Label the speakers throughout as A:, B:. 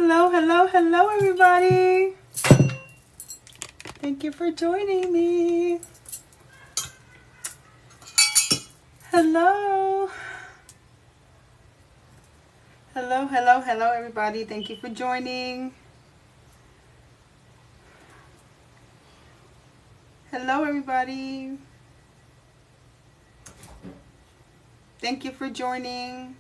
A: Hello, hello, hello, everybody. Thank you for joining me. Hello. Hello, hello, hello, everybody. Thank you for joining. Hello, everybody. Thank you for joining.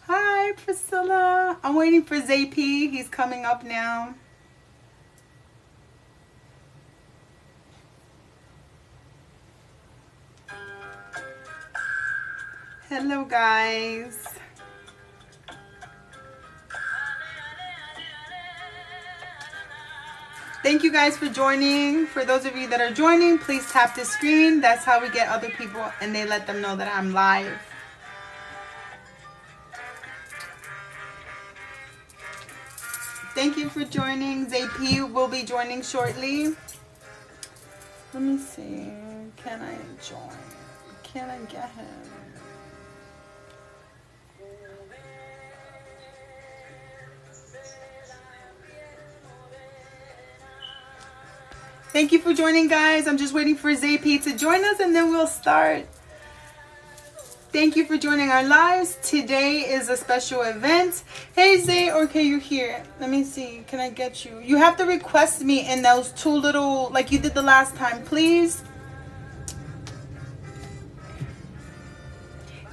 A: Hi, Priscilla. I'm waiting for Zay P. He's coming up now. Hello, guys. Thank you guys for joining. For those of you that are joining, please tap the screen. That's how we get other people and they let them know that I'm live. Thank you for joining. Zay P will be joining shortly. Let me see. Can I join? Can I get him? Thank you for joining, guys. I'm just waiting for Zay P to join us and then we'll start. Thank you for joining our lives. Today is a special event. Hey, Zay, okay, you're here. Let me see. Can I get you? You have to request me in those two little, like you did the last time, please.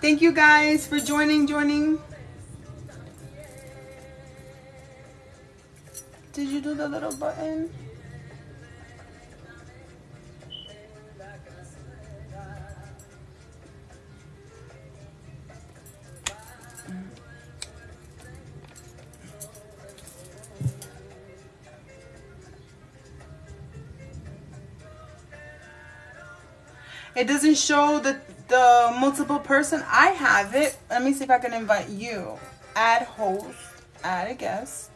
A: Thank you guys for joining. Did you do the little button? It doesn't show the multiple person. I have it. Let me see if I can invite you. Add host. Add a guest.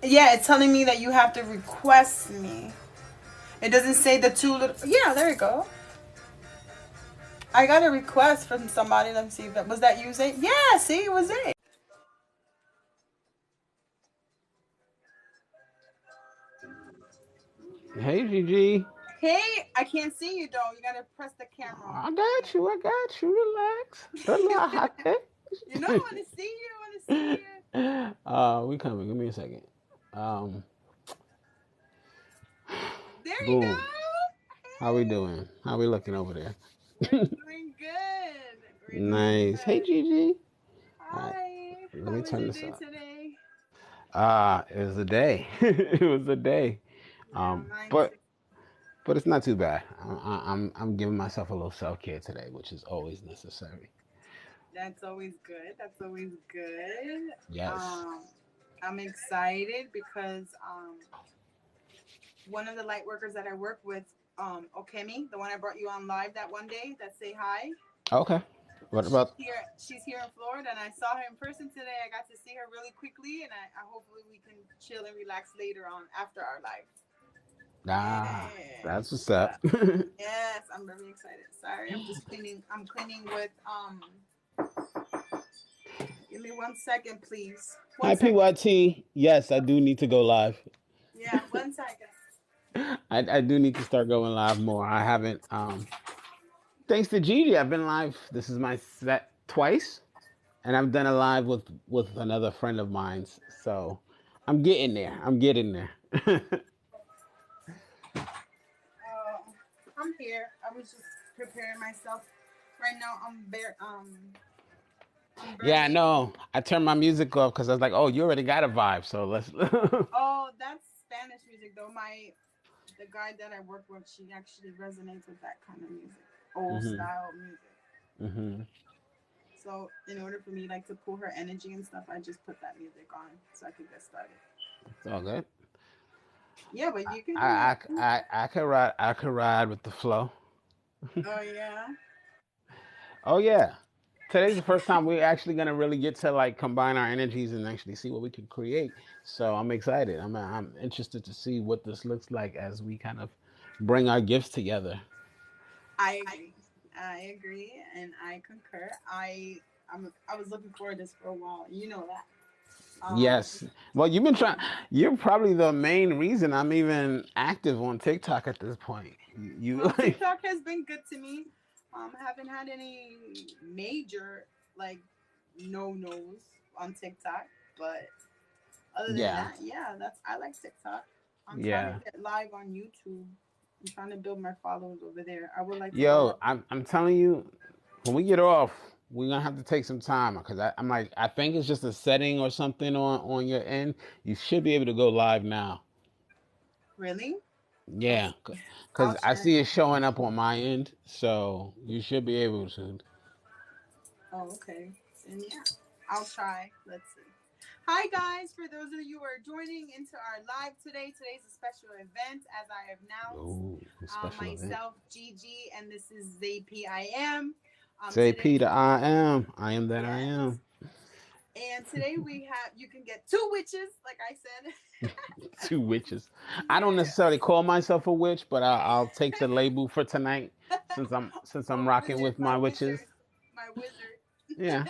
A: Yeah, it's telling me that you have to request me. It doesn't say the two little... Yeah, there you go. I got a request from somebody. Let me see if that... Was that you, Zay? Yeah, see, it was Zay.
B: Hey, Gigi.
A: Hey, I can't see you, though. You got to press the camera.
B: I got you. Relax. Relax.
A: You know, I want to see you.
B: We coming. Give me a second. Um,
A: There you go.
B: boom. How we doing? How we looking over there?
A: We're doing good.
B: Nice. Hey, Gigi. All right.
A: Hi.
B: Let
A: How
B: me
A: was
B: turn
A: your
B: this
A: day
B: up.
A: today?
B: It was a day. It was a day.
A: Yeah, mine
B: But
A: too.
B: it's not too bad. I'm giving myself a little self care today, which is always necessary.
A: That's always good. That's always good.
B: Yes.
A: Um, I'm excited because one of the light workers that I work with, Okemi, the one I brought you on live that one day, that say hi.
B: Okay. What about?
A: She's here in Florida, and I saw her in person today. I got to see her really quickly, and I hopefully we can chill and relax later on after our live.
B: Ah,
A: Yes.
B: that's what's up.
A: Yes, I'm very excited. Sorry, I'm just cleaning. I'm cleaning with Give me 1 second, please.
B: Hi,
A: 1 second.
B: PYT. Yes, I do need to go live.
A: Yeah, 1 second.
B: I do need to start going live more. I haven't. Thanks to Gigi, I've been live. This is my set twice, and I've done a live with another friend of mine's. So I'm getting there. I'm getting there.
A: I'm here. I was just preparing myself. Right now, I'm
B: Yeah, I
A: barely.
B: know. I turned my music off because I was like, "Oh, you already got a vibe." So let's.
A: Oh, that's Spanish music though. The guy that I work with, she actually resonates with that kind of music, old
B: Mhm.
A: style music.
B: Mhm.
A: So in order for me like to pull her energy and stuff, I just put that music on so I could get started.
B: It's all good.
A: Yeah, but you can do
B: I
A: your
B: I
A: own.
B: I could ride. I could ride with the flow.
A: Oh yeah.
B: Oh yeah. Today's the first time we're actually gonna really get to like combine our energies and actually see what we can create. So I'm excited. I'm interested to see what this looks like as we kind of bring our gifts together.
A: I agree. I agree and I concur. I was looking forward to this for a while. You know that. Um,
B: Yes. Well, you've been trying.
A: um,
B: You're probably the main reason I'm even active on TikTok at this point. You
A: well, TikTok has been good to me. Haven't had any major like no nos on TikTok, but other than
B: yeah,
A: that, yeah, that's I like TikTok. I'm trying to
B: yeah.
A: get live on YouTube. I'm trying to build my followers over there. I would like to go live.
B: Yo, I'm telling you, when we get off, we're gonna have to take some time because I'm like, I think it's just a setting or something on your end. You should be able to go live now.
A: Really?
B: Yeah,
A: Let's.
B: because
A: I'll
B: I
A: share it.
B: see it showing up on my end, so you should be able to.
A: Oh, okay. And yeah, I'll try. Let's see. Hi, guys. For those of you who are joining into our live today, today's a special event, as I announced.
B: Oh, special event.
A: Myself, Gigi, and this is Zay P I am.
B: Zay
A: Today,
B: P The I am. I am that I
A: yes.
B: am.
A: And today we have, you can get two witches, like I said.
B: Two witches. I don't
A: Yeah.
B: necessarily call myself a witch, but I'll take the label for tonight since I'm
A: Oh,
B: rocking
A: wizard,
B: with
A: my
B: my witches.
A: wizard, my wizard.
B: Yeah,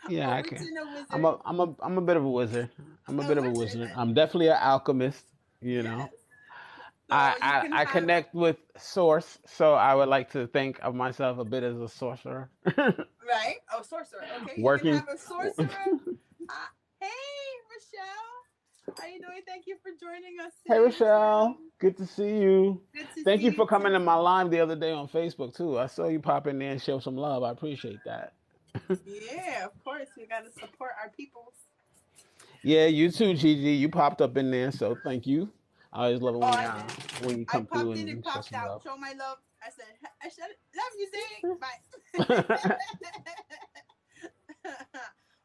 B: yeah.
A: A
B: I
A: witch
B: can.
A: and a
B: I'm
A: wizard.
B: a bit of a wizard. I'm a
A: A
B: bit of a
A: wizard.
B: wizard. I'm definitely an alchemist. You know,
A: Yes. So you can
B: I
A: have,
B: connect with source, so I would like to think of myself a bit as a sorcerer,
A: right? Oh, sorcerer. Okay, you can
B: working.
A: have a sorcerer. Uh, hey, Rochelle. How you doing? Thank you for joining us
B: Hey
A: today,
B: Rochelle,
A: Rochelle.
B: good to see you.
A: Good to
B: Thank you
A: see you
B: for coming to
A: too.
B: my live the other day on Facebook too. I saw you pop in there and show some love. I appreciate that.
A: Yeah, of course. We got to support our peoples.
B: Yeah, you too, Gigi. You popped up in there, so thank you. I always love it
A: Oh, I did.
B: when you
A: I
B: come through
A: popped in and
B: and show
A: popped
B: some
A: out.
B: love.
A: Show my love. I said, love you, Zay. Bye.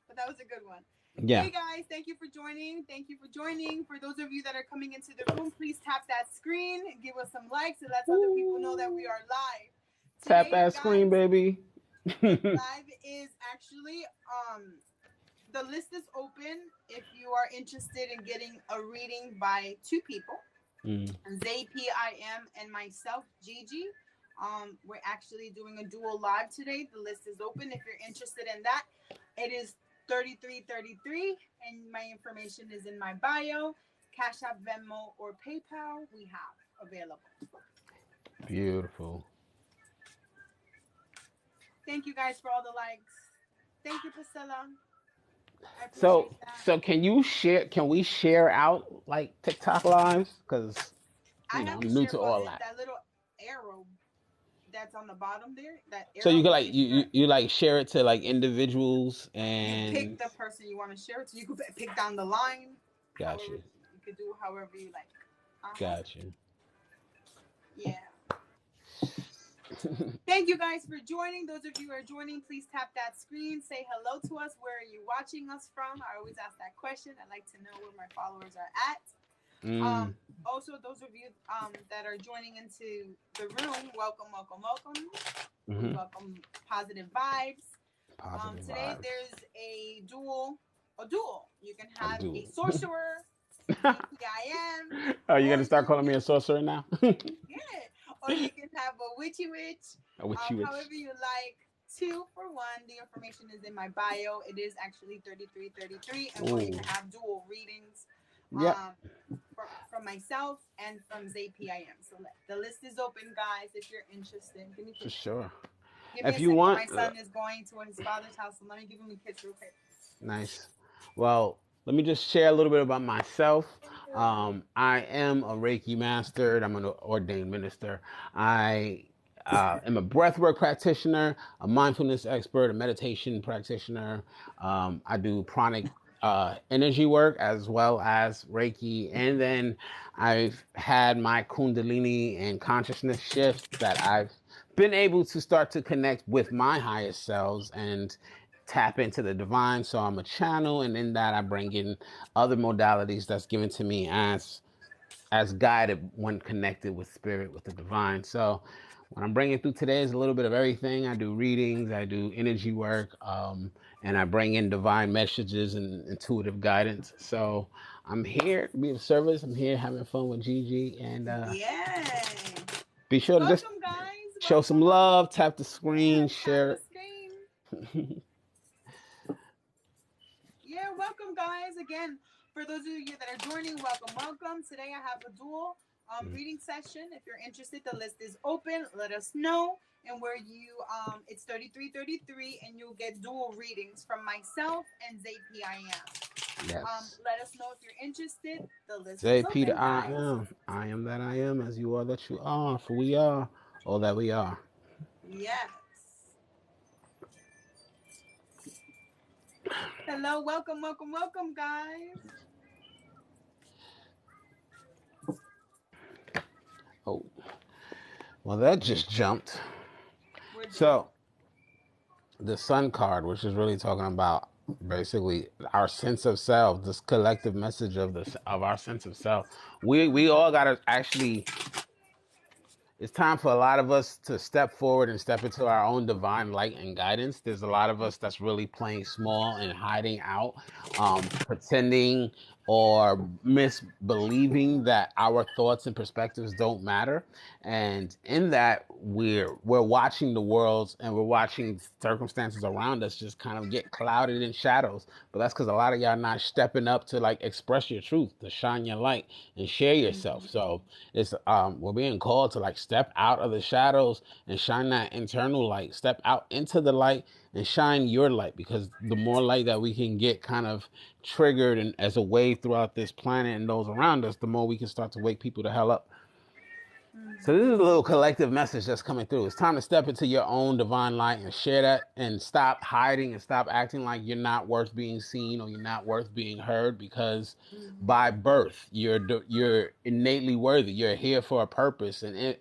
A: But that was a good one.
B: Yeah.
A: Hey guys, thank you for joining. Thank you for joining. For those of you that are coming into the room, please tap that screen, give us some likes, and let other people know that we
B: Ooh.
A: are live.
B: Tap
A: Today,
B: that screen,
A: guys,
B: baby.
A: this live is actually the list is open if you are interested in getting a reading by two people.
B: Mm.
A: Zay P I am and myself, Gigi. We're actually doing a dual live today. The list is open if you're interested in that. It is 3333, and my information is in my bio. Cash App, Venmo, or PayPal we have available.
B: Beautiful.
A: Thank you guys for all the likes. Thank you, Priscilla. I
B: So,
A: appreciate that.
B: so can you share? Can we share out like TikTok lives? Because
A: I have the
B: I'm new
A: share
B: to all
A: button,
B: that.
A: that little arrow that's on the bottom there, that
B: So you
A: arrow,
B: can
A: if
B: like
A: you press,
B: you like share it to like individuals
A: you pick
B: and
A: the person you want to share it to. You could pick down the line,
B: got
A: however
B: you,
A: you could do however you like. Uh huh.
B: got you.
A: Yeah. Thank you guys for joining. Those of you who are joining, please tap that screen. Say hello to us. Where are you watching us from? I always ask that question. I like to know where my followers are at.
B: Mm,
A: Um, Also, those of you that are joining into the room, welcome, welcome, welcome. We
B: hmm.
A: welcome positive vibes.
B: Positive
A: Today
B: vibes.
A: there's a duel. A duel. You can
B: I
A: have a
B: do.
A: sorcerer, ZPIM,
B: Are you
A: or
B: gonna start
A: you
B: calling me
A: can,
B: a sorcerer now?
A: yeah, or you can have a witchy witch.
B: A witchy witch.
A: However you like. Two for one. The information is in my bio. It is actually 3333, and well, you can
B: Oh,
A: have dual readings.
B: yep,
A: Um, from myself and from ZPIM. So the list is open, guys. If you're interested, give me a
B: for
A: kiss.
B: sure.
A: Give me
B: If
A: a
B: you
A: second. My
B: want,
A: son is going to his father's house, so let me give him a kiss real quick.
B: nice. Well, let me just share a little bit about myself. I am a Reiki master. I'm an ordained minister. I am a breathwork practitioner, a mindfulness expert, a meditation practitioner. I do pranic energy work as well as Reiki. And then I've had my Kundalini and consciousness shifts that I've been able to start to connect with my highest selves and tap into the divine. So I'm a channel, and in that I bring in other modalities that's given to me as guided when connected with spirit, with the divine. So what I'm bringing through today is a little bit of everything. I do readings, I do energy work, and I bring in divine messages and intuitive guidance. So I'm here to be of service. I'm here having fun with Gigi, and
A: Yay!
B: be sure to just
A: Welcome, guys.
B: Show some
A: welcome.
B: love. Tap the screen.
A: Yeah, tap
B: Share
A: the
B: it.
A: screen. Yeah, welcome guys. Again, for those of you that are joining, welcome, welcome. Today I have a dual reading session. If you're interested, the list is open. Let us know. And where you it's 3333 and you'll get dual readings from myself and Zay P I.
B: Yes.
A: Let us know if you're interested. The list is
B: Zay P The
A: open,
B: I
A: guys.
B: am. I am that I am, as you are that you are. For we are all that we are.
A: Yes. Hello, welcome, welcome, welcome, guys.
B: Oh, well, that just jumped.
A: We're doing.
B: So, the Sun card, which is really talking about basically our sense of self, this collective message of our sense of self. We all got to actually, it's time for a lot of us to step forward and step into our own divine light and guidance. There's a lot of us that's really playing small and hiding out, pretending or misbelieving that our thoughts and perspectives don't matter. And in that, we're watching the world and we're watching circumstances around us just kind of get clouded in shadows. But that's because a lot of y'all not stepping up to like express your truth, to shine your light and share yourself. So it's we're being called to like step out of the shadows and shine that internal light. Step out into the light and shine your light, because the more light that we can get kind of triggered and as a wave throughout this planet and those around us, the more we can start to wake people the hell up. So this is a little collective message that's coming through. It's time to step into your own divine light and share that, and stop hiding and stop acting like you're not worth being seen or you're not worth being heard, because by birth you're innately worthy. You're here for a purpose, and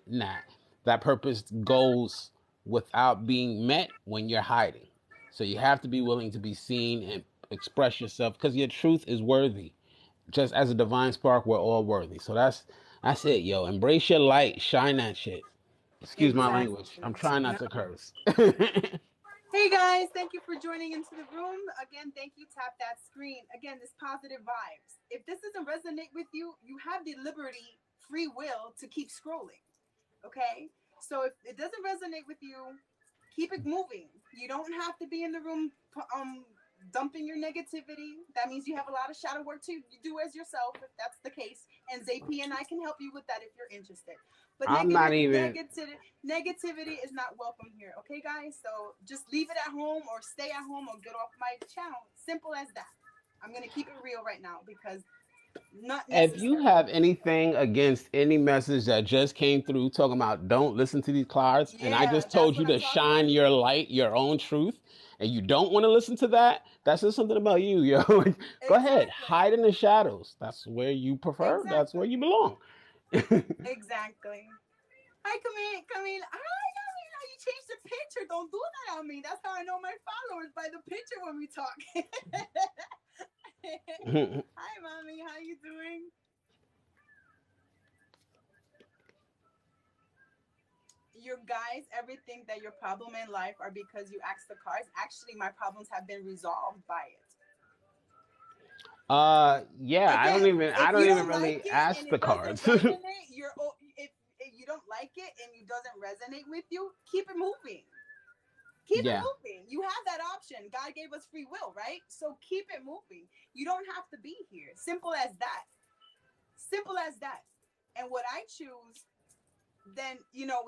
B: that purpose goes without being met when you're hiding. So you have to be willing to be seen and express yourself, because your truth is worthy. Just as a divine spark, we're all worthy. So that's it, yo. Embrace your light, shine that shit. Excuse my language.
A: Exactly.
B: I'm trying not
A: No.
B: to curse.
A: Hey guys, thank you for joining into the room. Again, thank you. Tap that screen. Again, this positive vibes. If this doesn't resonate with you, you have the liberty, free will to keep scrolling. Okay? So if it doesn't resonate with you, keep it moving. You don't have to be in the room dumping your negativity. That means you have a lot of shadow work to do as yourself, if that's the case. And ZP and I can help you with that if you're interested. But
B: I'm not even.
A: negativity is not welcome here, okay, guys? So just leave it at home or stay at home or get off my channel. Simple as that. I'm gonna keep it real right now because not
B: If you
A: necessary.
B: have anything against any message that just came through talking about don't listen to these cards, and I
A: Yeah,
B: just
A: that's
B: told you
A: what I'm
B: to
A: talking
B: shine
A: about.
B: your light, your own truth, and you don't want to listen to that, that says something about you, yo. Go ahead,
A: Exactly.
B: hide in the shadows. That's where you prefer. That's where
A: Exactly.
B: you belong.
A: Exactly. Hi, Camille. Hi, Camille. You changed the picture. Don't do that on me. That's how I know my followers, by the picture when we talk. Hi, mommy. How you doing? You guys, everything that your problem in life are because you asked the cards. Actually, my problems have been resolved by it.
B: Yeah,
A: Again,
B: I
A: if you
B: don't even
A: don't like
B: really
A: it and
B: ask the
A: it doesn't
B: cards.
A: resonate, if you don't like it and it doesn't resonate with you, keep it moving. Keep it
B: Yeah.
A: moving. You have that option. God gave us free will, right? So keep it moving. You don't have to be here. Simple as that. Simple as that. And what I choose, then,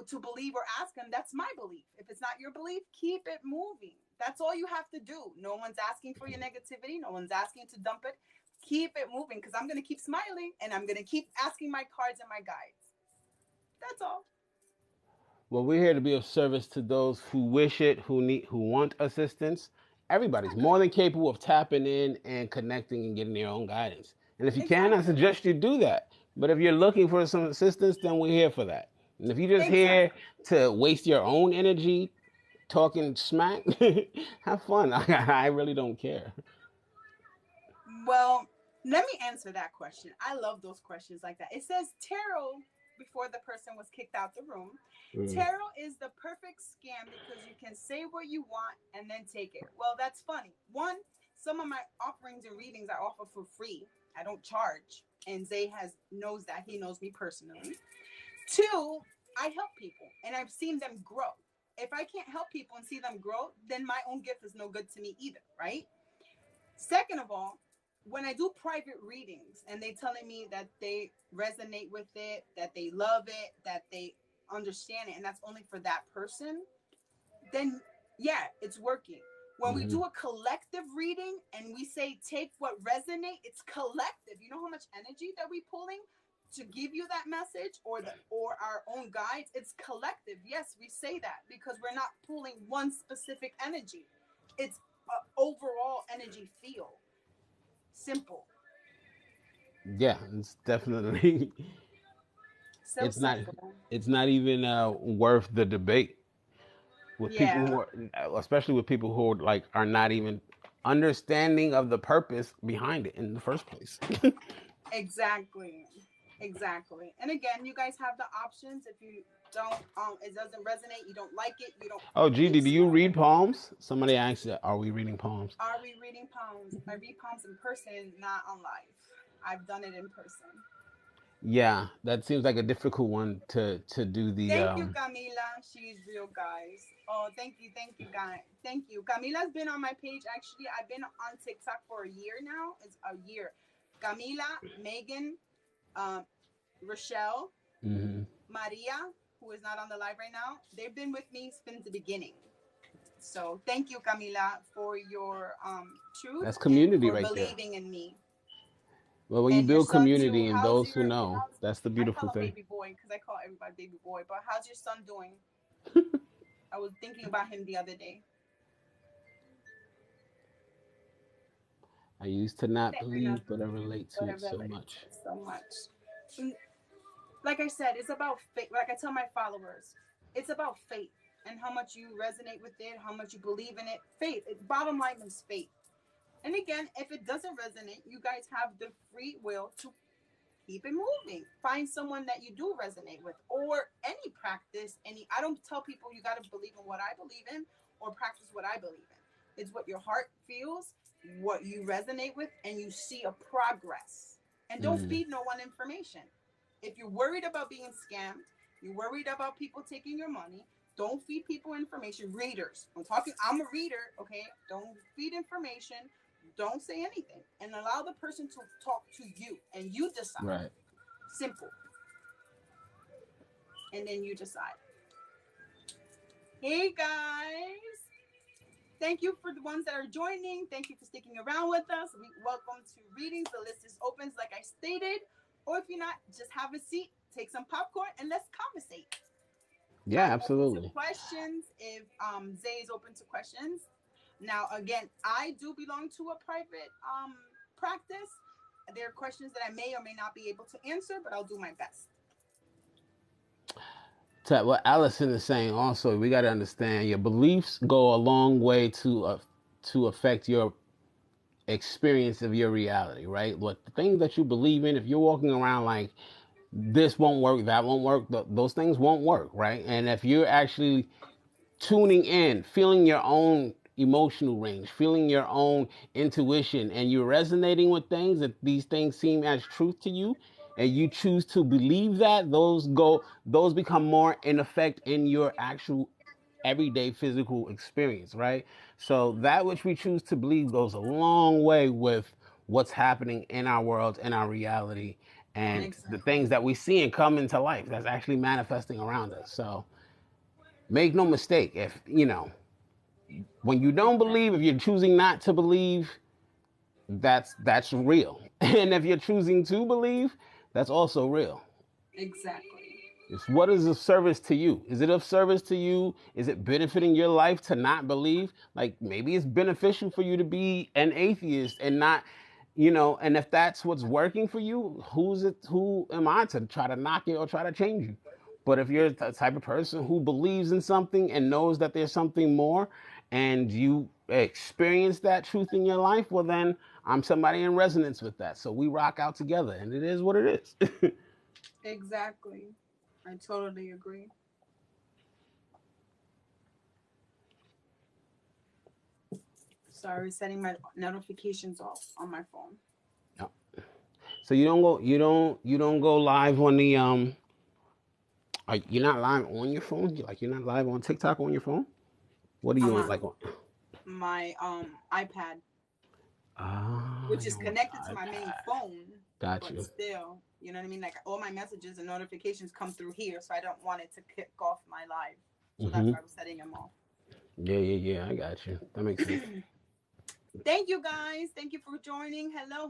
A: to believe or ask him, that's my belief. If it's not your belief, keep it moving. That's all you have to do. No one's asking for your negativity. No one's asking to dump it. Keep it moving, because I'm going to keep smiling and I'm going to keep asking my cards and my guides. That's all.
B: Well, we're here to be of service to those who wish it, who want assistance. Everybody's more than capable of tapping in and connecting and getting their own guidance. And if you can, I
A: Exactly.
B: suggest you do that. But if you're looking for some assistance, then we're here for that. And if you're just here
A: Exactly.
B: to waste your own energy talking smack, have fun. I really don't care.
A: Well, let me answer that question. I love those questions like that. It says tarot before the person was kicked out the room.
B: Mm.
A: Tarot is the perfect scam because you can say what you want and then take it. Well, that's funny. One, some of my offerings and readings I offer for free. I don't charge. And Zay has knows that. He knows me personally. Two, I help people and I've seen them grow. If I can't help people and see them grow, then my own gift is no good to me either, right? Second of all, when I do private readings and they telling me that they resonate with it, that they love it, that they understand it, and that's only for that person, then yeah, it's working. When we
B: Hmm.
A: do a collective reading and we say take what resonate, it's collective. You know how much energy that we pulling to give you that message or our own guides? It's collective. Yes, we say that because we're not pulling one specific energy. It's a overall energy feel. Simple.
B: Yeah, it's definitely
A: So
B: it's not
A: simple.
B: it's not even worth the debate with people
A: Yeah,
B: who are, especially with people who are like are not even understanding of the purpose behind it in the first place.
A: exactly. Exactly. And again, you guys have the options. If you don't, it doesn't resonate, you don't like it, you don't,
B: Oh, GD, do
A: it's
B: you
A: no.
B: read palms? Somebody asked, "Are we reading palms?"
A: Are we reading poems? I read poems in person, not on live. I've done it in person.
B: Yeah, that seems like a difficult one to do the.
A: Thank you, Camila. She's real, guys. Oh, thank you, guys. Thank you. Camila's been on my page. Actually, I've been on TikTok for a year now. It's a year. Camila, Megan, um, Rochelle,
B: Mhm.
A: Maria, who is not on the live right now, they've been with me since the beginning. So thank you, Camila, for your truth
B: That's
A: and
B: community
A: for
B: right there.
A: believing in me.
B: Well, when you
A: And your
B: build
A: son too.
B: community and
A: How's
B: those who
A: your
B: know,
A: how's
B: that's the
A: I
B: beautiful
A: call him
B: thing.
A: baby boy because I call everybody baby boy. But how's your son doing? I was thinking about him the other day.
B: I used to not
A: I know,
B: believe, but I relate
A: but
B: to
A: I
B: it so
A: relate
B: much.
A: so much. And like I said, it's about faith. Like I tell my followers, it's about faith and how much you resonate with it, how much you believe in it. Faith. Bottom line is faith. And again, if it doesn't resonate, you guys have the free will to keep it moving. Find someone that you do resonate with, or any practice. I don't tell people you got to believe in what I believe in or practice what I believe in. It's what your heart feels, what you resonate with, and you see a progress. And don't
B: Mm,
A: feed no one information. If you're worried about being scammed, you're worried about people taking your money, don't feed people information. Readers, I'm a reader, okay? Don't feed information. Don't say anything and allow the person to talk to you and you decide.
B: right.
A: Simple. And then you decide. Hey guys. Thank you for the ones that are joining. Thank you for sticking around with us. Welcome to Readings. The list is open, like I stated. Or if you're not, just have a seat, take some popcorn, and let's conversate.
B: Yeah,
A: I'm open to
B: absolutely.
A: questions if Zay is open to questions. Now, again, I do belong to a private practice. There are questions that I may or may not be able to answer, but I'll do my best.
B: To what Allison is saying, also, we got to understand your beliefs go a long way to affect your experience of your reality, right? What the things that you believe in, if you're walking around like this won't work, that won't work, those things won't work, right? And if you're actually tuning in, feeling your own emotional range, feeling your own intuition, and you're resonating with things that these things seem as truth to you, and you choose to believe that, those become more in effect in your actual everyday physical experience, right? So that which we choose to believe goes a long way with what's happening in our world, in our reality, and the
A: Exactly.
B: things that we see and come into life that's actually manifesting around us. So make no mistake, if you know, when you don't believe, if
A: Exactly.
B: you're choosing not to believe, that's real. And if you're choosing to believe, that's also real.
A: Exactly.
B: It's what is of service to you? Is it of service to you? Is it benefiting your life to not believe? Like maybe it's beneficial for you to be an atheist and not, and if that's what's working for you, who am I to try to knock it or try to change you? But if you're the type of person who believes in something and knows that there's something more and you experience that truth in your life, well then I'm somebody in resonance with that. So we rock out together and it is what it is.
A: Exactly. I totally agree. Sorry, setting my notifications off on my phone.
B: So you don't go live on the you're not live on your phone? You're not live on TikTok on your phone? What are
A: I'm
B: you on
A: on
B: like on?
A: my iPad,
B: Ah,
A: which is
B: you're on
A: connected to
B: the
A: my main
B: iPad.
A: phone,
B: Got
A: but
B: you.
A: still, you know what I mean? Like all my messages and notifications come through here, so I don't want it to kick off my live. So that's
B: Mm-hmm.
A: why I was setting them off.
B: Yeah. I got you. That makes sense.
A: Thank you guys. Thank you for joining. Hello.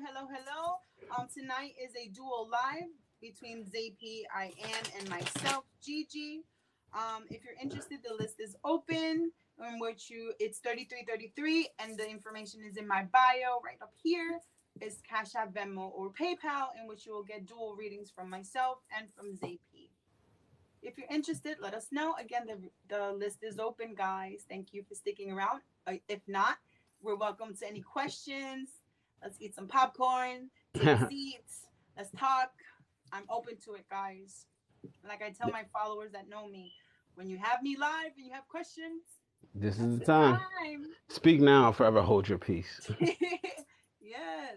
A: Tonight is a dual live between Zay P I and myself, Gigi. If you're interested, the list is open. In which it's 3333, and the information is in my bio right up here. Is Cash App, Venmo, or PayPal, in which you will get dual readings from myself and from Zay P. If you're interested, let us know. Again, the list is open, guys. Thank you for sticking around. If not, we're welcome to any questions. Let's eat some popcorn, take a seat, let's talk. I'm open to it, guys. Like I tell my followers that know me, when you have me live and you have questions,
B: This
A: that's
B: is the
A: the
B: time.
A: time.
B: Speak now, forever hold your peace.
A: Yes.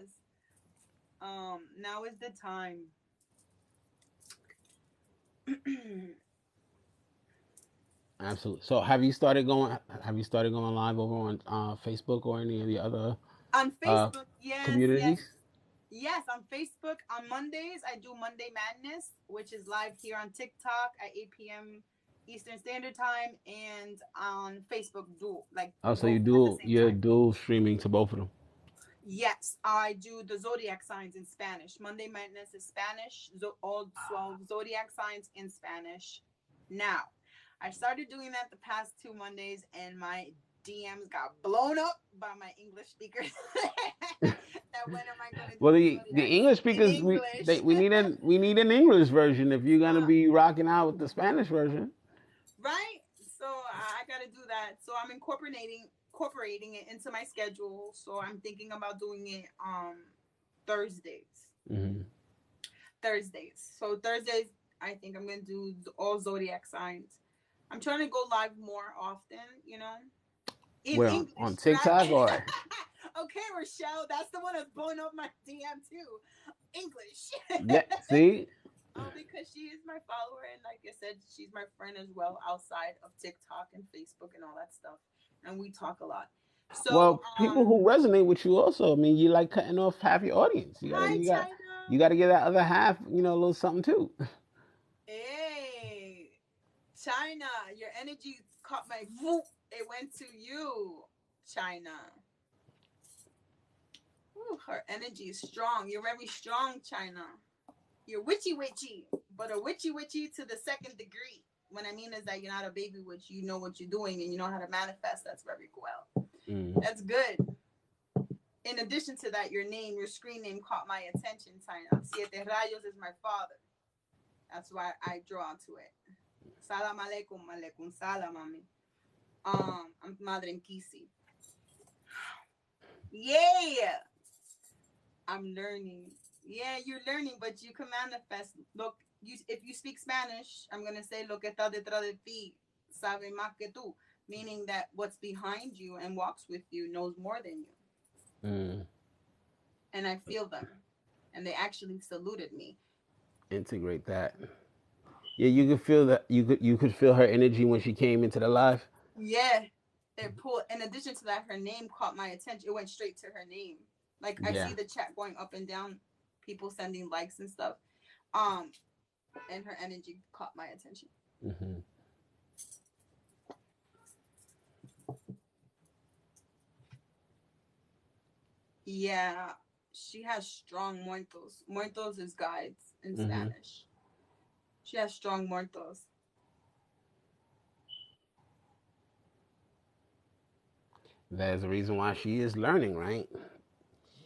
A: Now is the time.
B: Absolutely. So, have you started going? Have you started going live over on Facebook or any of the other
A: On
B: uh,
A: Facebook, yes.
B: communities?
A: Yes, on Facebook on Mondays I do Monday Madness, which is live here on TikTok at 8 p.m. Eastern Standard Time, and on Facebook dual, like
B: Oh, so
A: both at the same
B: you're
A: time.
B: dual streaming to both of them.
A: Yes, I do the zodiac signs in Spanish. Monday Madness is Spanish, all 12 zodiac signs in Spanish. Now, I started doing that the past 2 Mondays, and my DMs got blown up by my English speakers. That when am I going to do
B: Well,
A: the
B: the
A: zodiacs
B: English
A: in
B: speakers
A: English?
B: we need an English version if you're gonna
A: uh,
B: be rocking out with the Spanish version.
A: right? So I got to do that. So I'm incorporating it into my schedule. So I'm thinking about doing it Thursdays.
B: Hmm.
A: So Thursdays, I think I'm gonna do all zodiac signs. I'm trying to go live more often, in
B: Well, on
A: English,
B: TikTok
A: right?
B: or
A: Okay, Rochelle, that's the one that's blowing up my DM too. English.
B: yeah, see.
A: Because she is my follower, and like I said, she's my friend as well outside of TikTok and Facebook and all that stuff, and we talk a lot. So,
B: Well, people who resonate with you also. I mean, you like cutting off half your audience.
A: hi China.
B: You gotta give that other half, a little something too.
A: Hey, China, your energy caught my whoop. It went to you, China. Ooh, her energy is strong. You're very strong, China. You're witchy, but a witchy to the second degree. What I mean is that you're not a baby witch. You know what you're doing and you know how to manifest. That's very well.
B: Mm.
A: That's good. In addition to that, your screen name caught my attention, China. Siete Rayos is my father. That's why I draw to it. Salam alaikum salam, mami. I'm Madre Kisi. Yeah, I'm learning. Yeah, you're learning, but you can manifest. Look, if you speak Spanish, I'm gonna say lo que está detrás de ti sabe más que tú, meaning that what's behind you and walks with you knows more than you.
B: Mm.
A: And I feel them, and they actually saluted me.
B: Integrate that. Yeah, you could feel that. You could feel her energy when she came into the live.
A: Yeah, it pulled. In addition to that, her name caught my attention. It went straight to her name. Like I
B: Yeah.
A: see the chat going up and down, people sending likes and stuff. Um, and her energy caught my attention.
B: Hmm.
A: Yeah, she has strong muertos. Muertos is guides in
B: Hmm.
A: Spanish. She has strong muertos.
B: There's a reason why she is learning, right?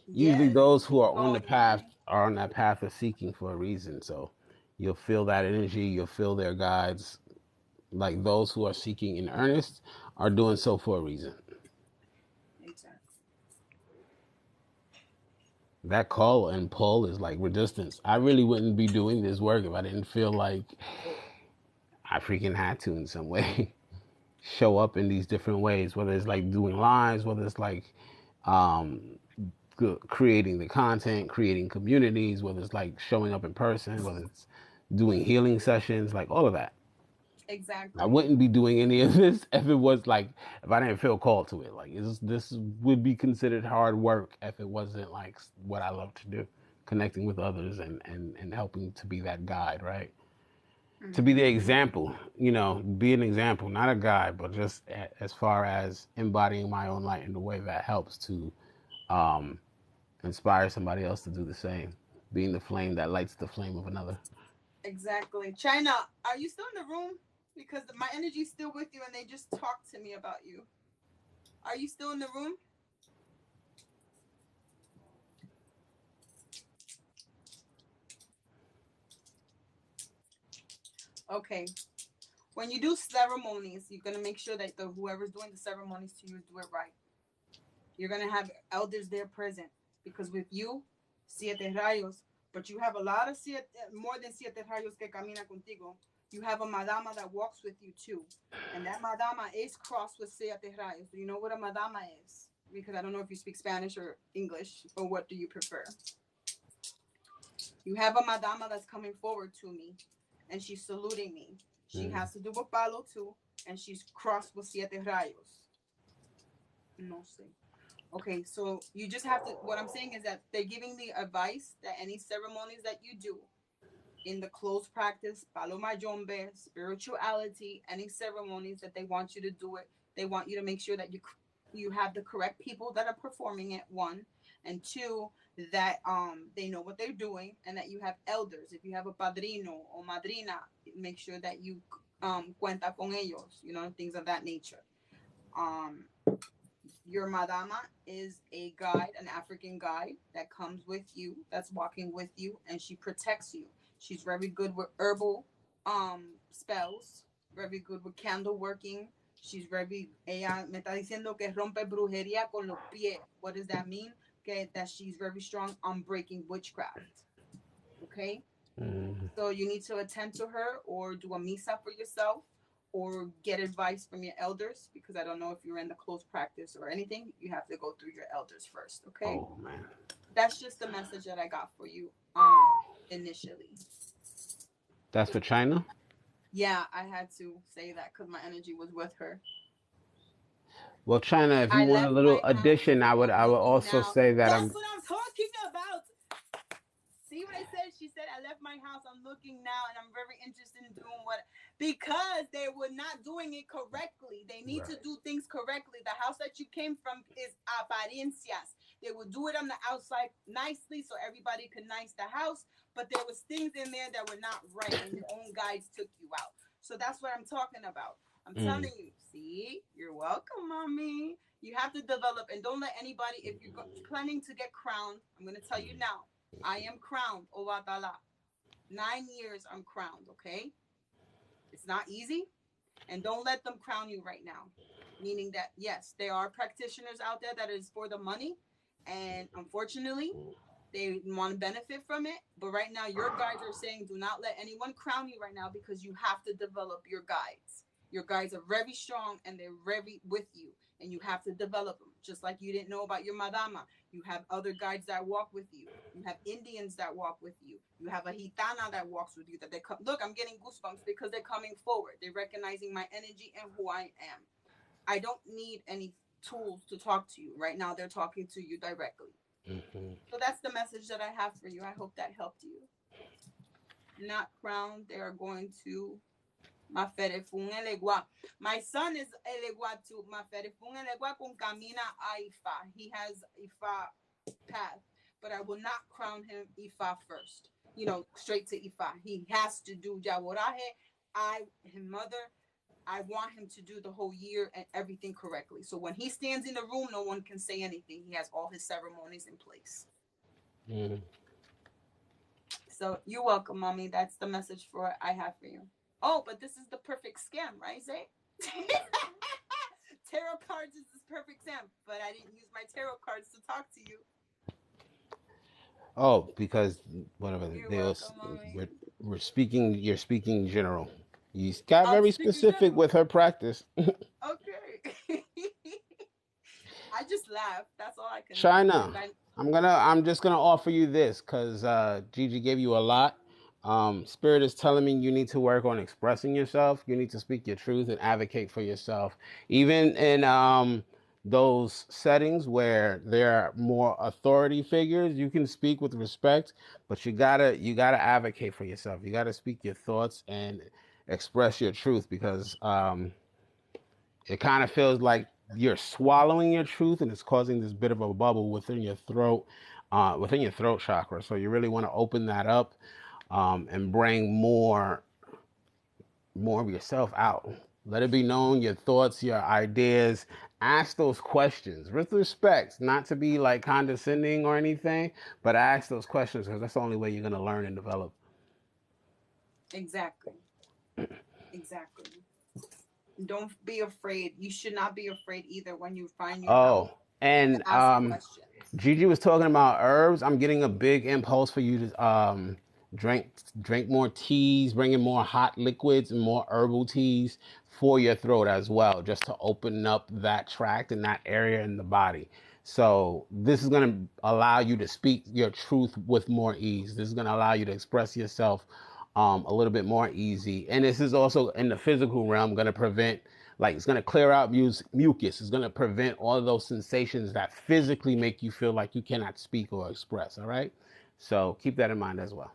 B: Usually,
A: Yes,
B: those who are on the
A: called
B: path
A: learning.
B: are on that path of seeking for a reason. So, you'll feel that energy. You'll feel their guides. Like those who are seeking in earnest are doing so for a reason.
A: Exactly.
B: That call and pull is like resistance. I really wouldn't be doing this work if I didn't feel like I freaking had to in some way show up in these different ways, whether it's like doing lives, whether it's like um, creating the content, creating communities, whether it's like showing up in person, whether it's doing healing sessions, like all of that. I
A: Exactly.
B: wouldn't be doing any of this if it was like if I didn't feel called to it. Like this would be considered hard work if it wasn't like what I love to do, connecting with others and helping to be that guide, right? To be the
A: Hmm.
B: example, be an example, not a guide, but just as far as embodying my own light in a way that helps to um, inspire somebody else to do the same, being the flame that lights the flame of another.
A: Exactly. China, are you still in the room? Because my energy is still with you and they just talked to me about you. Are you still in the room? Okay. When you do ceremonies, you're gonna make sure that the whoever's doing the ceremonies to you do it right. You're gonna have elders there present because with you, siete rayos, but you have a lot of siete, more than siete rayos que camina contigo. You have a madama that walks with you too, and that madama is crossed with siete rayos. Do you know what a madama is? Because I don't know if you speak Spanish or English, or what do you prefer? You have a madama that's coming forward to me, and she's saluting me. She
B: Mm.
A: has to do with palo too, and she's crossed with siete rayos. No sé. Okay, so you just have to. What I'm saying is that they're giving the advice that any ceremonies that you do in the close practice, palo mayombe, spirituality, any ceremonies that they want you to do it, they want you to make sure that you have the correct people that are performing it. One, and two, that they know what they're doing, and that you have elders. If you have a padrino or madrina, make sure that you cuenta con ellos. Things of that nature. Um, your madama is a guide, an African guide that comes with you, that's walking with you, and she protects you. She's very good with herbal spells, very good with candle working. She's very, ella me está diciendo que rompe brujería con los pies. What does that mean? Que that she's very strong on breaking witchcraft. Okay?
B: Mm.
A: So you need to attend to her or do a misa for yourself or get advice from your elders because I don't know if you're in the close practice or anything. You have to go through your elders first, okay?
B: Oh man,
A: That's just the message that I got for you initially.
B: that's for China.
A: Yeah, I had to say that because my energy was with her.
B: Well, China, if you
A: I
B: want a
A: left my
B: little
A: house.
B: addition, I would
A: I'm
B: I would
A: looking
B: also
A: now.
B: say that
A: That's
B: I'm
A: what I'm talking about. See what I said? She said, I left my house. I'm looking now and I'm very interested in doing what, because they were not doing it correctly. They need to
B: right.
A: do things correctly. The house that you came from is apariencias. They would do it on the outside nicely so everybody could nice the house, but there was things in there that were not right and your own guides took you out. So that's what I'm talking about. I'm
B: Mm.
A: telling you, see, you're welcome, mommy. You have to develop and don't let anybody, if you're planning to get crowned, I'm going to tell you now, I am crowned, Ovatala. 9 years I'm crowned, okay? It's not easy. And don't let them crown you right now. Meaning that, yes, there are practitioners out there that is for the money. And unfortunately, they want to benefit from it. But right now, your guides are saying do not let anyone crown you right now because you have to develop your guides. Your guides are very strong and they're very with you. And you have to develop them. Just like you didn't know about your madama. You have other guides that walk with you. You have Indians that walk with you. You have a Gitana that walks with you. That they come. Look, I'm getting goosebumps because they're coming forward. They're recognizing my energy and who I am. I don't need any tools to talk to you. Right now, they're talking to you directly.
B: Hmm.
A: So that's the message that I have for you. I hope that helped you. Not crowned. They are going to Maferefun Elegua. My son is Elegua too. Maferefun Elegua con camina a Ifa. He has Ifa path, but I will not crown him Ifa first. Straight to Ifa. He has to do Jaworaje. His mother, I want him to do the whole year and everything correctly. So when he stands in the room, no one can say anything. He has all his ceremonies in place.
B: Mm.
A: So you're welcome, mommy. That's the message for I have for you. Oh, but this is the perfect scam, right, Zay? Tarot cards is this perfect scam, but I didn't use my tarot cards to talk to you.
B: Oh, because whatever
A: You're
B: they was,
A: welcome, mommy.
B: we're speaking. You're speaking general. You got
A: I'm
B: very
A: speaking
B: specific
A: general.
B: with her practice.
A: Okay. I just laugh. That's all I can do because
B: China,
A: I.
B: I'm just gonna offer you this because Gigi gave you a lot. Spirit is telling me you need to work on expressing yourself. You need to speak your truth and advocate for yourself, even in those settings where there are more authority figures. You can speak with respect, but you gotta advocate for yourself. You gotta speak your thoughts and express your truth because it kind of feels like you're swallowing your truth and it's causing this bit of a bubble within your throat chakra. So you really want to open that up and bring more of yourself out. Let it be known your thoughts, your ideas. Ask those questions with respect, not to be like condescending or anything, but ask those questions because that's the only way you're going to learn and develop.
A: Exactly. Exactly. Don't be afraid. You should not be afraid either when you find your house
B: Oh,
A: to
B: and
A: ask questions.
B: Gigi was talking about herbs. I'm getting a big impulse for you to drink more teas, bringing more hot liquids and more herbal teas for your throat as well, just to open up that tract and that area in the body. So this is going to allow you to speak your truth with more ease. This is going to allow you to express yourself a little bit more easy. And this is also in the physical realm going to prevent, like, it's going to clear out mucus. It's going to prevent all of those sensations that physically make you feel like you cannot speak or express. All right. So keep that in mind as well.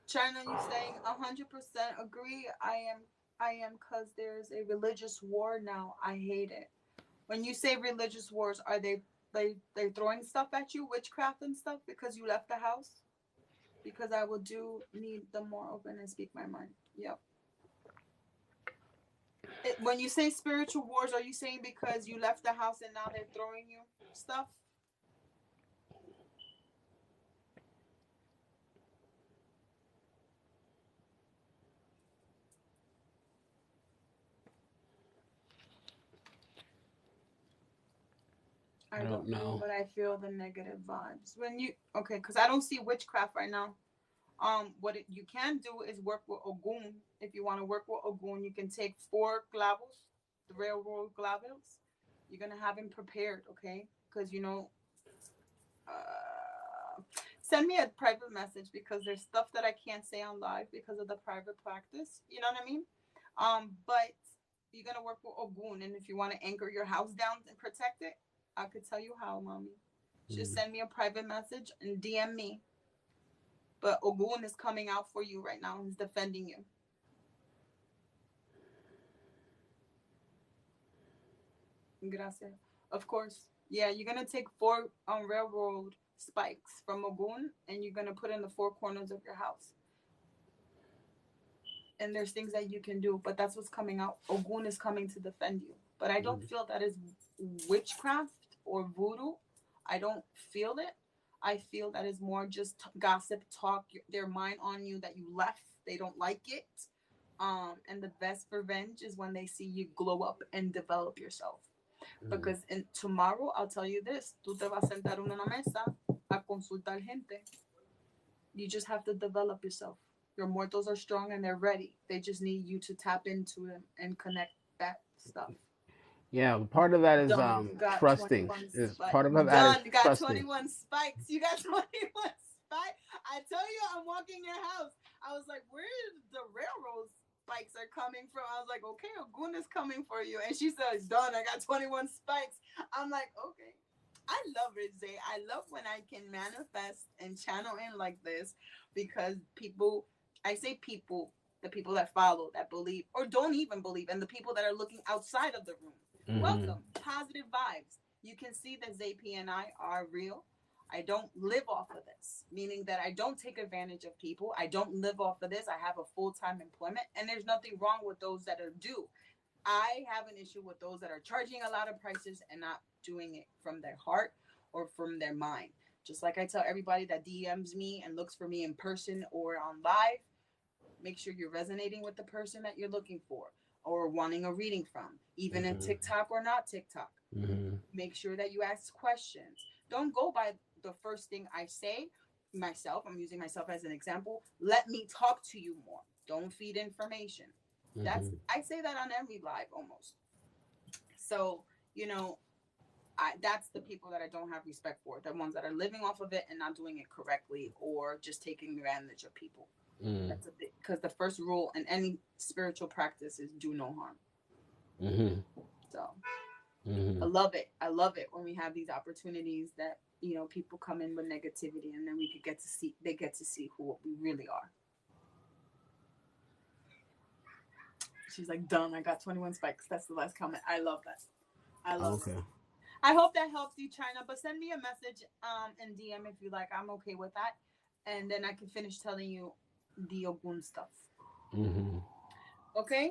A: China, you saying 100% agree? I am, cause there's a religious war now. I hate it. When you say religious wars, are they throwing stuff at you, witchcraft and stuff, because you left the house? Because I will do need the more open and speak my mind. Yep. When you say spiritual wars, are you saying because you left the house and now they're throwing you stuff?
B: I
A: I
B: don't
A: don't know,
B: know.
A: but I feel the negative vibes. When you okay, because I don't see witchcraft right now. You can do is work with Ogun. If you want to work with Ogun, you can take 4 clavos, the railroad clavos. You're gonna have them prepared, okay? Because send me a private message because there's stuff that I can't say on live because of the private practice. You know what I mean? But you're gonna work with Ogun, and if you want to anchor your house down and protect it, I could tell you how, mommy. Just
B: Mm.
A: send me a private message and DM me. But Ogun is coming out for you right now. He's defending you. Gracias. Of course. Yeah, you're gonna take 4 railroad spikes from Ogun and you're gonna put in the 4 corners of your house. And there's things that you can do, but that's what's coming out. Ogun is coming to defend you. But I don't
B: Mm.
A: feel that is witchcraft or voodoo. I don't feel it. I feel that is more just gossip talk, their mind on you that you left. They don't like it. And the best revenge is when they see you glow up and develop yourself.
B: Mm.
A: Because tomorrow, I'll tell you this, tú te vas a sentar en una mesa a consultar gente. You just have to develop yourself. Your mortals are strong and they're ready. They just need you to tap into them and connect that stuff.
B: Yeah, part of that is
A: Done. Got
B: trusting.
A: 21
B: Is
A: spikes.
B: part of that is
A: Done. Got
B: trusting.
A: 21 spikes. You got 21 spikes. I tell you, I'm walking your house. I was like, where the railroad spikes are coming from? I was like, okay, Ogun is coming for you. And she says, done. I got 21 spikes. I'm like, okay. I love it, Zay. I love when I can manifest and channel in like this because people, I say people, the people that follow, that believe, or don't even believe, and the people that are looking outside of the room.
B: Mm-hmm.
A: Welcome. Positive vibes. You can see that Zay P and I are real. I don't live off of this, meaning that I don't take advantage of people. I don't live off of this. I have a full time employment, and there's nothing wrong with those that are due. I have an issue with those that are charging a lot of prices and not doing it from their heart or from their mind. Just like I tell everybody that DMs me and looks for me in person or on live, make sure you're resonating with the person that you're looking for or wanting a reading from, even in
B: Mm-hmm.
A: TikTok or not TikTok.
B: Mm-hmm.
A: Make sure that you ask questions. Don't go by the first thing I say. Myself, I'm using myself as an example. Let me talk to you more. Don't feed information. That's
B: Mm-hmm.
A: I say that on every live almost. So, you know, that's the people that I don't have respect for. The ones that are living off of it and not doing it correctly, or just taking advantage of people. That's a bit, because the first rule in any spiritual practice is do no harm. So I love it. I love it when we have these opportunities that, you know, people come in with negativity, and then we could get to see, they get to see who we really are. She's like, done. I got 21 spikes. That's the last comment. I love that. I love it. I hope that helps you, China. But send me a message in DM if you like. I'm okay with that. And then I can finish telling you the Ogun stuff. Okay?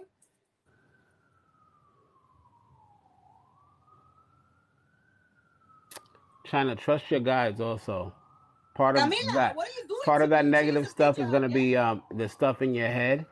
B: Trying to trust your guides also. Part of
A: Camila,
B: that,
A: what are you doing
B: part
A: to
B: of that
A: me? Change
B: negative
A: the
B: stuff
A: picture
B: is going to be
A: again.
B: the stuff in your head.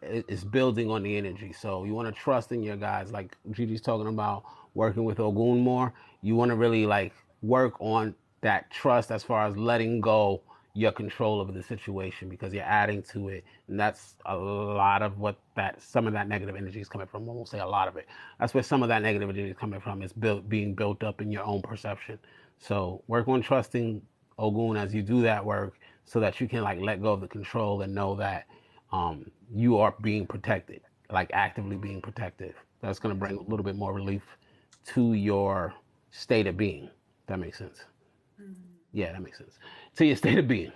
B: It's building on the energy. So you want to trust in your guides. Like Gigi's talking about working with Ogun more. You want to really like work on that trust as far as letting go your control over the situation, because you're adding to it, and that's a lot of what that some of that negative energy is coming from. I won't say a lot of it. That's where some of that negative energy is coming from. It's being built up in your own perception. So work on trusting Ogun as you do that work, so that you can like let go of the control and know that you are being protected, like actively being protected. That's going to bring a little bit more relief to your state of being. That makes sense. Yeah, that makes sense. To your state of being.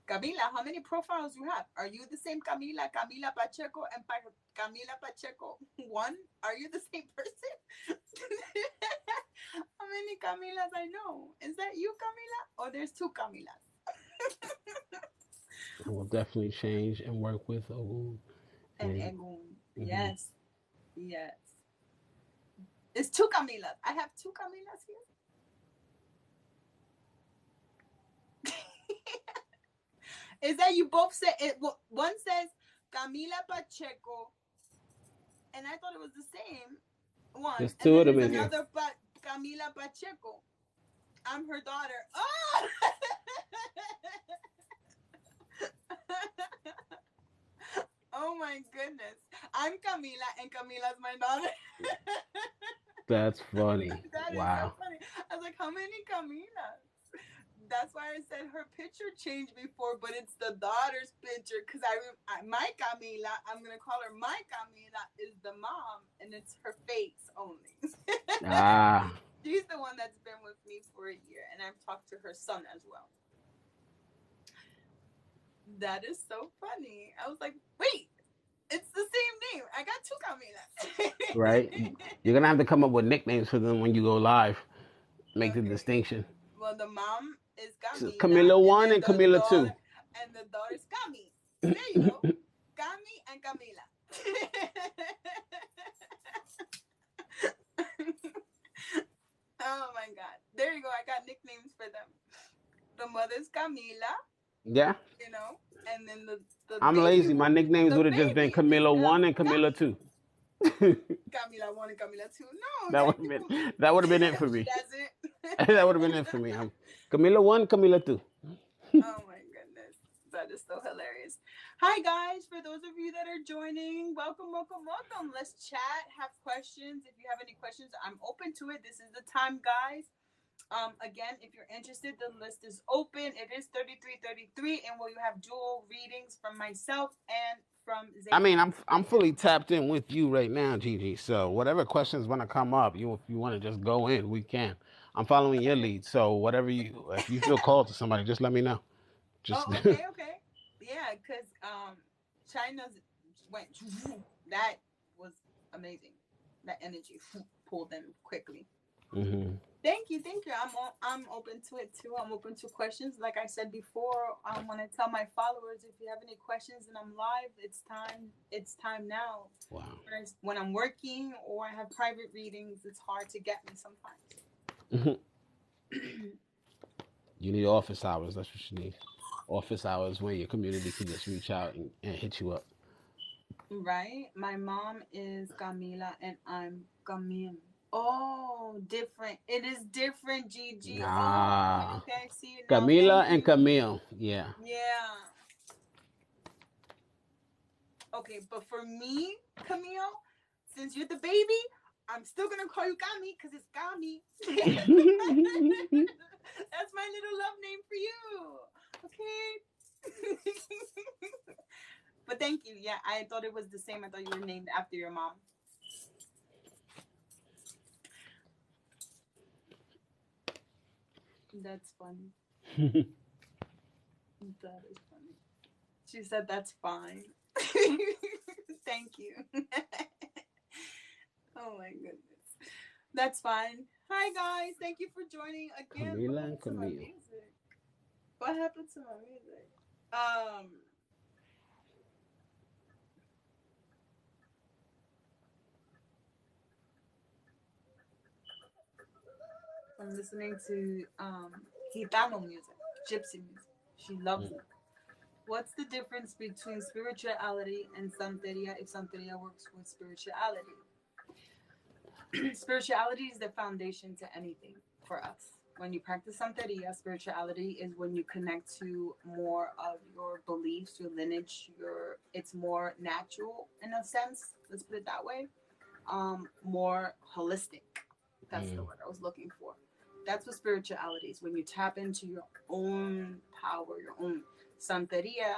A: Camila, how many profiles you have? Are you the same Camila, Camila Pacheco, and Camila Pacheco one? Are you the same person? How many Camilas I know? Is that you, Camila? Or there's two Camilas?
B: I will definitely change and work with Ogun.
A: And Egun. Yes. Yes. It's two Camilas. I have two Camilas here. Is that you both say it? One says Camila Pacheco, and I thought it was the same one.
B: There's
A: And
B: two
A: then
B: of them
A: there's
B: in here.
A: another Camila Pacheco. I'm her daughter. Oh! Oh my goodness. I'm Camila, and Camila's my daughter.
B: That's funny.
A: That is so
B: Wow.
A: funny. I was like, how many Camilas? That's why I said her picture changed before, but it's the daughter's picture, because my Camila, I'm gonna call her my Camila, is the mom, and it's her face only.
B: Ah.
A: She's the one that's been with me for a year, and I've talked to her son as well. That is so funny. I was like, wait, it's the same name. I got two
B: Right?
A: Camilas.
B: You're gonna have to come up with nicknames for them when you go live. Make the
A: Okay.
B: distinction.
A: Well, the mom is
B: So
A: Camila,
B: Camila
A: and
B: one
A: then
B: and Camila two.
A: the daughter's Cami. There you go, Cami and Camila. Oh my God! There you go. I got nicknames for them. The mother's Camila,
B: Yeah.
A: you know, and then the
B: I'm
A: baby
B: lazy. My
A: one,
B: nicknames
A: the
B: would have just been
A: baby is
B: Camila one and Camila
A: Cami.
B: two.
A: Camila one and Camila two. No,
B: That
A: yeah,
B: would have been that would have been it for me.
A: that's it.
B: That would have been it for me. I'm Camila one, Camila two.
A: Oh my goodness. That is so hilarious. Hi guys, for those of you that are joining, welcome, welcome, welcome. Let's chat, have questions. If you have any questions, I'm open to it. This is the time, guys. Again, if you're interested, the list is open. It is 3333, and will you have dual readings from myself and from
B: I
A: Zay
B: mean,
A: P.
B: I'm fully tapped in with you right now, Gigi. So whatever questions want to come up, you if you want to just go in, we can. I'm following your lead. So whatever you, if you feel called to somebody, just let me know. Just
A: Oh, okay, okay. Yeah, because China's went, that was amazing. That energy pulled them quickly.
B: hmm
A: Thank you, thank you. I'm open to it too. I'm open to questions. Like I said before, I want to tell my followers, if you have any questions and I'm live, it's time. It's time now.
B: Wow.
A: When I'm working or I have private readings, it's hard to get me sometimes.
B: You need office hours. That's what you need. Office hours where your community can just reach out and hit you up.
A: Right? My mom is Camila and I'm Camille. Oh, different. It is different, Gigi. Oh, okay,
B: Ah,
A: okay. I see it now.
B: Camila
A: Thank
B: and
A: you.
B: Camille. Yeah.
A: Yeah. Okay, but for me, Camille, since you're the baby, I'm still gonna call you Gami because it's Gami. That's my little love name for you. Okay. But thank you. Yeah, I thought it was the same. I thought you were named after your mom. That's funny. That is funny. She said that's fine. Thank you. Oh my goodness. That's fine. Hi guys. Thank you for joining again. What
B: Camila and
A: happened to my
B: Camille.
A: music? What happened to my music? Um I'm listening to Gitano music, gypsy music. She loves
B: Mm.
A: it. What's the difference between spirituality and Santeria if Santeria works with spirituality? Spirituality is the foundation to anything for us. When you practice Santeria, spirituality is when you connect to more of your beliefs, your lineage, your it's more natural in a sense. Let's put it that way. More holistic. That's the
B: Mm.
A: word I was looking for. That's what spirituality is. When you tap into your own power, your own Santeria,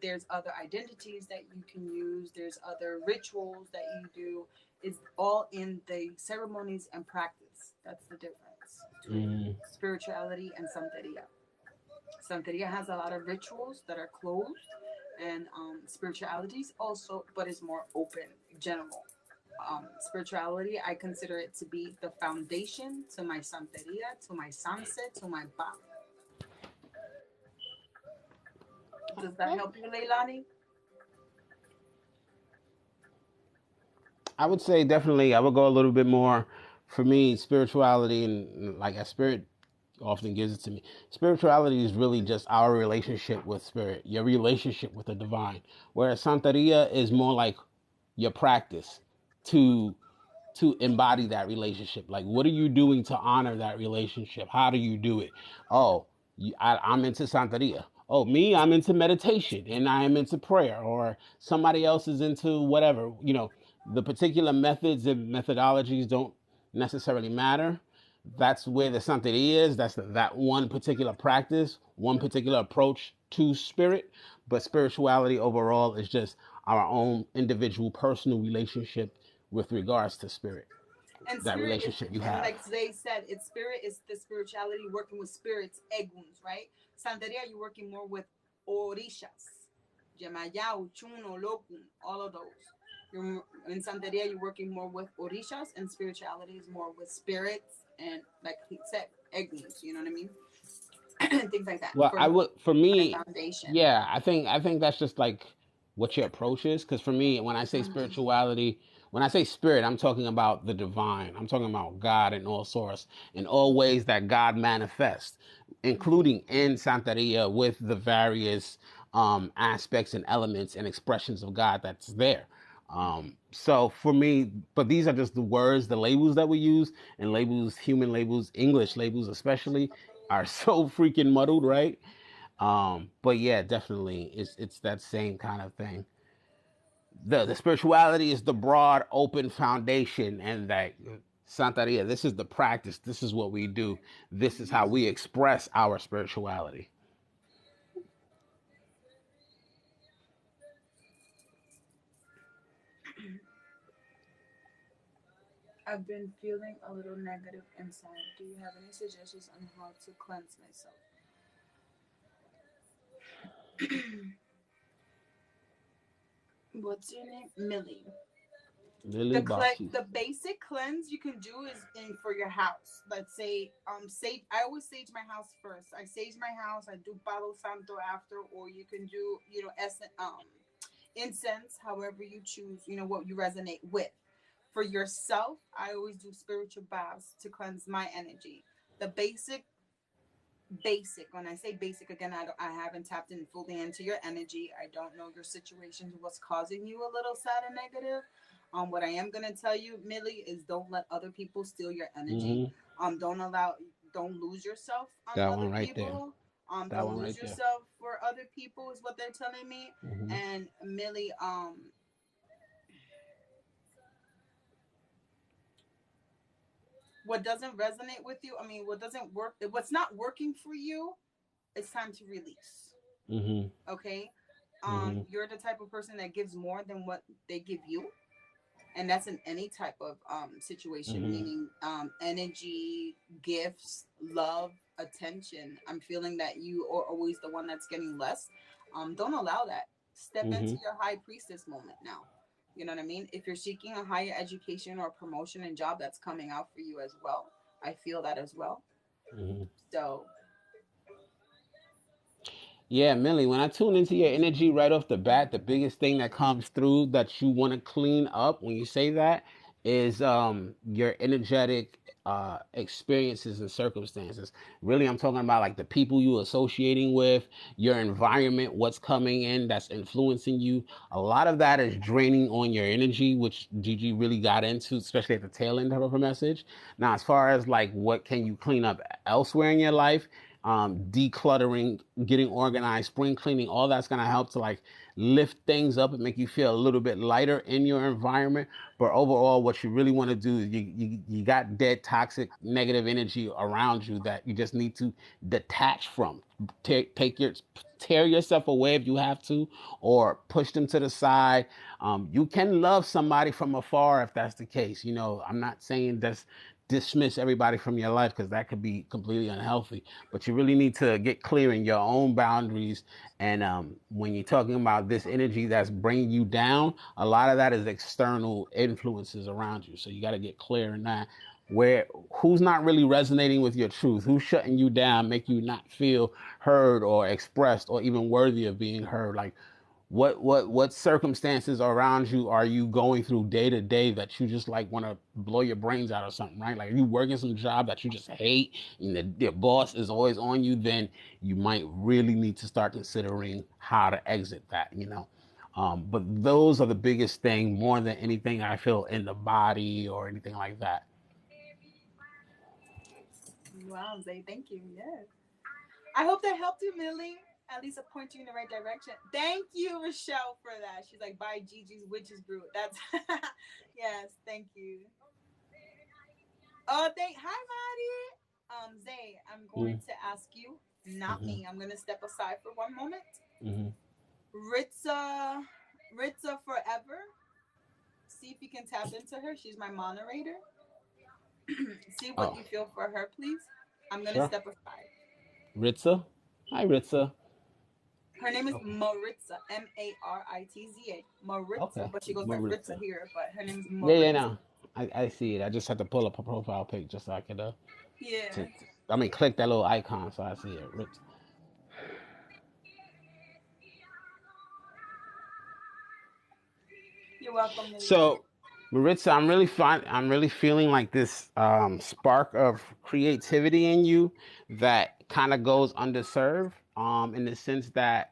A: there's other identities that you can use. There's other rituals that you do. It's all in the ceremonies and practice. That's the difference between
B: Mm.
A: spirituality and Santeria. Santeria has a lot of rituals that are closed, and spiritualities also, but it's more open, general. Spirituality, I consider it to be the foundation to my Santeria, to my sunset, to my Ba. Does that
B: Okay.
A: help you, Leilani?
B: I would say definitely. I would go a little bit more. For me, spirituality and like a spirit often gives it to me. Spirituality is really just our relationship with spirit, your relationship with the divine. Whereas Santeria is more like your practice to embody that relationship. Like, what are you doing to honor that relationship? How do you do it? Oh, I'm into Santeria. Oh, me, I'm into meditation and I am into prayer, or somebody else is into whatever. The particular methods and methodologies don't necessarily matter. That's where the Santeria is. That's that one particular practice, one particular approach to spirit. But spirituality overall is just our own individual personal relationship with regards to spirit,
A: And
B: that
A: spirit is,
B: relationship you
A: and
B: have.
A: like Zay said, it's spirit is the spirituality working with spirits, eguns, right? Santeria, you're working more with orishas, Yamaya, Uchun, Olokun, all of those. You're in Santeria, you're working more with orishas, and spirituality is more with spirits and, like he said, eguns. You know what I mean? Things like that
B: Well,
A: for
B: I
A: me,
B: would, for
A: my
B: me,
A: foundation.
B: yeah, I think that's just like what your approach is. Because for me, when I say
A: Mm-hmm.
B: spirituality, when I say spirit, I'm talking about the divine. I'm talking about God in all source, in all ways that God manifests, including in Santeria with the various aspects and elements and expressions of God that's there. So for me, but these are just the words, the labels that we use, and labels, human labels, English labels especially, are so freaking muddled, right? But yeah, definitely, it's that same kind of thing. The spirituality is the broad, open foundation, and that Santeria, this is the practice. This is what we do. This is how we express our spirituality.
A: I've been feeling a little negative inside. Do you have any suggestions on how to cleanse myself? What's your name? Millie.
B: Lily
A: The
B: Baptiste.
A: basic cleanse you can do is in for your house. Let's say sage. I always sage my house first. I sage my house. I do Palo Santo after, or you can do incense, however you choose. You know what you resonate with. For yourself, I always do spiritual baths to cleanse my energy. The basic, when I say basic again, I haven't tapped in fully into your energy. I don't know your situations, what's causing you a little sad and negative. What I am gonna tell you, Millie, is don't let other people steal your energy.
B: Hmm.
A: Don't allow, don't lose yourself on
B: That
A: other
B: one right there.
A: people.
B: That
A: Don't
B: one
A: lose
B: right there.
A: yourself for other people is what they're telling me.
B: Hmm.
A: And Millie, what doesn't resonate with you, I mean, what doesn't work, what's not working for you, it's time to release.
B: Mhm.
A: Okay.
B: Mhm.
A: You're the type of person that gives more than what they give you, and that's in any type of situation,
B: Mhm.
A: meaning energy, gifts, love, attention. I'm feeling that you are always the one that's getting less. Don't allow that. Step into
B: Mhm.
A: your high priestess moment now. You know what I mean? If you're seeking a higher education or promotion and job, that's coming out for you as well. I feel that as well.
B: Mhm.
A: So
B: Yeah, Millie, when I tune into your energy right off the bat, the biggest thing that comes through that you want to clean up when you say that is your energetic experiences and circumstances. Really, I'm talking about like the people you associating with, your environment, what's coming in that's influencing you. A lot of that is draining on your energy, which Gigi really got into, especially at the tail end of her message. Now, as far as like what can you clean up elsewhere in your life, decluttering, getting organized, spring cleaning, all that's going to help to like lift things up and make you feel a little bit lighter in your environment. But overall, what you really want to do is you got dead, toxic, negative energy around you that you just need to detach from. Take your tear yourself away if you have to, or push them to the side. You can love somebody from afar if that's the case. You know, I'm not saying that's dismiss everybody from your life because that could be completely unhealthy. But you really need to get clear in your own boundaries. And when you're talking about this energy that's bringing you down, a lot of that is external influences around you. So you got to get clear in that. Where who's not really resonating with your truth? Who's shutting you down, make you not feel heard or expressed or even worthy of being heard? Like what circumstances around you are you going through day to day that you just like want to blow your brains out or something, right? Like, are you working some job that you just hate and the boss is always on you, then you might really need to start considering how to exit that, you know. But those are the biggest thing more than anything I feel in the body or anything like that.
A: wow, Zay, thank you. Yes. I hope that helped you, Millie. At least point you in the right direction. Thank you, Rochelle, for that. She's like, buy Gigi's Witches Brew. That's yes, thank you. Oh, thank hi, Maddie. Zay, I'm going
B: Mm-hmm.
A: to ask you, not
B: Mm-hmm.
A: me. I'm gonna step aside for one moment.
B: Mm-hmm.
A: Ritza, Ritza forever. See if you can tap into her. She's my moderator. See what
B: Oh,
A: you feel for her, please. I'm gonna
B: sure.
A: step aside.
B: Ritza. Hi, Ritza.
A: Her name is
B: Okay.
A: Maritza, Maritza,
B: Okay.
A: Maritza, but she goes by Ritza
B: Maritza.
A: here. But her name is
B: Yeah, yeah,
A: Maritza.
B: no. I see it. I just had to pull up a profile pic just so I could
A: Yeah,
B: I mean click that little icon so I see it.
A: you're welcome, Millie.
B: So Maritza, I'm really feeling like this spark of creativity in you that kind of goes underserved in the sense that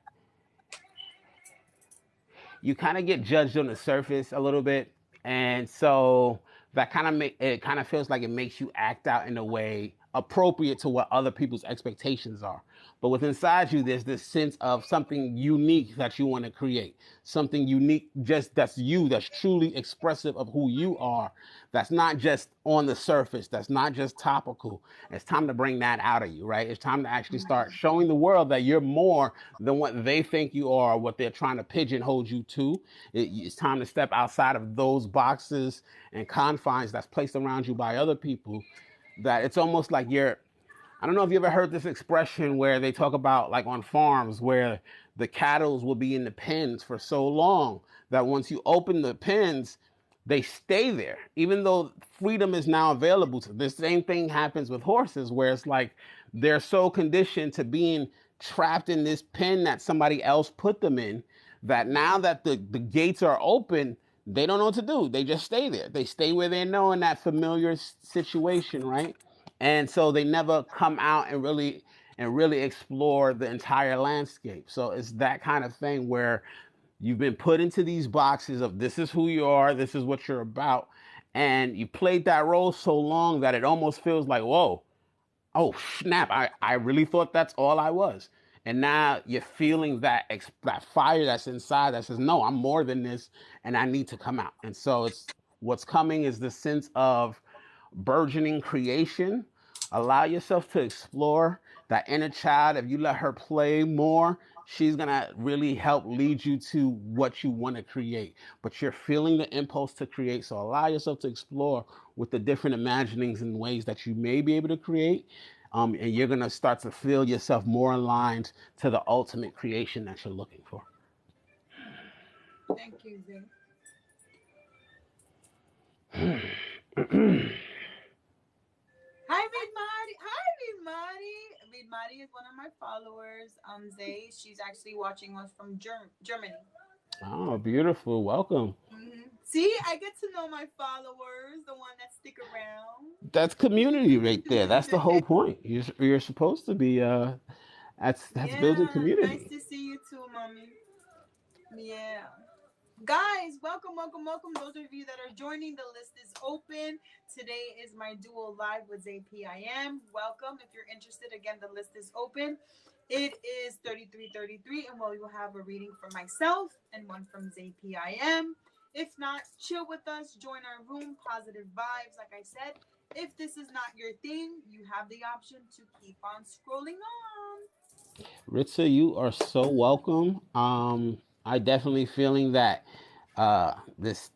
B: you kind of get judged on the surface a little bit, and so that kind of make it kind of feels like it makes you act out in a way appropriate to what other people's expectations are. But with inside you, there's this sense of something unique that you want to create, something unique, just that's you, that's truly expressive of who you are. That's not just on the surface. That's not just topical. It's time to bring that out of you, right? It's time to actually start showing the world that you're more than what they think you are, what they're trying to pigeonhole you to. It's time to step outside of those boxes and confines that's placed around you by other people. That it's almost like you're I don't know if you ever heard this expression where they talk about like on farms where the cattle will be in the pens for so long that once you open the pens, they stay there, even though freedom is now available to them. The same thing happens with horses, where it's like they're so conditioned to being trapped in this pen that somebody else put them in that now that the gates are open, they don't know what to do. They just stay there. They stay where they know in that familiar situation, right? And so they never come out and really explore the entire landscape. So it's that kind of thing where you've been put into these boxes of this is who you are, this is what you're about, and you played that role so long that it almost feels like, whoa, oh snap, I really thought that's all I was. And now you're feeling that fire that's inside that says, no, I'm more than this and I need to come out. And so it's what's coming is the sense of burgeoning creation. Allow yourself to explore that inner child. If you let her play more, she's gonna really help lead you to what you want to create. But you're feeling the impulse to create, so allow yourself to explore with the different imaginings and ways that you may be able to create. And you're gonna start to feel yourself more aligned to the ultimate creation that you're looking for.
A: Thank you, Zay. Hi, Reed Marty. Hi, Reed Marty. Reed Marty is one of my followers. Zay, she's actually watching us from Germany.
B: Oh, beautiful. Welcome.
A: See, I get to know my followers, the one that stick around.
B: That's community right there. That's the whole point. You're supposed to be that's building
A: Yeah, nice
B: community.
A: to see you too, mommy. Yeah. Guys, welcome, welcome, welcome. Those of you that are joining, the list is open. Today is my dual live with Zay P I am. Welcome. If you're interested, again, the list is open. It is 3333, and well, you'll have a reading for myself and one from Zay P I am. If not, chill with us, join our room, positive vibes. Like I said, if this is not your thing, you have the option to keep on scrolling on.
B: Ritza, you are so welcome. I definitely feeling that this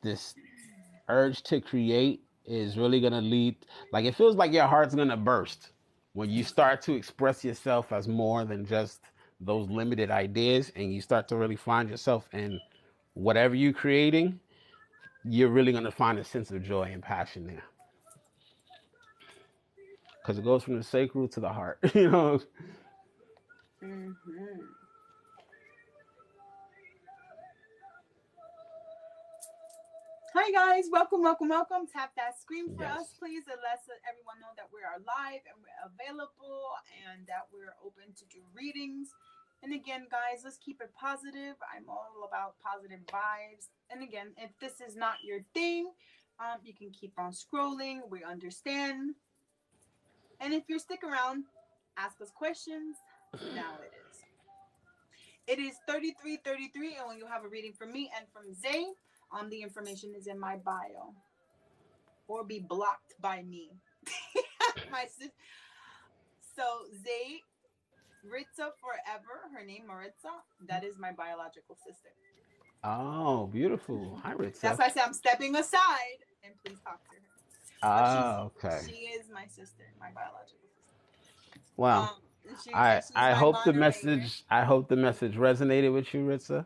B: urge to create is really gonna lead, like it feels like your heart's gonna burst when you start to express yourself as more than just those limited ideas, and you start to really find yourself in whatever you're creating. You're really gonna find a sense of joy and passion there, because it goes from the sacral to the heart. You know.
A: Mm-hmm. Hi guys, welcome, welcome, welcome. Tap that screen for us,
B: Yes.
A: please, and let everyone know that we are live and we're available and that we're open to do readings. And again, guys, let's keep it positive. I'm all about positive vibes. And again, if this is not your thing, you can keep on scrolling. We understand. And if you're stick around, ask us questions. Now it is. It is 3333, and when you have a reading from me and from Zay, the information is in my bio. Or be blocked by me. My sis. So Zay, Ritza forever, her name Maritza, that is my biological sister.
B: Oh, beautiful. Hi,
A: That's
B: Ritza.
A: why I say I'm stepping aside and please talk to her. But
B: Ah, okay.
A: she is my sister, my biological sister.
B: Well,
A: She's
B: I
A: my
B: hope the
A: moderator.
B: message resonated with you, Ritza.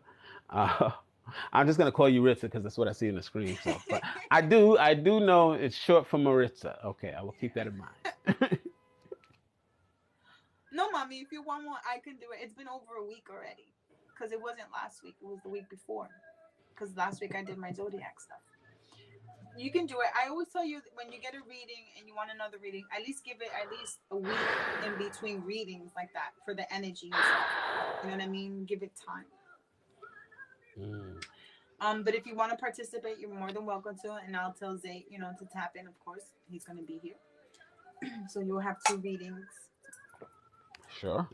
B: Uh, I'm just gonna call you Ritza because that's what I see on the screen. So, but I do know it's short for Maritza. Okay, I will keep that in mind.
A: No, mommy, if you want one, I can do it. It's been over a week already. Because it wasn't last week, it was the week before. Because last week I did my zodiac stuff. You can do it. I always tell you when you get a reading and you want another reading, at least give it at least a week in between readings like that for the energy and stuff. You know what I mean? Give it time.
B: Mm.
A: But if you want to participate, you're more than welcome to, and I'll tell Zay, to tap in. Of course, he's gonna be here, so you'll have two readings.
B: Sure.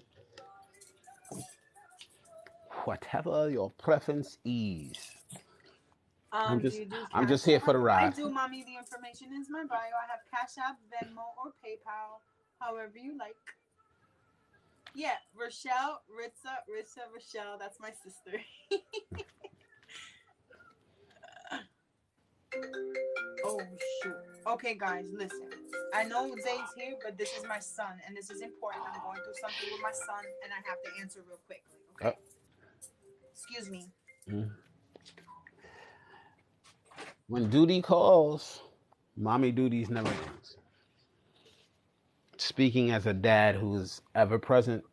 B: Whatever your preference is.
A: Do you do
B: I'm just
A: Cash
B: here for
A: App?
B: the
A: I
B: ride.
A: do, mommy. The information is my bio. I have Cash App, Venmo, or PayPal, however you like. Yeah, Rochelle, Ritza, Rochelle. That's my sister. Oh shoot. Okay, guys, listen. I know Zay's here, but this is my son, and this is important. I'm going through something with my son, and I have to answer real quickly. Okay.
B: Yep.
A: Excuse me.
B: Mm. When duty calls, mommy duties never ends. Speaking as a dad who is ever present,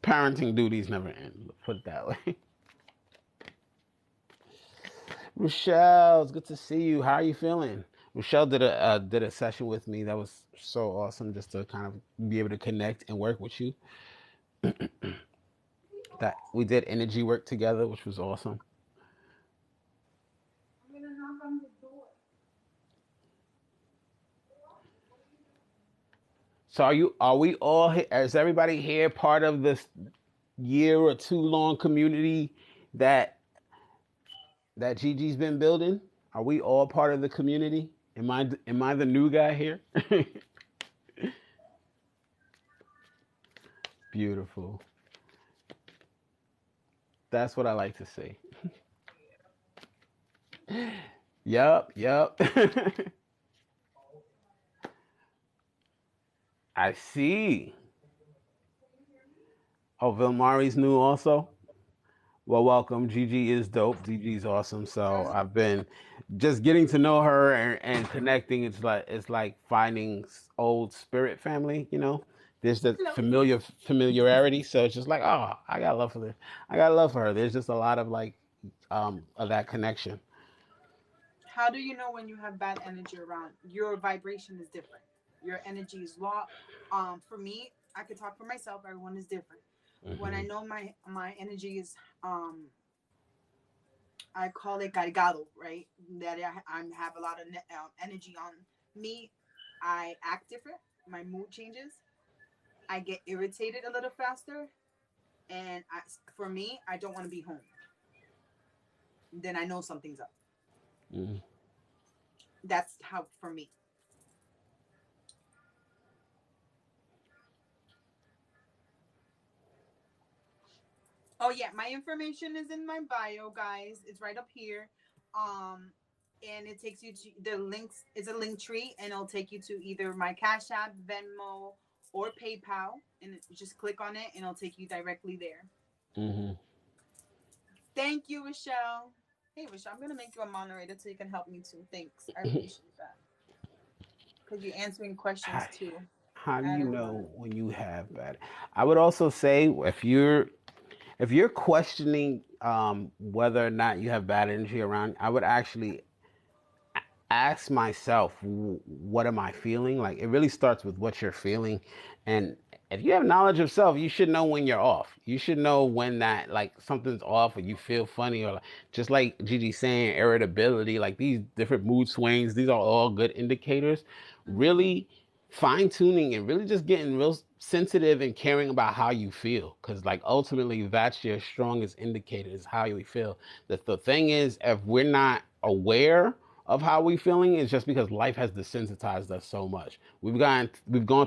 B: parenting duties never end. Let's put it that way. Rochelle, it's good to see you. How are you feeling? Rochelle did a session with me that was so awesome, just to kind of be able to connect and work with you. That we did energy work together, which was awesome.
A: I'm gonna knock on the door.
B: So are we all is everybody here part of this year or two long community that Gigi's been building? Are we all part of the community Am I the new guy here? Beautiful. That's what I like to see. Yup, yup. I see. Oh, Vilmari's new also. Well, welcome. Gigi is dope. Gigi's awesome. So I've been just getting to know her and connecting. It's like finding old spirit family. There's the
A: Hello.
B: familiarity. So it's just like, oh, I got love for this. I got love for her. There's just a lot of of that connection.
A: How do you know when you have bad energy around? Your vibration is different. Your energy is low. For me, I could talk for myself. Everyone is different. When I
B: Hmm.
A: know my energy is I call it cargado, right? That I have a lot of energy on me. I act different. My mood changes. I get irritated a little faster, and for me, I don't want to be home. Then I know something's up.
B: Hmm.
A: That's how for me. Oh yeah, my information is in my bio, guys. It's right up here. Um and it takes you to the links. It's a link tree and it'll take you to either my Cash App, Venmo, or PayPal. And you just click on it and it'll take you directly there.
B: Hmm.
A: Thank you, Rochelle. Hey, Rochelle, I'm gonna make you a moderator so you can help me too. Thanks. I appreciate that. Because you're answering questions
B: How,
A: too.
B: how do
A: I
B: you
A: don't know.
B: know when you have bad? I would also say if you're questioning whether or not you have bad energy around, I would actually ask myself, what am I feeling? Like it really starts with what you're feeling. And if you have knowledge of self, you should know when you're off. You should know when that like something's off or you feel funny or like, just like Gigi saying, irritability, like these different mood swings, these are all good indicators.
A: Mm-hmm.
B: Really fine tuning and really just getting real sensitive and caring about how you feel, because like ultimately that's your strongest indicator is how you feel. The thing is, if we're not aware of how we feeling, is just because life has desensitized us so much. We've gone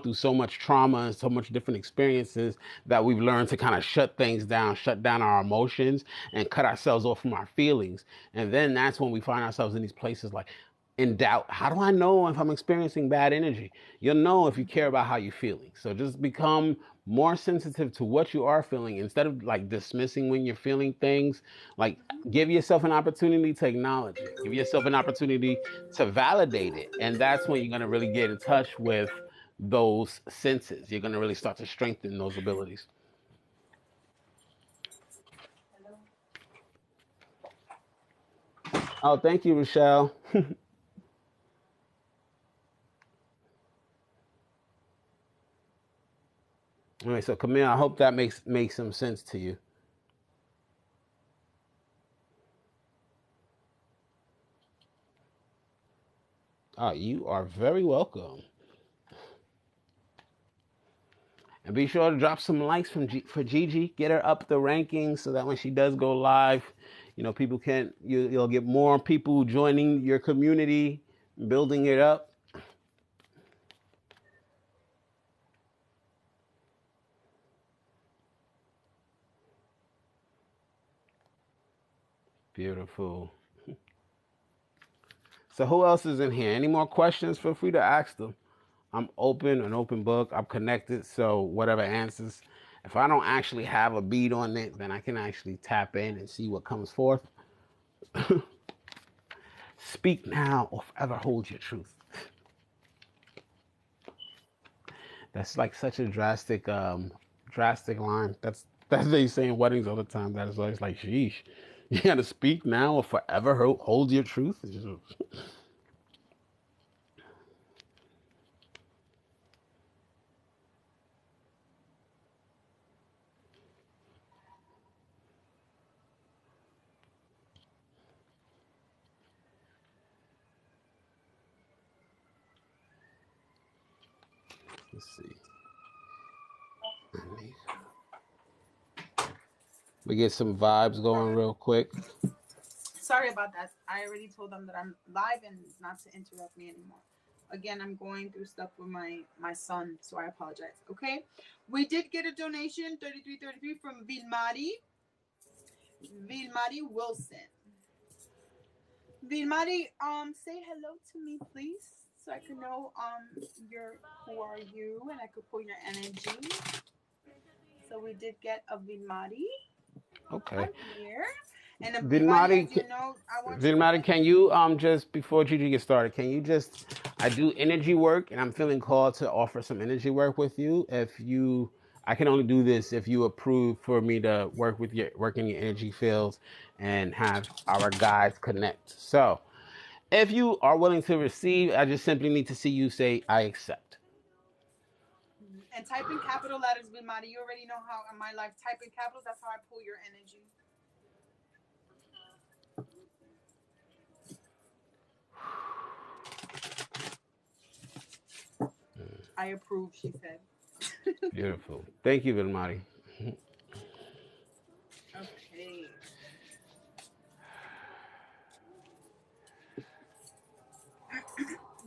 B: through so much trauma and so much different experiences that we've learned to kind of shut down our emotions and cut ourselves off from our feelings. And then that's when we find ourselves in these places like in doubt. How do I know if I'm experiencing bad energy? You'll know if you care about how you're feeling. So just become more sensitive to what you are feeling instead of like dismissing when you're feeling things. Like give yourself an opportunity to acknowledge it. Give yourself an opportunity to validate it. And that's when you're going to really get in touch with those senses. You're going to really start to strengthen those abilities.
A: Hello.
B: Oh, thank you, Rochelle. All right, so Camille, I hope that makes some sense to you. You are very welcome. And be sure to drop some likes for Gigi. Get her up the rankings so that when she does go live, people can you'll get more people joining your community, building it up. Beautiful. So who else is in here? Any more questions? Feel free to ask them. I'm open, an open book. I'm connected, so whatever answers. If I don't actually have a beat on it, then I can actually tap in and see what comes forth. Speak now or forever hold your truth. That's like such a drastic line. That's they say in weddings all the time. That is always like, sheesh, you gotta speak now or forever hold your truth. Let's see. We get some vibes going real quick.
A: Sorry about that. I already told them that I'm live and not to interrupt me anymore. Again, I'm going through stuff with my son, so I apologize. Okay, we did get a donation 3333 from Vilmari Wilson. Vilmari, say hello to me, please, so I can know your who are you and I could pull your energy. So we did get a Vilmari
B: Okay.
A: on here. And Vilmari,
B: Vilmari,
A: as you know, I want you to
B: Vilmari,
A: put.
B: can you just before Gigi gets started, can you just I do energy work and I'm feeling called to offer some energy work with you. If you I can only do this if you approve for me to work in your energy fields and have our guides connect. So if you are willing to receive, I just simply need to see you say I accept.
A: And type in capital letters, Vilmari. You already know how in my life type in capitals. That's how I pull your energy. I approve, she said.
B: Beautiful. Thank you, Vilmari.
A: Okay.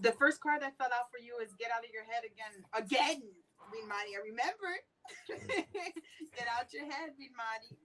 A: The first card that fell out for you is get out of your head again. Again, Vilmari. I remember. Get out your head, Vilmari.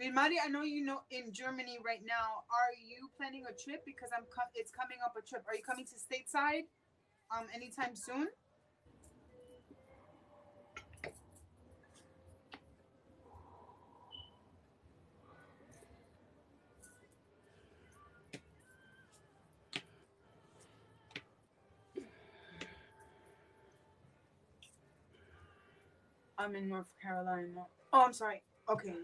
A: Vilmari, I know you know in Germany right now. Are you planning a trip? Because it's coming up a trip. Are you coming to stateside anytime soon? I'm in North Carolina. Oh, I'm sorry. Okay.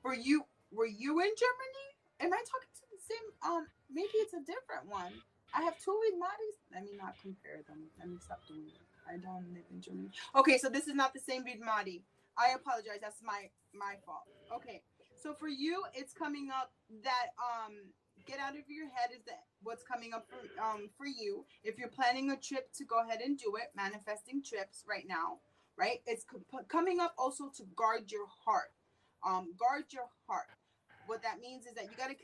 A: Were you in Germany? Am I talking to the same maybe it's a different one. I have two Vidmaris. Let me not compare them. Let me stop doing it. I don't live in Germany. Okay, so this is not the same Vidmari. I apologize. That's my fault. Okay. So for you, it's coming up that get out of your head is that what's coming up for you. If you're planning a trip to go ahead and do it, manifesting trips right now, right? It's coming up also to guard your heart. Guard your heart. What that means is that you got to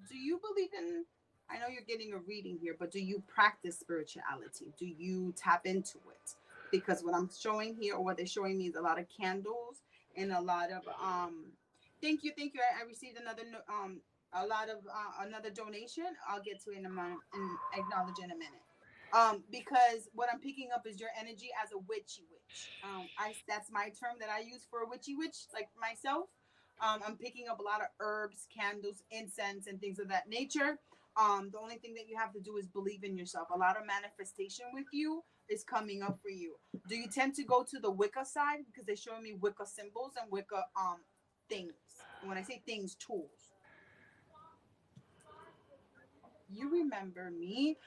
A: do you believe in I know you're getting a reading here, but do you practice spirituality? Do you tap into it? Because what I'm showing here or what they're showing me is a lot of candles and a lot of thank you. I received another a lot of another donation. I'll get to it in a moment and acknowledge in a minute. Because what I'm picking up is your energy as a witchy witch. I that's my term that I use for a witchy witch, like myself. I'm picking up a lot of herbs, candles, incense, and things of that nature. The only thing that you have to do is believe in yourself. A lot of manifestation with you is coming up for you. Do you tend to go to the Wicca side because they're showing me Wicca symbols and Wicca things? And when I say things, tools. You remember me?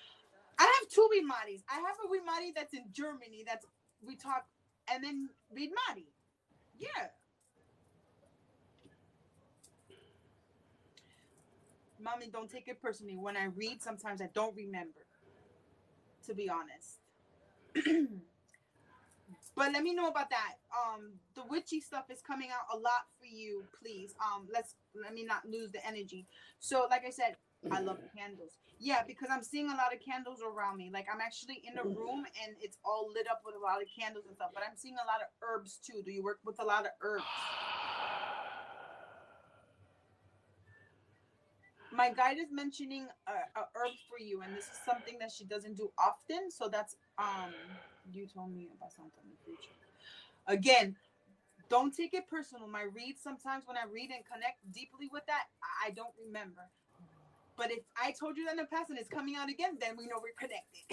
A: I have two Wimadis. I have a Wimadi that's in Germany. That's we talk, and then Wimadi. Yeah, mommy, don't take it personally. When I read, sometimes I don't remember. To be honest, but let me know about that. The witchy stuff is coming out a lot for you. Please, let me not lose the energy. So, like I said, I love candles. Yeah, because I'm seeing a lot of candles around me. Like I'm actually in a room and it's all lit up with a lot of candles and stuff. But I'm seeing a lot of herbs too. Do you work with a lot of herbs? My guide is mentioning a herb for you, and this is something that she doesn't do often. So that's you told me about something in the future. Again, don't take it personal. My reads sometimes when I read and connect deeply with that, I don't remember. But if I told you that in the past and it's coming out again, then we know we're connected.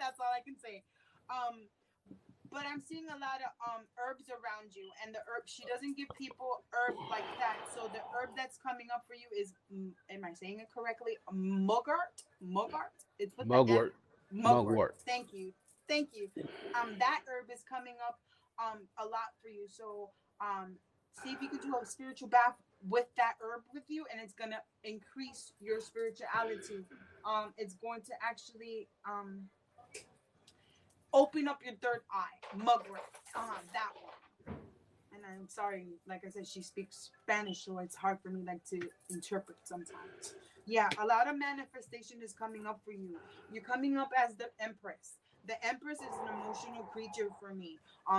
A: That's all I can say. Um, but I'm seeing a lot of herbs around you, and the herb she doesn't give people herb like that. So the herb that's coming up for you is, am I saying it correctly? Mogart. It's with the M.
B: Mugwort.
A: Mugwort.
B: Mugwort.
A: Thank you. Thank you. That herb is coming up a lot for you. So see if you could do a spiritual bath with that herb with you, and it's gonna increase your spirituality. It's going to actually open up your third eye. Mugwort. That one. And I'm sorry, like I said, she speaks Spanish, so it's hard for me like to interpret sometimes. Yeah, a lot of manifestation is coming up for you. You're coming up as the Empress. The Empress is an emotional creature for me.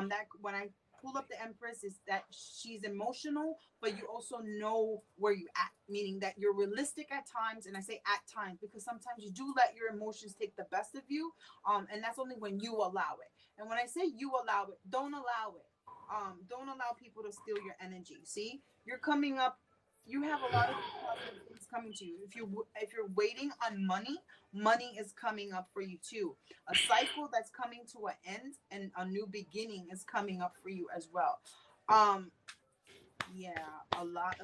A: That when I pull up the Empress is that she's emotional, but you also know where you at, meaning that you're realistic at times, and I say at times because sometimes you do let your emotions take the best of you, and that's only when you allow it. And when I say you allow it, don't allow it. Don't allow people to steal your energy. See, you're coming up, you have a lot of positive things coming to you. If you're waiting on money, money is coming up for you too. A cycle that's coming to an end and a new beginning is coming up for you as well. um yeah, a lot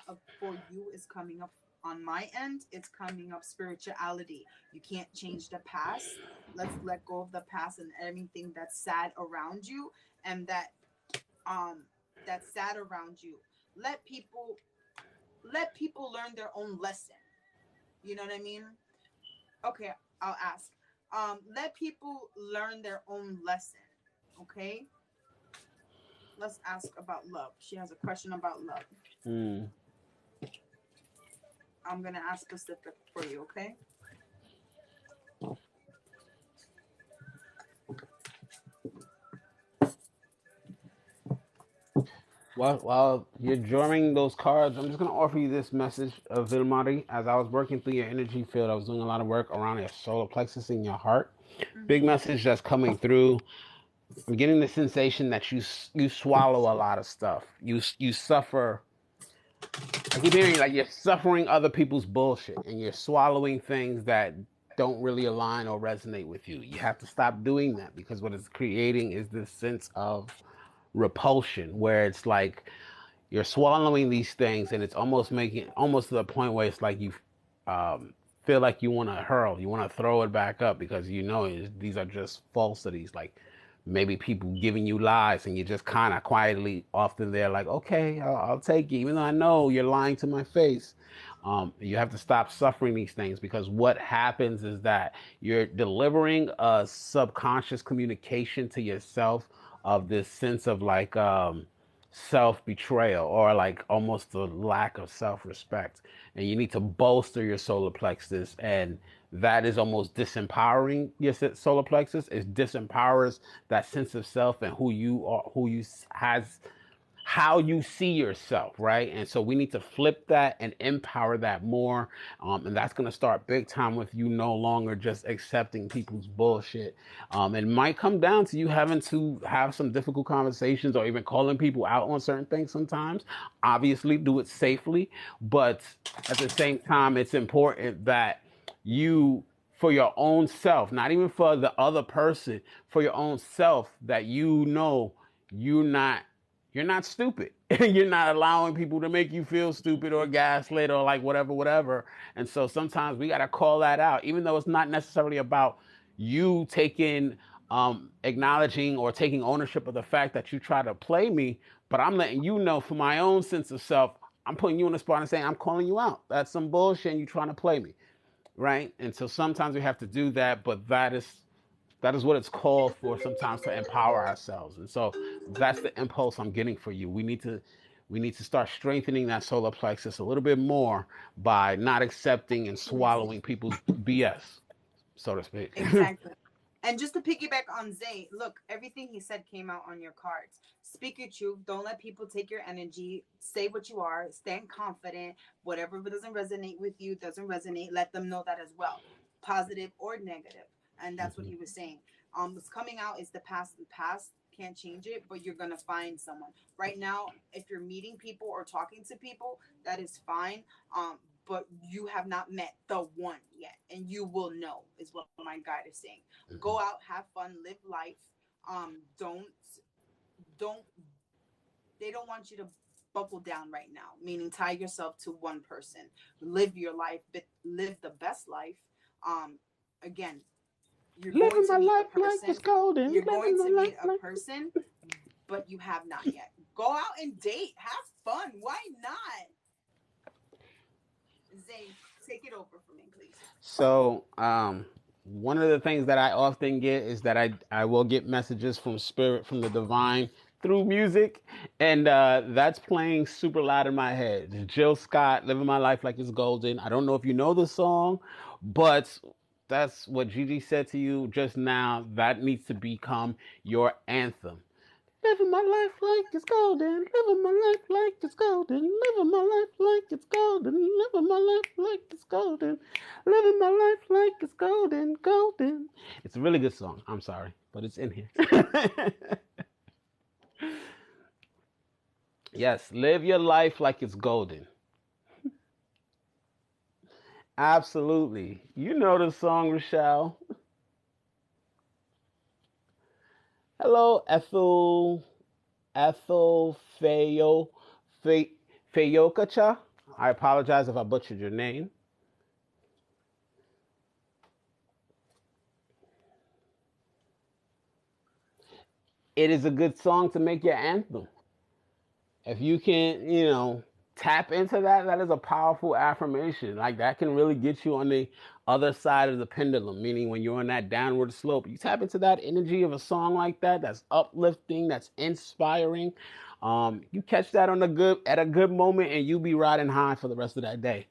A: of for you is coming up. On my end, it's coming up spirituality. You can't change the past. Let's let go of the past and everything that's sad around you, and um that's sad around you. Let people let people learn their own lesson. You know what I mean? Okay, I'll ask. Let people learn their own lesson. Okay, let's ask about love. She has a question about love.
B: Mm.
A: I'm gonna ask specific for you, okay?
B: While you're drawing those cards, I'm just gonna offer you this message of Vilmari. As I was working through your energy field, I was doing a lot of work around your solar plexus in your heart. Big
A: Mm-hmm.
B: message that's coming through. I'm getting the sensation that you swallow a lot of stuff. You suffer. I keep hearing like you're suffering other people's bullshit and you're swallowing things that don't really align or resonate with you. You have to stop doing that because what it's creating is this sense of repulsion where it's like you're swallowing these things and it's almost making almost to the point where it's like you um, feel like you want to hurl, you want to throw it back up because you know these are just falsities. Like maybe people giving you lies and you're just kind of quietly often there like, okay, I'll take it, even though I know you're lying to my face. You have to stop suffering these things because what happens is that you're delivering a subconscious communication to yourself of this sense of like self betrayal or like almost the lack of self respect. And you need to bolster your solar plexus. And that is almost disempowering your solar plexus. It disempowers that sense of self and who you are, who you has how you see yourself, right? And so we need to flip that and empower that more. And that's going to start big time with you no longer just accepting people's bullshit. It might come down to you having to have some difficult conversations or even calling people out on certain things sometimes. Obviously, do it safely. But at the same time, it's important that you, for your own self, not even for the other person, for your own self, that you know you're not stupid. You're not allowing people to make you feel stupid or gaslit or like whatever. And so sometimes we got to call that out, even though it's not necessarily about you taking, acknowledging or taking ownership of the fact that you try to play me. But I'm letting you know for my own sense of self, I'm putting you on the spot and saying, I'm calling you out. That's some bullshit and you trying to play me. Right. And so sometimes we have to do that, but that is what it's called for sometimes to empower ourselves. And so that's the impulse I'm getting for you. We need to start strengthening that solar plexus a little bit more by not accepting and swallowing people's BS, so to speak.
A: Exactly. And just to piggyback on Zay, look, everything he said came out on your cards. Speak your truth. Don't let people take your energy. Say what you are. Stand confident. Whatever doesn't resonate with you doesn't resonate. Let them know that as well, positive or negative. And that's what
B: Mhm.
A: he was saying. What's coming out is the past. The past can't change it, but you're gonna find someone. Right now, if you're meeting people or talking to people, that is fine. But you have not met the one yet, and you will know, is what my guide is saying. Go out, have fun, live life. Don't They don't want you to buckle down right now, meaning tie yourself to one person. Live your life, but live the best life. Again, You're going
B: Living
A: to
B: my
A: meet a
B: life like it's
A: person.
B: golden.
A: You're going
B: Living my
A: to
B: life
A: meet a
B: like.
A: person, but you have not yet. Go out and date. Have fun. Why not? Zay, take it over for me, please.
B: So, one of the things that I often get is that I will get messages from spirit, from the divine through music, and that's playing super loud in my head. It's Jill Scott, "Living My Life Like It's Golden." I don't know if you know the song, but that's what Gigi said to you just now. That needs to become your anthem. Living my life like it's golden. Living my life like it's golden. Living my life like it's golden. Living my life like it's golden. Living my life like it's golden. Golden. It's a really good song. I'm sorry, but it's in here. Yes, live your life like it's golden. Absolutely. You know the song, Rochelle. Hello, Ethel Fe, Feyokacha. I apologize if I butchered your name. It is a good song to make your anthem. If you can, tap into that, that is a powerful affirmation. Like that can really get you on the other side of the pendulum, meaning when you're on that downward slope, you tap into that energy of a song like that, that's uplifting, that's inspiring. You catch that on a good at a good moment and you be riding high for the rest of that day.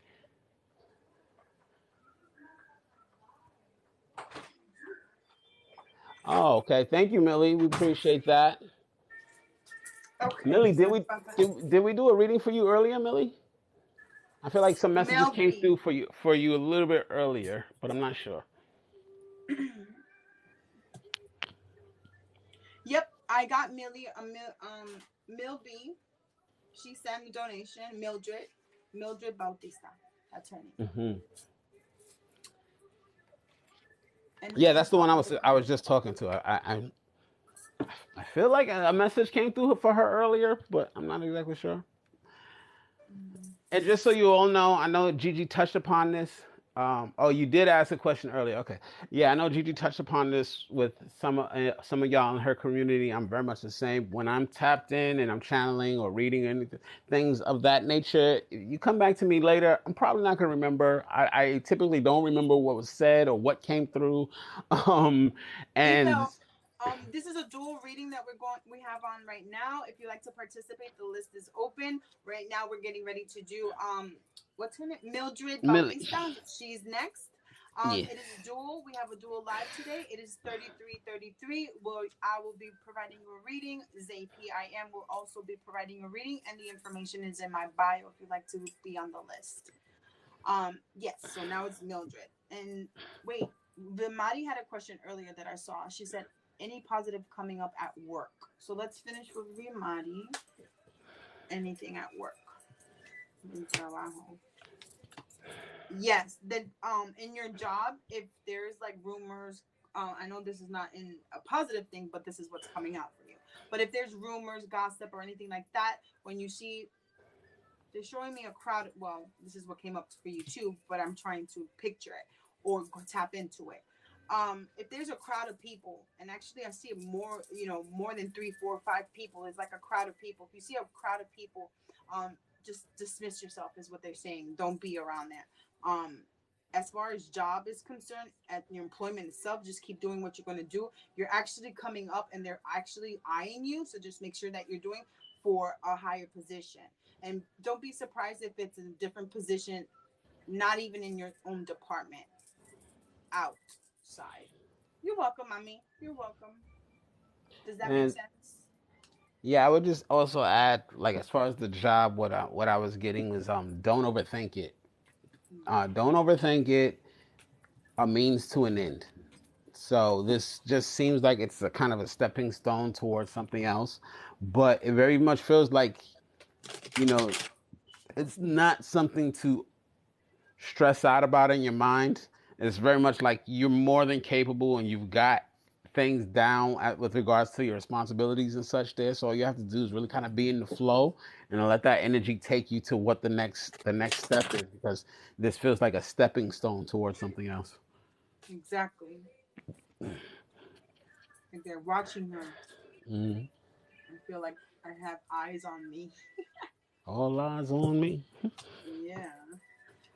B: Oh, okay. Thank you, Millie. We appreciate that.
A: Okay,
B: Millie, did
A: so
B: we did we do a reading for you earlier, Millie? I feel like some messages
A: Mel
B: came
A: B.
B: through for you a little bit earlier, but I'm not sure.
A: Yep, I got Mil B. She sent a donation. Mildred Bautista. That's her name.
B: Hmm.
A: And
B: Yeah,
A: this
B: that's
A: is
B: the one
A: all
B: I
A: of
B: was
A: the
B: I was just talking to. I feel like a message came through for her earlier, but I'm not exactly sure.
A: Mm.
B: And just so you all know, I know Gigi touched upon this. Oh, you did ask a question earlier. Okay, yeah, I know Gigi touched upon this with some of y'all in her community. I'm very much the same. When I'm tapped in and I'm channeling or reading anything, things of that nature, you come back to me later. I'm probably not going to remember. I typically don't remember what was said or what came through. Um, and
A: Email. This is a dual reading that we have on right now. If you like to participate, the list is open. Right now we're getting ready to do what's her name? Mildred
B: Millie,
A: Bautista. She's next.
B: yeah.
A: It is dual. We have a dual live today. It is 3333. Well, I will be providing you a reading. Zay P I will also be providing a reading, and the information is in my bio if you'd like to be on the list. Yes, so now it's Mildred. And wait, Vimati had a question earlier that I saw. She said, any positive coming up at work? So let's finish with Vimati. Anything at work? In trabajo. Yes, that in your job, if there's like rumors, I know this is not in a positive thing, but this is what's coming out for you. But if there's rumors, gossip, or anything like that, when you see they're showing me a crowd. Well, this is what came up for you too, but I'm trying to picture it or tap into it. If there's a crowd of people, and actually I see more, more than three, four, five people, it's like a crowd of people. If you see a crowd of people, just dismiss yourself is what they're saying. Don't be around that. Um, as far as job is concerned, at your employment itself, just keep doing what you're going to do. You're actually coming up and they're actually eyeing you. So just make sure that you're doing for a higher position. And don't be surprised if it's a different position, not even in your own department, outside. You're welcome, mommy. You're welcome. Does that make
B: And
A: sense?
B: yeah, I would just also add, like as far as the job, what I was getting was don't overthink it. Don't overthink it. A means to an end. So this just seems like it's a kind of a stepping stone towards something else, but it very much feels like you know it's not something to stress out about in your mind. It's very much like you're more than capable and you've got things down with regards to your responsibilities and such there. So all you have to do is really kind of be in the flow and let that energy take you to what the next step is, because this feels like a stepping stone towards something else.
A: Exactly. Like they're watching her.
B: Hmm.
A: I feel like I have eyes on me.
B: All eyes on me.
A: Yeah.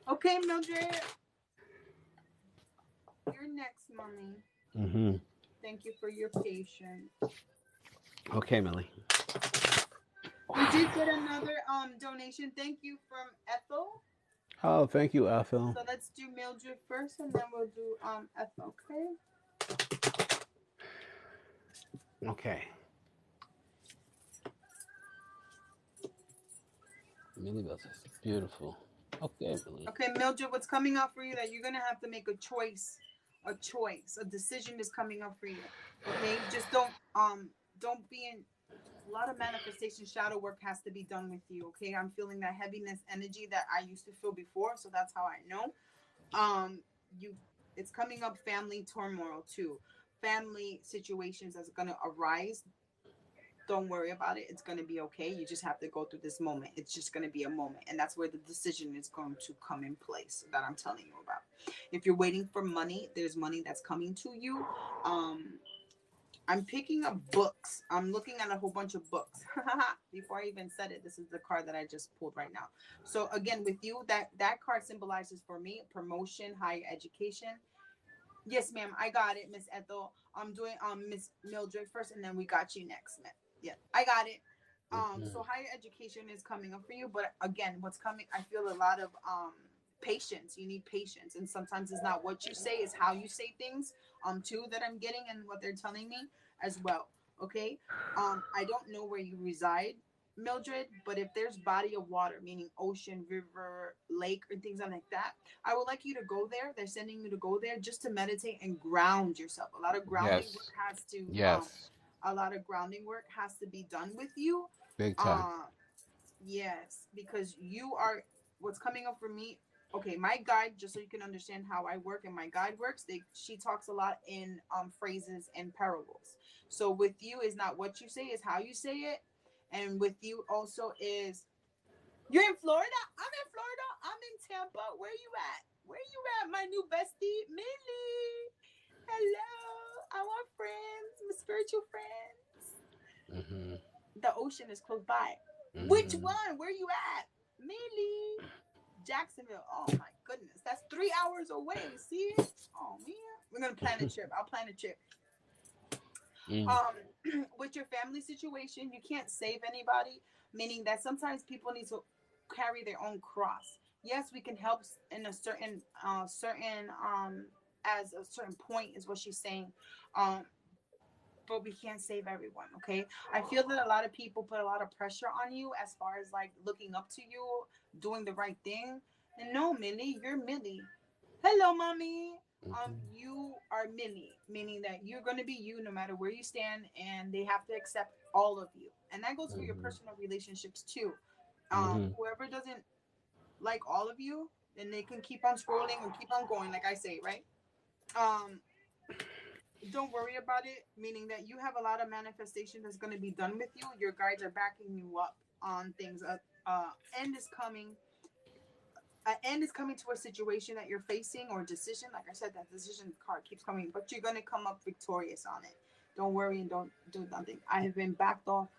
A: Okay, Mildred, you're next, mommy.
B: Hmm.
A: Thank you for your patience.
B: Okay, Millie.
A: We did get another donation. Thank you from Ethel.
B: Oh, thank you, Ethel.
A: So let's do Mildred first, and then we'll do Ethel. Okay.
B: Okay. Millie Bell says, beautiful. Okay, Millie.
A: Okay, Mildred, what's coming up for you that you're gonna have to make a choice, a decision is coming up for you. Okay, just don't be in a lot of manifestation shadow work has to be done with you. Okay, I'm feeling that heaviness energy that I used to feel before, so that's how I know. You, it's coming up family turmoil too, family situations that's gonna arise. Don't worry about it. It's going to be okay. You just have to go through this moment. It's just going to be a moment. And that's where the decision is going to come in place that I'm telling you about. If you're waiting for money, there's money that's coming to you. Um, I'm picking up books. I'm looking at a whole bunch of books. Before I even said it, this is the card that I just pulled right now. So again, with you, that card symbolizes for me promotion, higher education. Yes, ma'am. I got it, Miss Ethel. I'm doing Miss Mildred first, and then we got you next, ma'am. Yeah, I got it.
B: Hmm.
A: So higher education is coming up for you, but again, what's coming? I feel a lot of patience. You need patience, and sometimes it's not what you say, it's how you say things. Too that I'm getting and what they're telling me as well. Okay. I don't know where you reside, Mildred, but if there's body of water, meaning ocean, river, lake, or things like that, I would like you to go there. They're sending you to go there just to meditate and ground yourself.
B: Yes. Yes.
A: A lot of grounding work has to be done with you.
B: Big time.
A: Uh, yes, because you are what's coming up for me. Okay, my guide, just so you can understand how I work and my guide works, she talks a lot in phrases and parables. So with you is not what you say, is how you say it. And with you also is you're in Florida? I'm in Florida. I'm in Tampa. Where you at? Where you at, my new bestie? Millie. Hello. I want friends, my spiritual friends.
B: Hmm.
A: The ocean is close by. Which
B: Hmm.
A: one? Where you at? Millie. Jacksonville. Oh my goodness. That's 3 hours away. See it? Oh man. We're gonna plan a trip. I'll plan a trip.
B: Mm.
A: With your family situation, you can't save anybody, meaning that sometimes people need to carry their own cross. Yes, we can help in a certain as a certain point is what she's saying. Um but we can't save everyone, okay? I feel that a lot of people put a lot of pressure on you as far as like looking up to you, doing the right thing. And no, Millie, you're Millie. Hello, mommy.
B: Hmm.
A: You are Millie, meaning that you're going to be you no matter where you stand, and they have to accept all of you. And that goes for your
B: Hmm.
A: personal relationships too.
B: Hmm.
A: Whoever doesn't like all of you, then they can keep on scrolling or keep on going, like I say, right? Um, don't worry about it, meaning that you have a lot of manifestation that's going to be done with you. Your guides are backing you up on things. End is coming. End is coming to a situation that you're facing or decision. Like I said, that decision card keeps coming, but you're going to come up victorious on it. Don't worry and don't do nothing. I have been backed off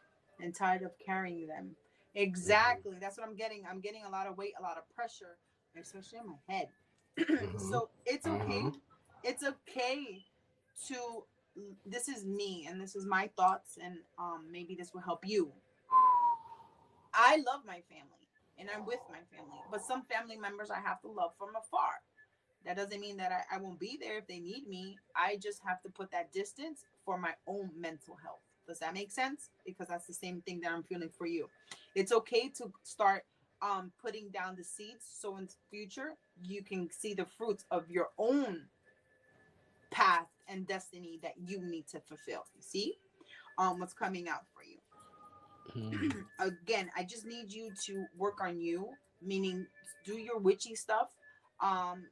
A: and tired of carrying them.
B: Hmm.
A: Exactly. That's what I'm getting. I'm getting a lot of weight, a lot of pressure, especially in my head.
B: Hmm.
A: So it's
B: Hmm.
A: okay. It's okay to this is me and this is my thoughts and maybe this will help you. I love my family and I'm with my family, but some family members I have to love from afar. That doesn't mean that I won't be there if they need me. I just have to put that distance for my own mental health. Does that make sense? Because that's the same thing that I'm feeling for you. It's okay to start putting down the seeds so in the future you can see the fruits of your own path and destiny that you need to fulfill. You see what's coming out for you. Again, I just need you to work on you, meaning do your witchy stuff. Um,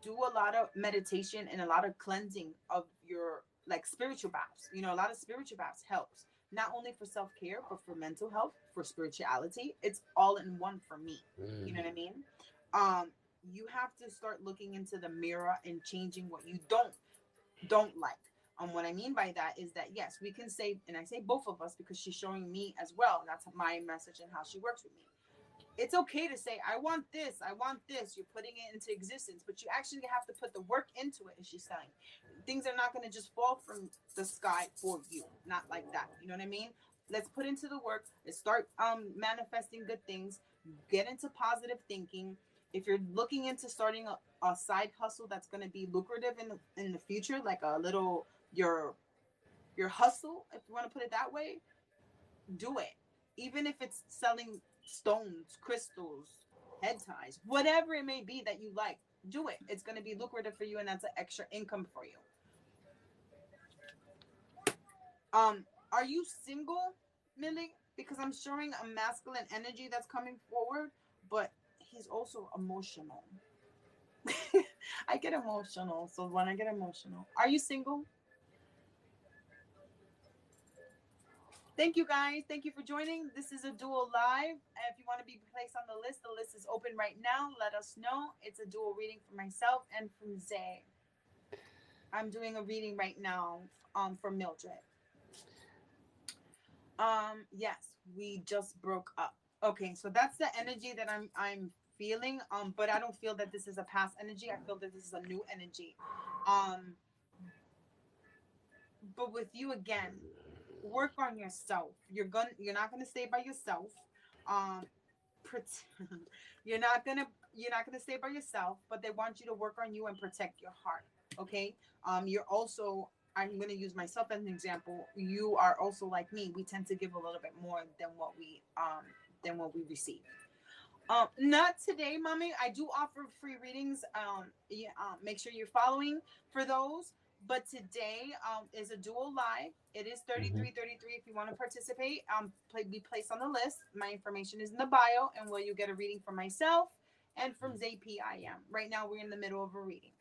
A: do a lot of meditation and a lot of cleansing of your like spiritual baths. You know, a lot of spiritual baths helps not only for self-care but for mental health, for spirituality. It's all in one for me. You know what I mean? You have to start looking into the mirror and changing what you don't don't like. What I mean by that is that yes, we can say, and I say both of us because she's showing me as well. That's my message and how she works with me. It's okay to say, I want this, I want this. You're putting it into existence, but you actually have to put the work into it, as she's saying. Things are not going to just fall from the sky for you. Not like that. You know what I mean? Let's put into the work. Let's start manifesting good things. Get into positive thinking. If you're looking into starting a side hustle that's going to be lucrative in the future, like a little your hustle, if you want to put it that way, do it. Even if it's selling stones, crystals, head ties, whatever it may be that you like, do it. It's going to be lucrative for you, and that's an extra income for you. Are you single, Millie? Because I'm showing a masculine energy that's coming forward, but he's also emotional. I get emotional, so when I get emotional, are you single? Thank you guys. Thank you for joining. This is a dual live. If you want to be placed on the list is open right now. Let us know. It's a dual reading for myself and from Zay. I'm doing a reading right now for Mildred. Yes, we just broke up. Okay, so that's the energy that I'm feeling. But I don't feel that this is a past energy. I feel that this is a new energy. But with you again, work on yourself. You're not gonna stay by yourself. Um, you're not gonna stay by yourself, but they want you to work on you and protect your heart. Okay. You're also, I'm gonna use myself as an example. You are also like me. We tend to give a little bit more than what we receive. Not today, mommy. I do offer free readings. Yeah, make sure you're following for those. But today is a dual live. It is
B: Hmm.
A: 3333 if you want to participate. Be placed on the list. My information is in the bio, and will you get a reading from myself and from Zay P I am. Right now, we're in the middle of a reading.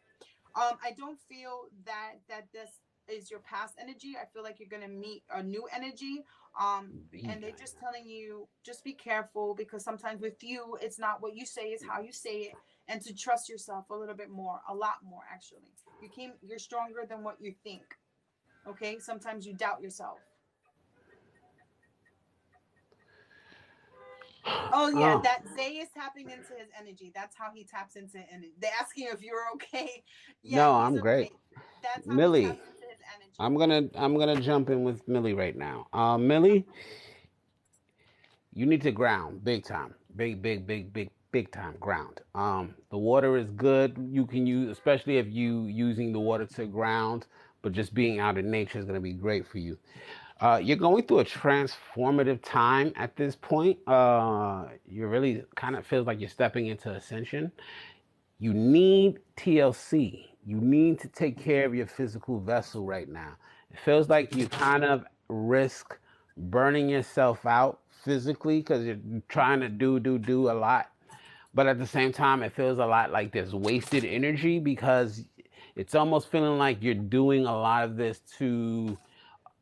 A: I don't feel that this is your past energy. I feel like you're gonna meet a new energy. And they're just telling you just be careful because sometimes with you, it's not what you say, it's how you say it, and to trust yourself a little bit more, a lot more actually. You're stronger than what you think. Okay, sometimes you doubt yourself. Oh yeah,
B: Oh,
A: that Zay is tapping into his energy. That's how he taps into energy. They're asking if you're okay. Yeah,
B: no,
A: he's
B: I'm great.
A: okay. That's how he
B: Millie,
A: taps into his energy.
B: I'm gonna jump in with Millie right now. Millie, you need to ground big time, big time ground. The water is good. You can use, especially if you using the water to ground, but just being out in nature is gonna be great for you. You're going through a transformative time at this point. You really kind of feels like you're stepping into ascension. You need TLC. You need to take care of your physical vessel right now. It feels like you kind of risk burning yourself out physically because you're trying to do a lot. But at the same time, it feels a lot like there's wasted energy because it's almost feeling like you're doing a lot of this to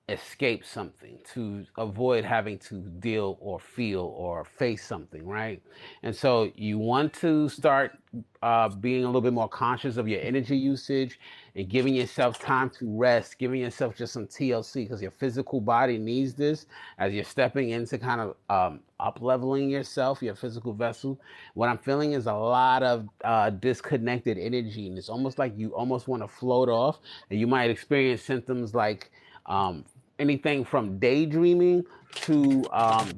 B: escape something, to avoid having to deal or feel or face something, right? And so you want to start being a little bit more conscious of your energy usage and giving yourself time to rest, giving yourself just some TLC because your physical body needs this as you're stepping into kind of up leveling yourself, your physical vessel. What I'm feeling is a lot of disconnected energy, and it's almost like you almost want to float off, and you might experience symptoms like anything from daydreaming to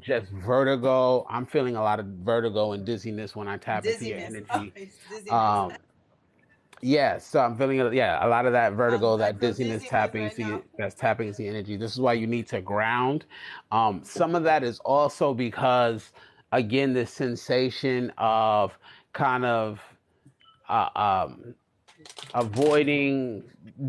B: just vertigo. I'm feeling a lot of vertigo and dizziness when I tap into your
A: Dizziness. Oh,
B: energy.
A: it's dizziness.
B: Um, yeah, so I'm feeling yeah a lot of that vertigo,
A: I
B: that
A: feel
B: dizziness
A: dizziness
B: tapping
A: right
B: into
A: now.
B: that's tapping into your energy. This is why you need to ground. Some of that is also because again, this sensation of kind of uh, um, avoiding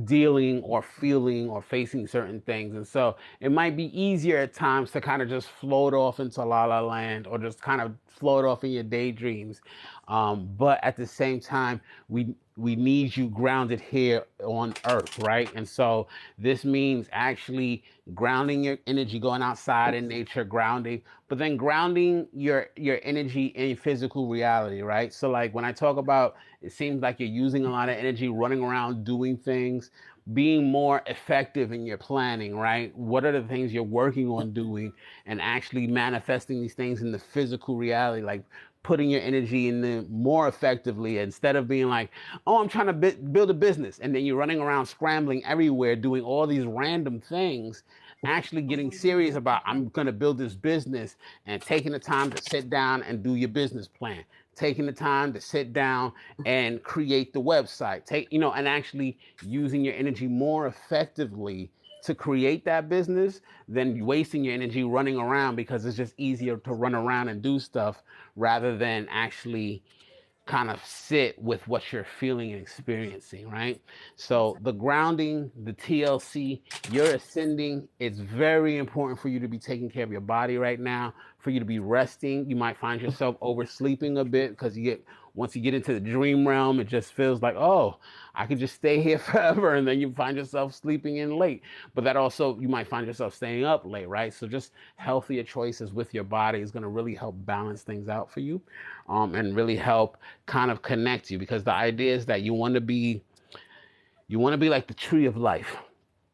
B: dealing or feeling or facing certain things. And so it might be easier at times to kind of just float off into la la land or just kind of float off in your daydreams. But at the same time, we need you grounded here on earth, right? And so this means actually grounding your energy, going outside in nature, grounding, but then grounding your energy in physical reality, right? So like when I talk about, it seems like you're using a lot of energy running around doing things, being more effective in your planning, right? What are the things you're working on doing and actually manifesting these things in the physical reality, like putting your energy in them more effectively instead of being like, oh, I'm trying to build a business. And then you're running around scrambling everywhere doing all these random things, actually getting serious about, I'm going to build this business and taking the time to sit down and do your business plan, taking the time to sit down and create the website, and actually using your energy more effectively to create that business than wasting your energy running around, because it's just easier to run around and do stuff rather than actually kind of sit with what you're feeling and experiencing, right? So the grounding, the TLC, you're ascending. It's very important for you to be taking care of your body right now, for you to be resting. You might find yourself oversleeping a bit because once you get into the dream realm, it just feels like, oh, I could just stay here forever. And then you find yourself sleeping in late. But that also, you might find yourself staying up late, right? So just healthier choices with your body is going to really help balance things out for you, and really help kind of connect you, because the idea is that you want to be like the tree of life,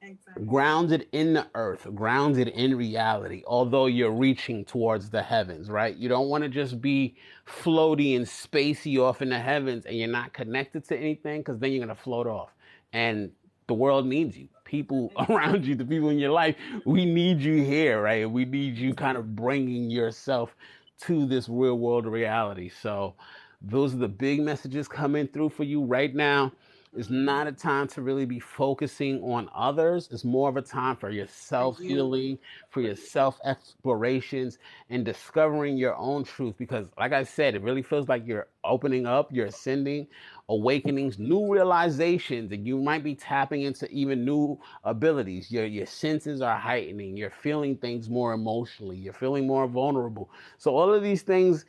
A: Exactly.
B: grounded in the earth, grounded in reality, although you're reaching towards the heavens, right? You don't want to just be floaty and spacey off in the heavens and you're not connected to anything, because then you're going to float off. And the world needs you. People around you, the people in your life, we need you here, right? We need you kind of bringing yourself to this real world reality. So, those are the big messages coming through for you right now. It's not a time to really be focusing on others. It's more of a time for your
A: For
B: self
A: you.
B: healing, for
A: For
B: your
A: you.
B: self explorations, and discovering your own truth. Because, like I said, it really feels like you're opening up, you're ascending, awakenings, new realizations, and you might be tapping into even new abilities. Your senses are heightening. You're feeling things more emotionally. You're feeling more vulnerable. So, all of these things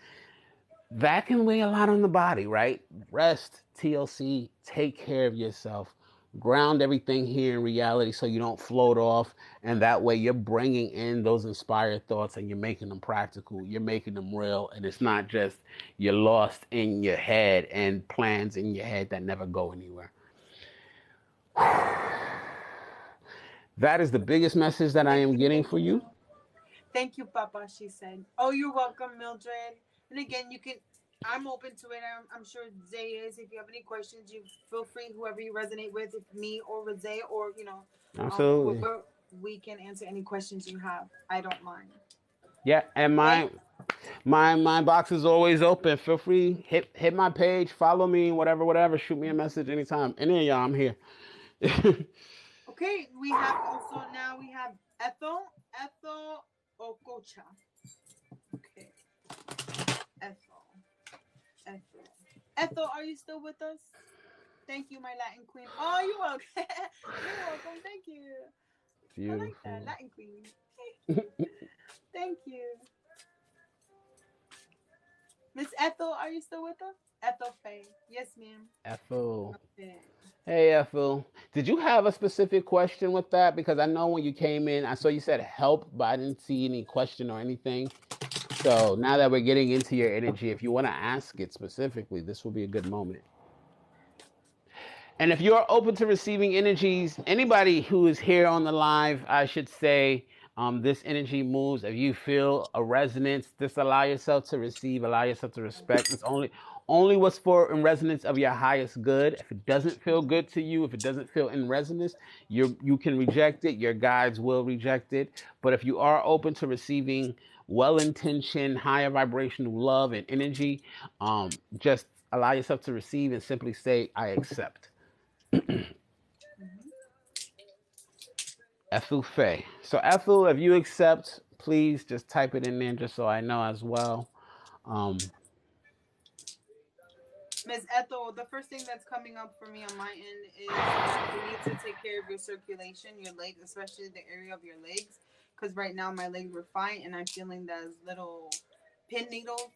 B: that can weigh a lot on the body, right? Rest, TLC, take care of yourself. Ground everything here in reality so you don't float off. And that way you're bringing in those inspired thoughts and you're making them practical. You're making them real. And it's not just you're lost in your head and plans in your head that never go anywhere. That is the biggest message that I
A: Thank
B: am
A: you.
B: getting
A: Thank
B: for you.
A: you. Thank you, Papa, she said. Oh, you're welcome, Mildred. And again, you can, I'm open to it. I'm sure Zay is. If you have any questions, you feel free, whoever you resonate with, if me or with Zay or,
B: Absolutely.
A: whoever, we can answer any questions you have. I don't mind.
B: Yeah, and
A: Okay?
B: my box is always open. Feel free, hit my page, follow me, whatever. Shoot me a message anytime. Any of y'all, I'm here.
A: Okay, we have also now we have Ethel Okocha. Okay, Ethel. Ethel. Ethel, are you still with us? Thank you, my Latin queen. Oh, you're welcome. You're welcome. Thank you. I like that.
B: Beautiful.
A: Latin queen. Thank you. Miss Ethel, are you still with us? Ethel Faye. Yes, ma'am.
B: Ethel.
A: Okay.
B: Hey, Ethel. Did you have a specific question with that? Because I know when you came in, I saw you said help, but I didn't see any question or anything. So now that we're getting into your energy, if you want to ask it specifically, this will be a good moment. And if you're open to receiving energies, anybody who is here on the live, I should say, this energy moves. If you feel a resonance, just allow yourself to receive, allow yourself to respect. It's only what's for in resonance of your highest good. If it doesn't feel good to you, if it doesn't feel in resonance, you can reject it. Your guides will reject it. But if you are open to receiving well-intentioned, higher vibrational love and energy, just allow yourself to receive and simply say, "I accept." Ethel Faye. So Ethel, if you accept, please just type it in there just so I know as well. Um,
A: Miss Ethel, the first thing that's coming up for me on my end is that you need to take care of your circulation, your legs, especially the area of your legs. Because right now my legs were fine and I'm feeling those little pin needle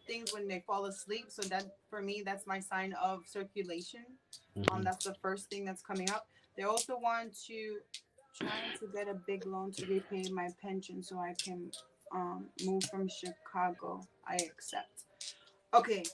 A: things when they fall asleep. So that for me, that's my sign of circulation.
B: mhm.
A: That's the first thing that's coming up. They also want to trying to get a big loan to repay my pension so I can move from Chicago. I accept. Okay.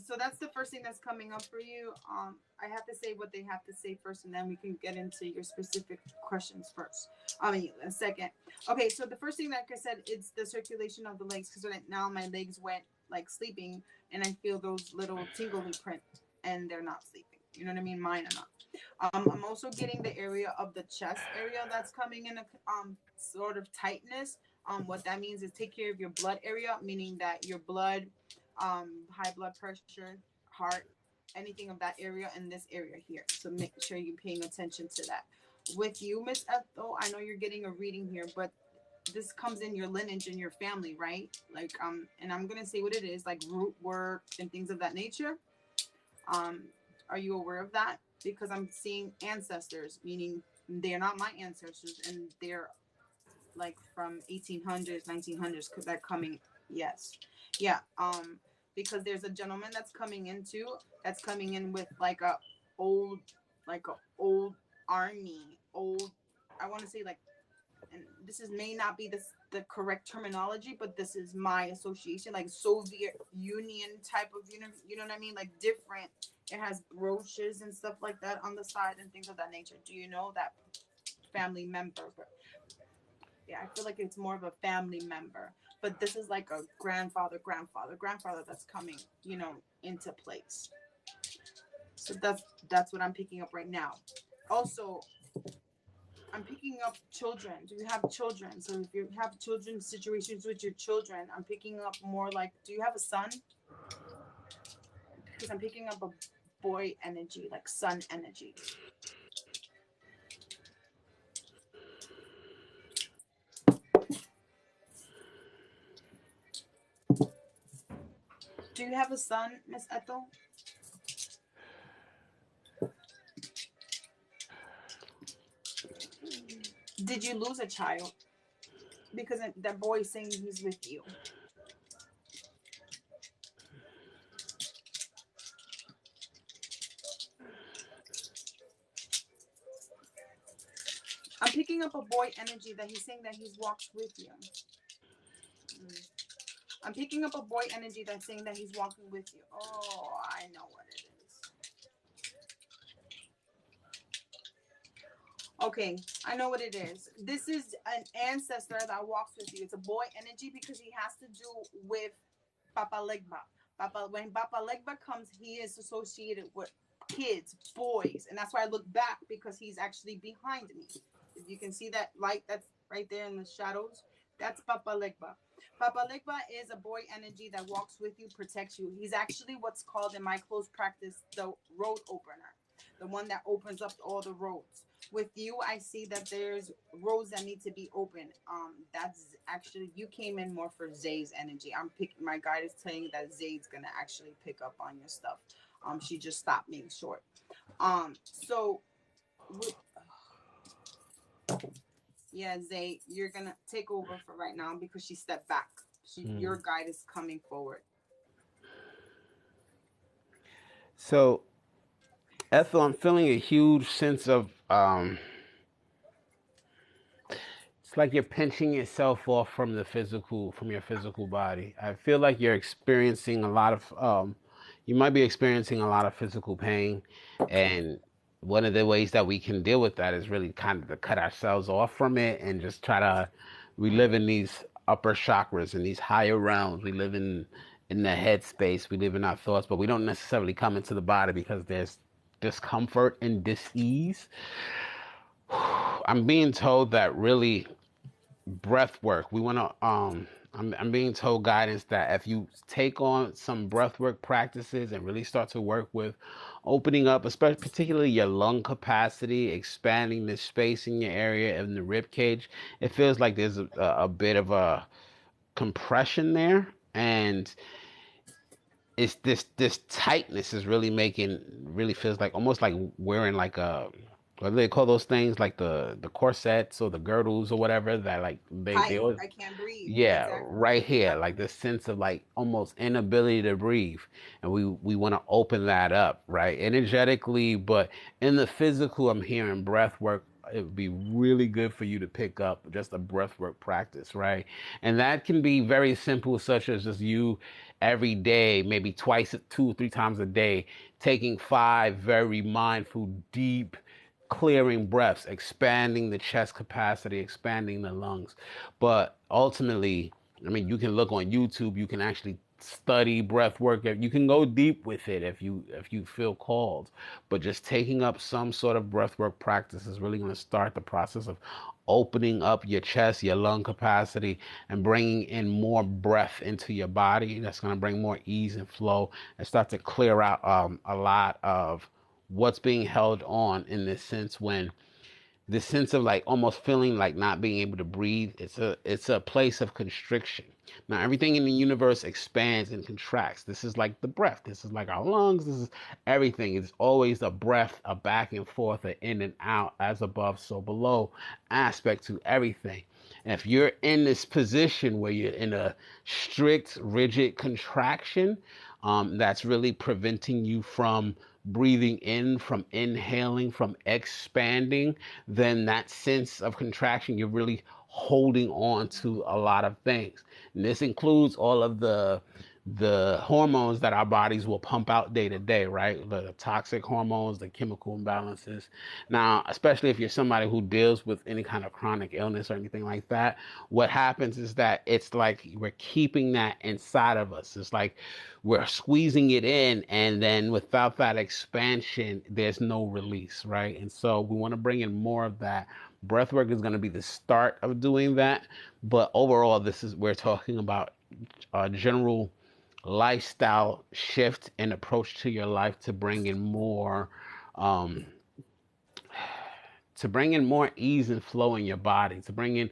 A: So that's the first thing that's coming up for you. I have to say what they have to say first, and then we can get into your specific questions first. I mean, a second. Okay, so the first thing, like I said, it's the circulation of the legs, because right now my legs went like sleeping, and I feel those little tingly print, and they're not sleeping. You know what I mean? Mine are not. I'm also getting the area of the chest area that's coming in a sort of tightness. What that means is take care of your blood area, meaning that your blood, high blood pressure, heart, anything of that area in this area here. So make sure you're paying attention to that. With you, Miss Ethel, I know you're getting a reading here, but this comes in your lineage and your family, right? Like, and I'm gonna say what it is, like root work and things of that nature. Um, are you aware of that? Because I'm seeing ancestors, meaning they're not my ancestors, and they're like from 1800s, 1900s. Could that coming? Yes, yeah. Because there's a gentleman that's coming in too. That's coming in with old, like a old army, old. I want to say like, and this is may not be the correct terminology, but this is my association, like Soviet Union type of, you know what I mean, like different. It has brooches and stuff like that on the side and things of that nature. Do you know that family member? But yeah, I feel like it's more of a family member. But this is like a grandfather that's coming, into place. So that's what I'm picking up right now. Also, I'm picking up children. Do you have children? So if you have children situations with your children, I'm picking up more like, do you have a son? Because I'm picking up a boy energy, like son energy. Do you have a son, Miss Ethel? Did you lose a child? Because that boy is saying he's with you. I'm picking up a boy energy that he's saying that he's walks with you. Mm. I'm picking up a boy energy that's saying that he's walking with you. Oh, I know what it is. Okay, I know what it is. This is an ancestor that walks with you. It's a boy energy because he has to do with Papa Legba. When Papa Legba comes, he is associated with kids, boys, and that's why I look back because he's actually behind me. If you can see that light that's right there in the shadows, that's Papa Legba. Papa Legba is a boy energy that walks with you, protects you. He's actually what's called in my close practice the road opener, the one that opens up all the roads. With you, I see that there's roads that need to be open. That's actually, you came in more for Zay's energy. I'm picking, my guide is telling you that Zay's gonna actually pick up on your stuff. She just stopped being short. So with, yeah, Zay, you're gonna take over for right now because she stepped back. Your guide is coming forward.
B: So, Ethel, I'm feeling a huge sense of it's like you're pinching yourself off from the physical, from your physical body. I feel like you're experiencing a lot of, you might be experiencing a lot of physical pain. And one of the ways that we can deal with that is really kind of to cut ourselves off from it and just try to, we live in these upper chakras and these higher realms. We live in the head space. We live in our thoughts, but we don't necessarily come into the body because there's discomfort and dis-ease. I'm being told that really breath work. We want to I'm being told guidance that if you take on some breath work practices and really start to work with opening up, especially particularly your lung capacity, expanding the space in your area in the rib cage, it feels like there's a bit of a compression there, and it's this tightness is really making, really feels like almost like wearing like a, what do they call those things, like the corsets or the girdles or whatever, that like they
A: Tight.
B: always,
A: I can't breathe.
B: yeah,
A: Exactly.
B: right here,
A: Yep.
B: like this sense of like almost inability to breathe, and we want to open that up, right, energetically, but in the physical, I'm hearing breath work it would be really good for you to pick up just a breathwork practice, right? And that can be very simple, such as just you every day, maybe twice, 2 or 3 times a day, taking 5 very mindful, deep, clearing breaths, expanding the chest capacity, expanding the lungs. But ultimately, I mean, you can look on YouTube, you can actually study breath work. You can go deep with it if you feel called. But just taking up some sort of breath work practice is really going to start the process of opening up your chest, your lung capacity, and bringing in more breath into your body. That's going to bring more ease and flow and start to clear out a lot of what's being held on in this sense when this sense of like almost feeling like not being able to breathe. It's a place of constriction. Now everything in the universe expands and contracts. This is like the breath. This is like our lungs. This is everything. It's always a breath, a back and forth, a in and out, as above so below aspect to everything. And if you're in this position where you're in a strict rigid contraction, that's really preventing you from breathing in, from inhaling, from expanding, then that sense of contraction, you're really holding on to a lot of things. And this includes all of the hormones that our bodies will pump out day to day, right? The toxic hormones, the chemical imbalances. Now, especially if you're somebody who deals with any kind of chronic illness or anything like that, what happens is that it's like we're keeping that inside of us. It's like we're squeezing it in, and then without that expansion, there's no release, right? And so we want to bring in more of that. Breath work is going to be the start of doing that, but overall, this is we're talking about a general lifestyle shift and approach to your life um, to bring in more ease and flow in your body, to bring in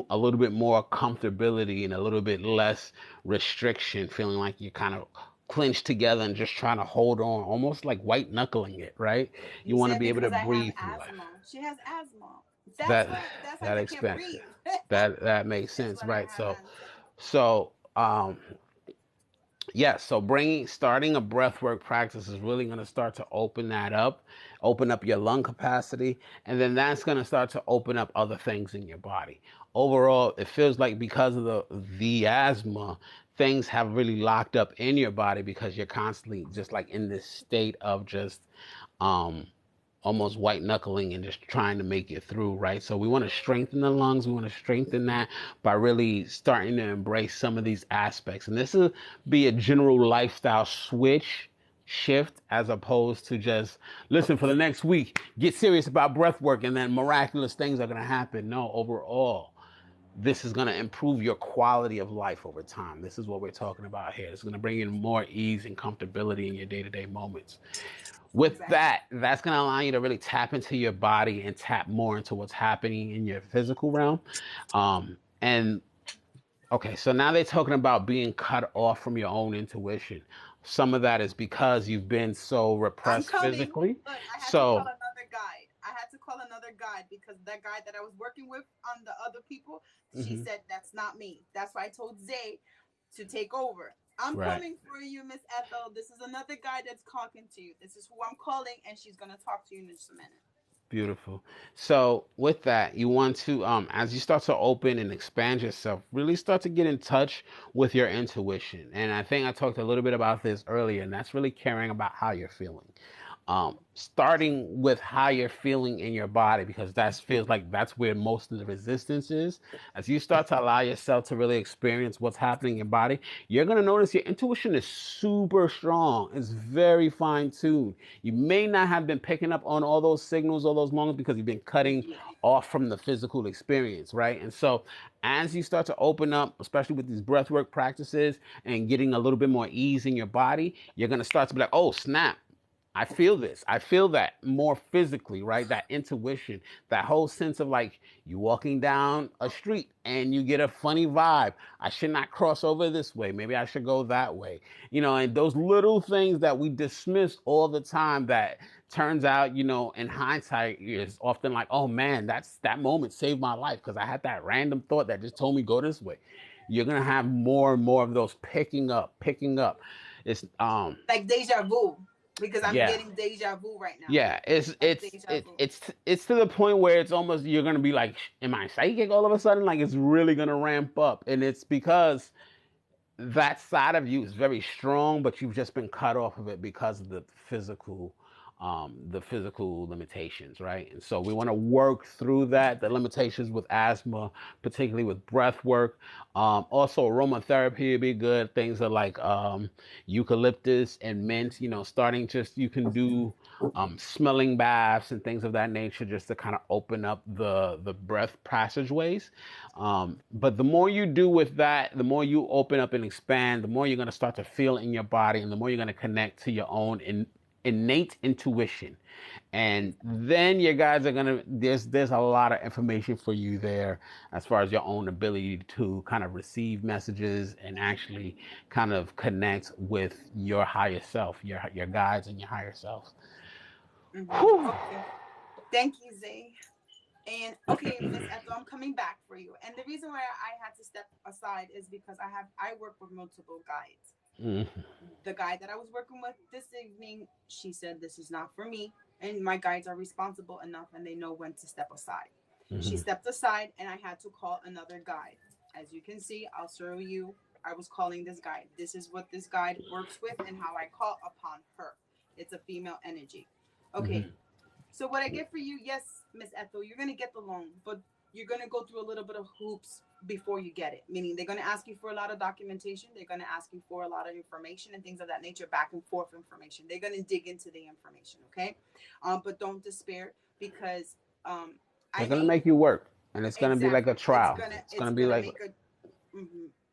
B: a little bit more comfortability and a little bit less restriction, feeling like you're kind of clenched together and just trying to hold on, almost like white knuckling it, right? You
A: You
B: want to
A: said
B: be able to
A: because I have
B: breathe through life.
A: asthma. She has asthma. That's
B: That
A: why. That's why
B: that
A: she can't
B: expands
A: breathe.
B: that makes
A: That's
B: sense,
A: what I
B: right?
A: have
B: So
A: asthma.
B: so yeah, so bringing starting a breathwork practice is really going to start to open up your lung capacity, and then that's going to start to open up other things in your body. Overall, it feels like because of the asthma, things have really locked up in your body because you're constantly just like in this state of just um almost white knuckling and just trying to make it through, right? So we want to strengthen the lungs. We want to strengthen that by really starting to embrace some of these aspects. And this will be a general lifestyle shift as opposed to just listen for the next week, get serious about breath work, and then miraculous things are going to happen. No, overall, this is going to improve your quality of life over time. This is what we're talking about here. It's going to bring in more ease and comfortability in your day-to-day moments. With
A: Exactly.
B: that, that's going to allow you to really tap into your body and tap more into what's happening in your physical realm. And okay, so now they're talking about being cut off from your own intuition. Some of that is because you've been so
A: I'm
B: repressed
A: coming.
B: physically.
A: Look, I had to call
B: So,
A: another guide. I had to call another guide because that guide that I was working with on the other people, she
B: mhm,
A: said that's not me. That's why I told Zay to take over. I'm
B: right.
A: coming for you, Miss Ethel. This is another guy that's talking to you. This is who I'm calling, and she's gonna talk to you in just a minute.
B: Beautiful. So with that, you want to, as you start to open and expand yourself, really start to get in touch with your intuition. And I think I talked a little bit about this earlier, and that's really caring about how you're feeling. Starting with how you're feeling in your body, because that feels like that's where most of the resistance is. As you start to allow yourself to really experience what's happening in your body, you're going to notice your intuition is super strong. It's very fine tuned. You may not have been picking up on all those signals, all those moments, because you've been cutting off from the physical experience, right? And so as you start to open up, especially with these breathwork practices and getting a little bit more ease in your body, you're going to start to be like, oh, snap. I feel this. I feel that more physically, right? That intuition, that whole sense of like you walking down a street and you get a funny vibe. I should not cross over this way. Maybe I should go that way. And those little things that we dismiss all the time that turns out, in hindsight is often like, oh man, that moment saved my life because I had that random thought that just told me go this way. You're going to have more and more of those picking up. It's
A: Like deja vu. Because I'm
B: Yeah.
A: getting deja vu right now.
B: Yeah, it's
A: Like
B: it's
A: deja
B: it,
A: vu.
B: it's to the point where it's almost you're gonna be like, am I psychic all of a sudden? Like it's really gonna ramp up, and it's because that side of you is very strong, but you've just been cut off of it because of the physical limitations, right? And so we want to work through that, the limitations with asthma, particularly with breath work. Also, aromatherapy would be good. Things are like eucalyptus and mint. Starting just you can do smelling baths and things of that nature, just to kind of open up the breath passageways. But the more you do with that, the more you open up and expand, the more you're going to start to feel in your body, and the more you're going to connect to your own innate intuition. And then you guys are gonna there's a lot of information for you there as far as your own ability to kind of receive messages and actually kind of connect with your higher self, your guides and your higher self. Whew.
A: Okay. Thank you, Zay. And okay, Miss Ethel, I'm coming back for you. And the reason why I had to step aside is because I work with multiple guides.
B: Mm-hmm.
A: The guide that I was working with this evening, she said this is not for me. And my guides are responsible enough and they know when to step aside. She
B: Mm-hmm.
A: stepped aside and I had to call another guide. As you can see, I'll show you. I was calling this guide. This is what this guide works with and how I call upon her. It's a female energy. Okay,
B: Mm-hmm.
A: so what I get for you, yes, Miss Ethel, you're gonna get the loan, but you're gonna go through a little bit of hoops before you get it. Meaning they're gonna ask you for a lot of documentation, they're gonna ask you for a lot of information and things of that nature, back and forth information. They're gonna dig into the information, okay? But don't despair because
B: They're
A: I
B: gonna
A: may
B: make you work, and it's gonna be like a
A: exactly. It's
B: trial.
A: gonna
B: It's
A: it's
B: gonna be
A: gonna
B: like,
A: make a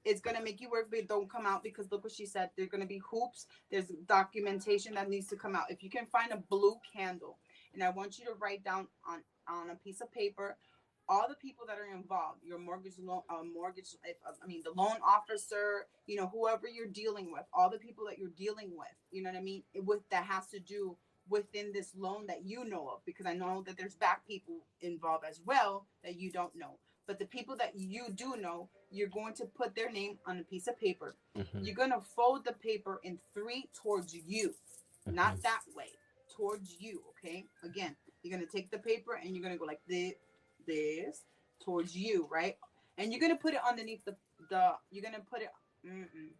A: it's gonna make you work, but don't come out because look what she said. There's gonna be hoops. There's documentation that needs to come out. If you can find a blue candle, and I want you to write down on a piece of paper all the people that are involved. Your mortgage loan, mortgage. If I mean the loan officer, whoever you're dealing with, all the people that you're dealing with. You know what I mean? With that has to do within this loan that you know of, because I know that there's back people involved as well that you don't know. But the people that you do know, you're going to put their name on a piece of paper.
B: mm-hmm,
A: You're going to fold the paper in three towards you,
B: mm-hmm,
A: not that way, towards you. Okay. Again, you're going to take the paper and you're going to go like this towards you, right? And you're going to put it underneath you're going to put it,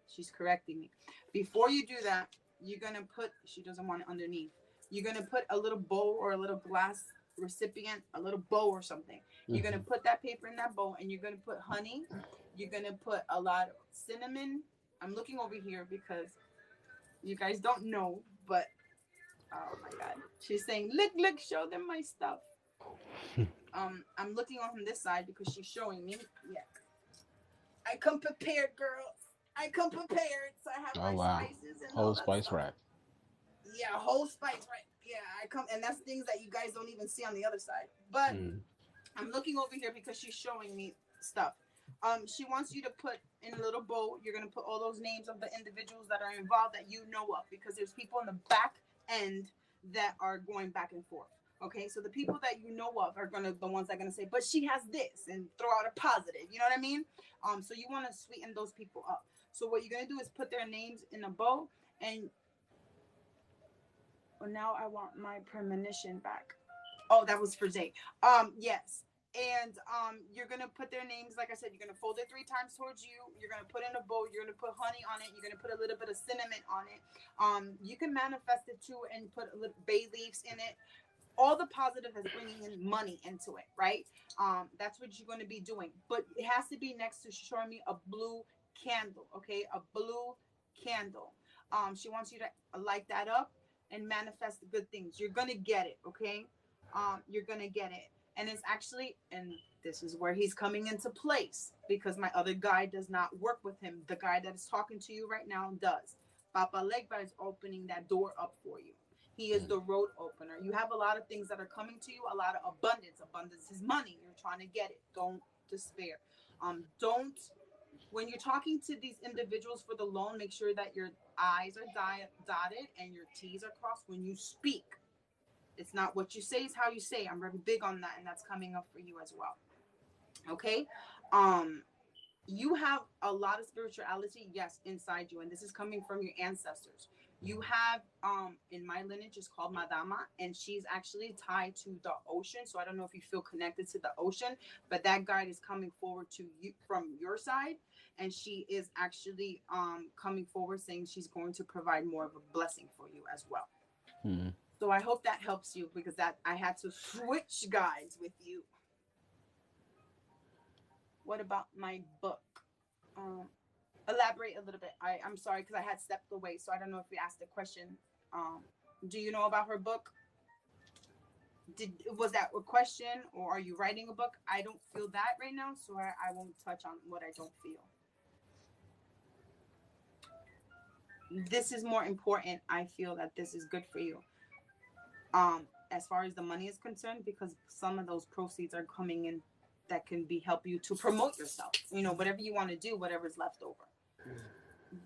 A: she's correcting me. Before you do that, you're going to put, she doesn't want it underneath. You're going to put a little bowl or a little glass recipient, a little bowl or something. You're going to
B: mm-hmm.
A: put that paper in that bowl and you're going to put honey. You're going to put a lot of cinnamon. I'm looking over here because you guys don't know, but oh my God. She's saying, look, show them my stuff. I'm looking on this side because she's showing me. Yeah. I come prepared, girls. I come prepared. So I have
B: Oh
A: my
B: wow,
A: spices and
B: whole
A: all that
B: spice
A: stuff.
B: rack.
A: Yeah, whole spice, right? Yeah, I come, and that's things that you guys don't even see on the other side. But
B: Mm.
A: I'm looking over here because she's showing me stuff. She wants you to put in a little bowl. You're gonna put all those names of the individuals that are involved that you know of, because there's people in the back end that are going back and forth. Okay, so the people that you know of are gonna the ones that are gonna say, but she has this, and throw out a positive. You know what I mean? So you want to sweeten those people up. So what you're gonna do is put their names in a bowl, and now I want my premonition back. Oh, that was for Zay. Yes. And you're gonna put their names, like I said, you're gonna fold it three times towards you. You're gonna put in a bowl. You're gonna put honey on it. You're gonna put a little bit of cinnamon on it. You can manifest it too and put a little bay leaves in it. All the positive is bringing in money into it, right? That's what you're gonna be doing. But it has to be next to showing me a blue candle, okay? A blue candle. She wants you to light that up and manifest the good things. You're gonna get it, okay? You're gonna get it. And it's actually, and this is where he's coming into place, because my other guy does not work with him. The guy that is talking to you right now does. Papa Legba is opening that door up for you. He is the road opener. You have a lot of things that are coming to you, a lot of abundance. Abundance is money. You're trying to get it. Don't despair. Don't When you're talking to these individuals for the loan, make sure that your I's are dotted and your T's are crossed when you speak. It's not what you say, is how you say. I'm very big on that, and that's coming up for you as well. Okay. Um, you have a lot of spirituality, yes, inside you, and this is coming from your ancestors. You have in my lineage is called Madama, and she's actually tied to the ocean. So I don't know if you feel connected to the ocean, but that guide is coming forward to you from your side, and she is actually coming forward saying she's going to provide more of a blessing for you as well.
B: Hmm.
A: So I hope that helps you, because that I had to switch guides with you. What about my book? Um, Elaborate a little bit. I'm sorry because I had stepped away, so I don't know if you asked a question. Um, do you know about her book? Did Was that a question, or are you writing a book? I don't feel that right now, so I won't touch on what I don't feel. This is more important. I feel that this is good for you. As far as the money is concerned, because some of those proceeds are coming in that can be help you to promote yourself. You know, whatever you want to do, whatever's left over.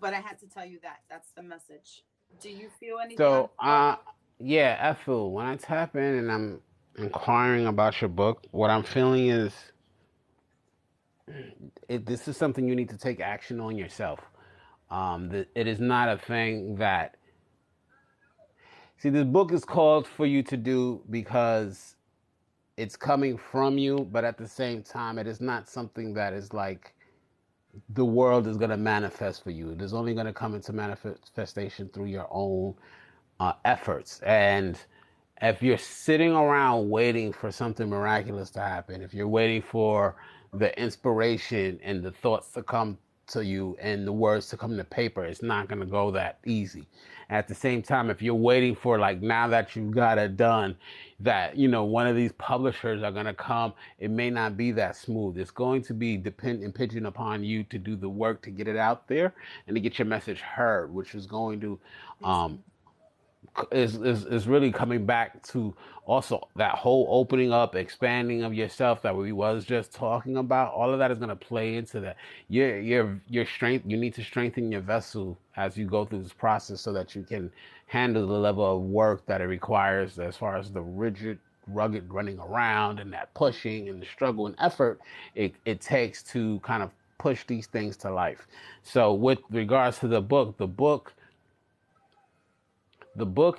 A: But I had to tell you that. That's the message. Do you feel anything on
B: So,
A: the book?
B: yeah, Ethel, when I tap in and I'm inquiring about your book, what I'm feeling is this is something you need to take action on yourself. It is not a thing that, see, this book is called for you to do because it's coming from you, but at the same time, it is not something that is like the world is going to manifest for you. It is only going to come into manifestation through your own efforts. And if you're sitting around waiting for something miraculous to happen, if you're waiting for the inspiration and the thoughts to come to you and the words to come to paper, it's not going to go that easy. At the same time, if you're waiting for, like, now that you've got it done, that, one of these publishers are going to come, it may not be that smooth. It's going to be impinging upon you to do the work to get it out there and to get your message heard, which is going to um, is really coming back to also that whole opening up, expanding of yourself that we was just talking about. All of that is going to play into that. Your strength. You need to strengthen your vessel as you go through this process so that you can handle the level of work that it requires, as far as the rigid, rugged running around and that pushing and the struggle and effort it takes to kind of push these things to life. So with regards to the book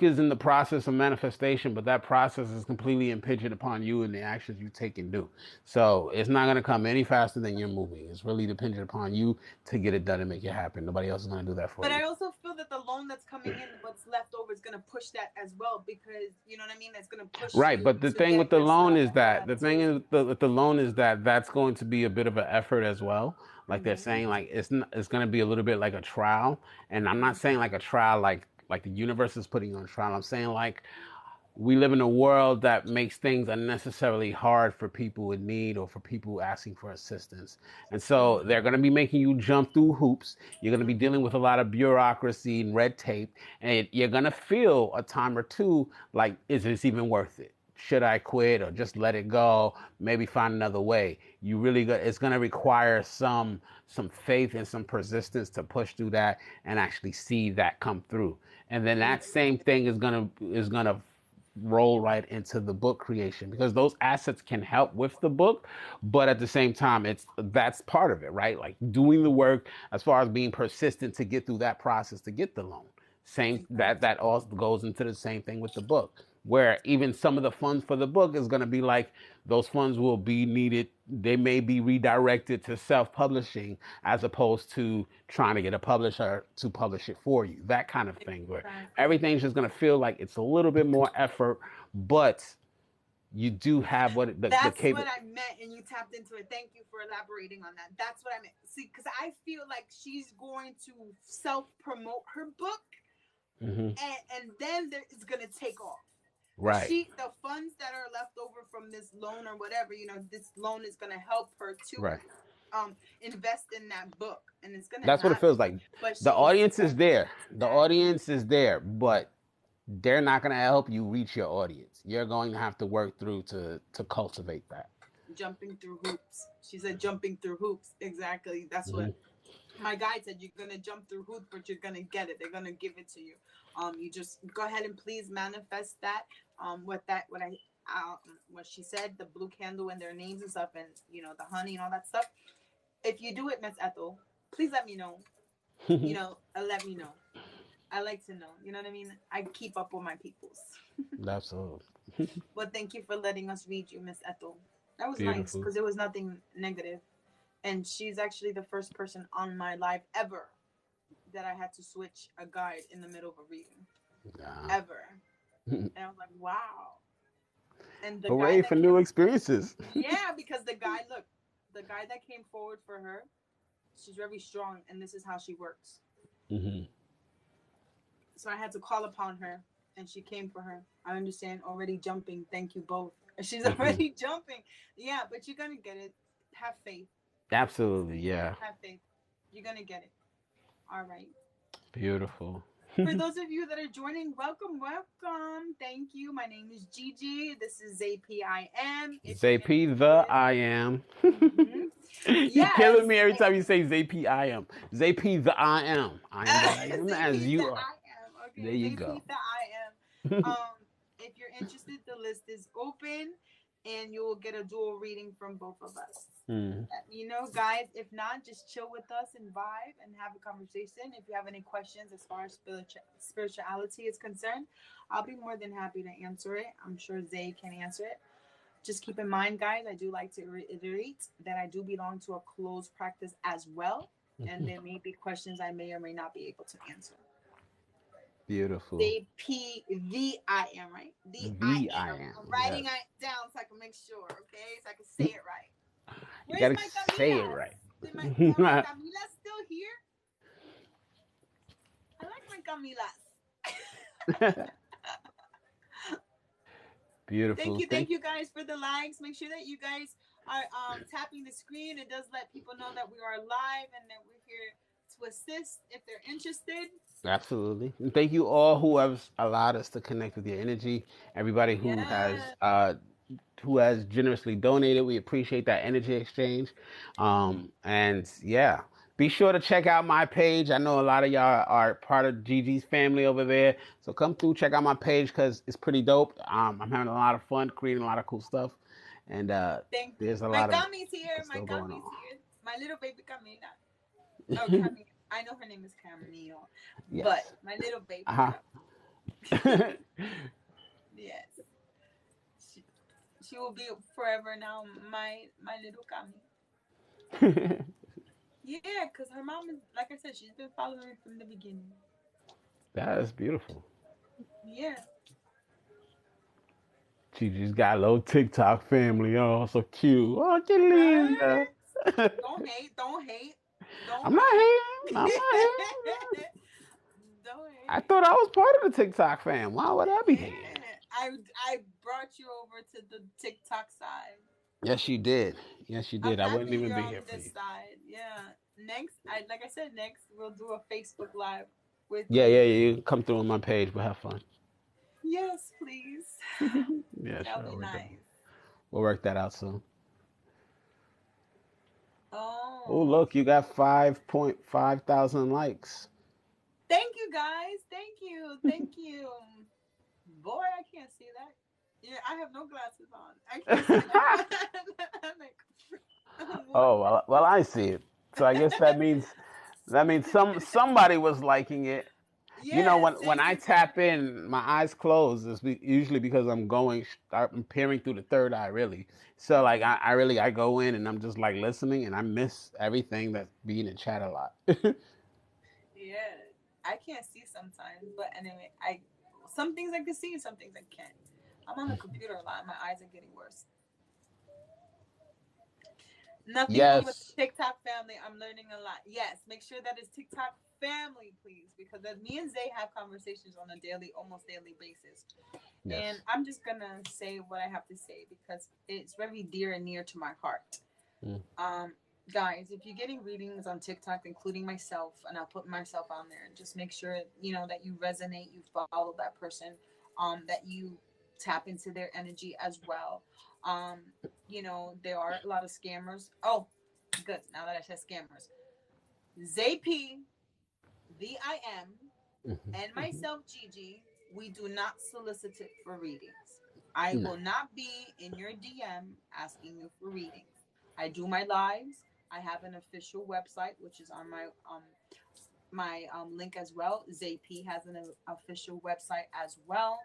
B: is in the process of manifestation, but that process is completely impingent upon you and the actions you take and do. So it's not going to come any faster than you're moving. It's really dependent upon you to get it done and make it happen. Nobody else is going to do that for
A: But
B: you.
A: I also feel that the loan that's coming in, what's left over, is going to push that as well, because you know what I mean. It's going to push
B: Right,
A: you
B: but the
A: to
B: thing with
A: get
B: the loan
A: yourself
B: is
A: and all
B: that
A: that too.
B: with the loan is that that's going to be a bit of an effort as well. Like they're
A: Mm-hmm.
B: saying, like it's going to be a little bit like a trial, and I'm not saying like a trial like the universe is putting you on trial. I'm saying like we live in a world that makes things unnecessarily hard for people in need or for people asking for assistance. And
A: Mm-hmm.
B: so they're going to be making you jump through hoops. You're going to be dealing with a lot of bureaucracy and red tape. And you're going to feel a time or two like, is this even worth it? Should I quit or just let it go? Maybe find another way. It's going to require some faith and some persistence to push through that and actually see that come through. And then that same thing is gonna roll right into the book creation because those assets can help with the book, but at the same time that's part of it, right? Like doing the work as far as being persistent to get through that process to get the loan. Same that also goes into the same thing with the book, where even some of the funds for the book is going to be like those funds will be needed. They may be redirected to self-publishing as opposed to trying to get a publisher to publish it for you, that kind of thing, where
A: Exactly.
B: everything's just going to feel like it's a little bit more effort, but you do have the
A: That's
B: cable.
A: what I meant, and you tapped into it. Thank you for elaborating on that. That's what I meant. See, because I feel like she's going to self promote her book,
B: Hmm.
A: and then there, it's going to take off.
B: Right,
A: The funds that are left over from this loan or whatever, you know, this loan is going to help her to
B: right.
A: invest in that book, and it's going to
B: That's what it
A: happen.
B: feels like.
A: But
B: The
A: she's
B: audience is there. The
A: exactly
B: audience is there, but they're not going to help you reach your audience. You're going to have to work through to cultivate that.
A: jumping through hoops. She said jumping through hoops. Exactly. That's what
B: Hmm.
A: my guide said. You're gonna jump through hoops, but you're gonna get it. They're gonna give it to you. You just go ahead and please manifest that. What she said, the blue candle and their names and stuff, and you know the honey and all that stuff. If you do it, Miss Ethel, please let me know. Let me know. I like to know. You know what I mean? I keep up with my peoples.
B: Absolutely.
A: But thank you for letting us read you, Miss Ethel. That was nice
B: Beautiful.
A: because it was nothing negative. And she's actually the first person on my live ever that I had to switch a guide in the middle of a reading.
B: Yeah.
A: Ever. And I was like, wow. And the guy
B: Hooray
A: that
B: for new
A: came,
B: experiences.
A: yeah, because the guy that came forward for her, she's very strong, and this is how she works.
B: Hmm.
A: So I had to call upon her, and she came for her. I understand already jumping. Thank you both. She's
B: Hmm.
A: already jumping. Yeah, but you're gonna get it. Have faith.
B: Absolutely. Yeah.
A: Have faith. You're gonna get it. All right.
B: Beautiful.
A: For those of you that are joining, welcome, welcome. Thank you. My name is Gigi. This is Zay P I am. If you're
B: Zay P The
A: interested,
B: I am.
A: mm-hmm.
B: You killing
A: Yes.
B: me every time you say Zay P I am. Zay P The I am. I am that I am
A: Zay
B: as
A: P the
B: you are.
A: I am.
B: There
A: Okay,
B: you
A: Zay
B: go.
A: P the I am. If you're interested, the list is open, and you will get a dual reading from both of us.
B: Mm.
A: Guys, if not, just chill with us and vibe and have a conversation. If you have any questions as far as spirituality is concerned, I'll be more than happy to answer it. I'm sure Zay can answer it. Just keep in mind, guys, I do like to reiterate that I do belong to a closed practice as well, and there may be questions I may or may not be able to answer.
B: Beautiful.
A: Zay P the I am, right? The I
B: The I
A: am.
B: am.
A: I'm
B: Yes.
A: writing it down so I can make sure, okay? So I can say it right.
B: You
A: Where's
B: gotta
A: my
B: say it
A: Camilas?
B: right.
A: Are my Camilas still here? I like my Camilas.
B: Beautiful.
A: Thank
B: Thank
A: you guys for the likes. Make sure that you guys are tapping the screen. It does let people know that we are live and that we're here to assist if they're interested.
B: Absolutely. And thank you all who have allowed us to connect with your energy. Everybody
A: Yes.
B: who has generously donated. We appreciate that energy exchange. And yeah, be sure to check out my page. I know a lot of y'all are part of Gigi's family over there. So come through, check out my page because it's pretty dope. I'm having a lot of fun creating a lot of cool stuff. And
A: Thank you.
B: there's a
A: My
B: lot of
A: Cami's here.
B: good
A: My
B: stuff going
A: Cami's
B: on.
A: here. My little baby Camila. Oh, Camille. I know her name is Camille, but
B: Yes.
A: my little baby
B: Uh-huh.
A: Camille. Yes. She, she will be forever now my little Camille. Yeah, because her mom is, like I said, she's been following me from the beginning.
B: That is beautiful.
A: Yeah.
B: She just got a little TikTok family. Oh, so cute. Oh, que linda.
A: Right? Don't hate. Don't hate.
B: I'm
A: Don't
B: not
A: hate.
B: hating. I'm not hating.
A: Don't
B: I
A: hate.
B: thought I was part of the TikTok fam. Why would I be hating?
A: Yeah. I brought you over to the TikTok side.
B: Yes, you did. Yes, you
A: I'm
B: did. I wouldn't
A: happy
B: even
A: you're
B: be here
A: on
B: for
A: this
B: you.
A: side. Yeah. Next, like I said, next we'll do a Facebook Live with
B: Yeah, yeah,
A: you.
B: yeah. You can come through on my page. We'll have fun.
A: Yes, please.
B: Yeah,
A: That'll
B: sure.
A: be nice.
B: We'll work that out soon. Oh,
A: Oh,
B: look, you got 5.5 thousand likes.
A: thank you guys. Thank you. Thank you. Boy, I can't see that. Yeah, I have no glasses on. I can't see that. I'm like, what?
B: Oh, well, I see it. So I guess that means somebody was liking it. You know,
A: Yes,
B: when
A: thank
B: I
A: you for.
B: tap in, my eyes close. Usually because I'm peering through the third eye, really. So like,
A: Mhm.
B: I go in and I'm just like listening, and I miss everything that's being in chat a lot.
A: Yeah, I can't see sometimes, but anyway, I some things I can see, some things I can't. I'm on the computer a lot. My eyes are getting worse. Nothing wrong with the
B: Yes,
A: TikTok family. I'm learning a lot. Yes, make sure that it's TikTok family, please, because as me and Zay have conversations on a daily, almost daily basis. And
B: yes.
A: I'm just gonna say what I have to say because it's very dear and near to my heart.
B: Mm.
A: Um, Guys, if you're getting readings on TikTok, including myself, and I'll put myself on there, just make sure that you resonate, you follow that person, that you tap into their energy as well. Um, there are a lot of scammers. Oh, good. Now that I said scammers, Zay P the I am and
B: Mhm.
A: myself, Gigi, we do not solicit it for readings. I
B: No.
A: will not be in your DM asking you for readings. I do my lives. I have an official website, which is on my link as well. Zay P has an official website as well,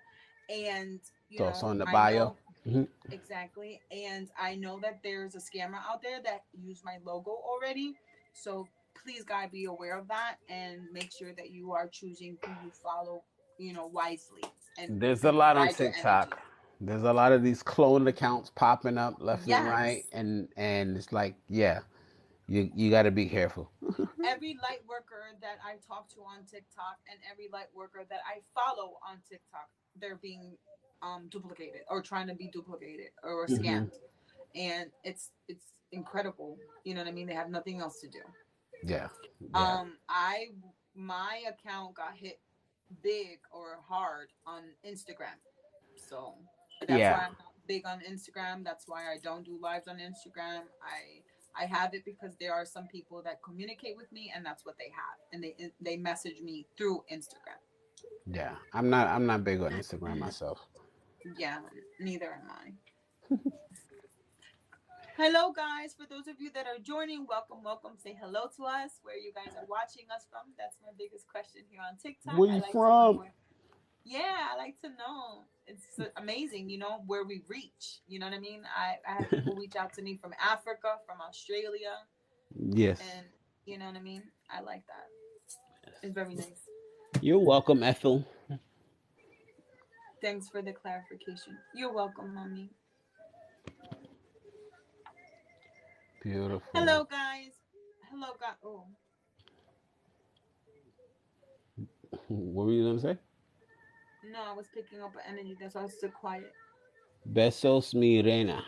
A: and
B: It's also in the
A: I
B: bio.
A: know exactly, and I know that there's a scammer out there that used my logo already. So please, guys, be aware of that and make sure that you are choosing who you follow, wisely and
B: There's a lot on
A: guide your energy.
B: TikTok. There's a lot of these cloned accounts popping up left and right,
A: Yes.
B: and it's like, yeah, you got to be careful.
A: Every light worker that I talk to on TikTok and every light worker that I follow on TikTok, they're being duplicated or trying to be duplicated or
B: Hmm.
A: scammed. And it's incredible. You know what I mean? They have nothing else to do.
B: Yeah, yeah,
A: I my account got hit big or hard on Instagram. So that's
B: yeah,
A: why I'm not big on Instagram. That's why I don't do lives on Instagram. I have it because there are some people that communicate with me and that's what they have. And they message me through Instagram.
B: yeah. I'm not big on Instagram myself.
A: Yeah, neither am I. Hello guys, for those of you that are joining, welcome. Say hello to us. Where you guys are watching us from. That's my biggest question here on TikTok.
B: Where
A: I
B: you
A: like to know
B: from?
A: where. Yeah, I like to know. It's amazing, where we reach. You know what I mean? I have people reach out to me from Africa, from Australia,
B: Yes.
A: and you know what I mean? I like that. It's very nice.
B: You're welcome, Ethel.
A: Thanks for the clarification. You're welcome, mommy.
B: Beautiful.
A: Hello, guys. Hello, God. Oh,
B: What were you gonna say?
A: no, I was picking up an energy. That's why I was so quiet.
B: Besos, mi reina.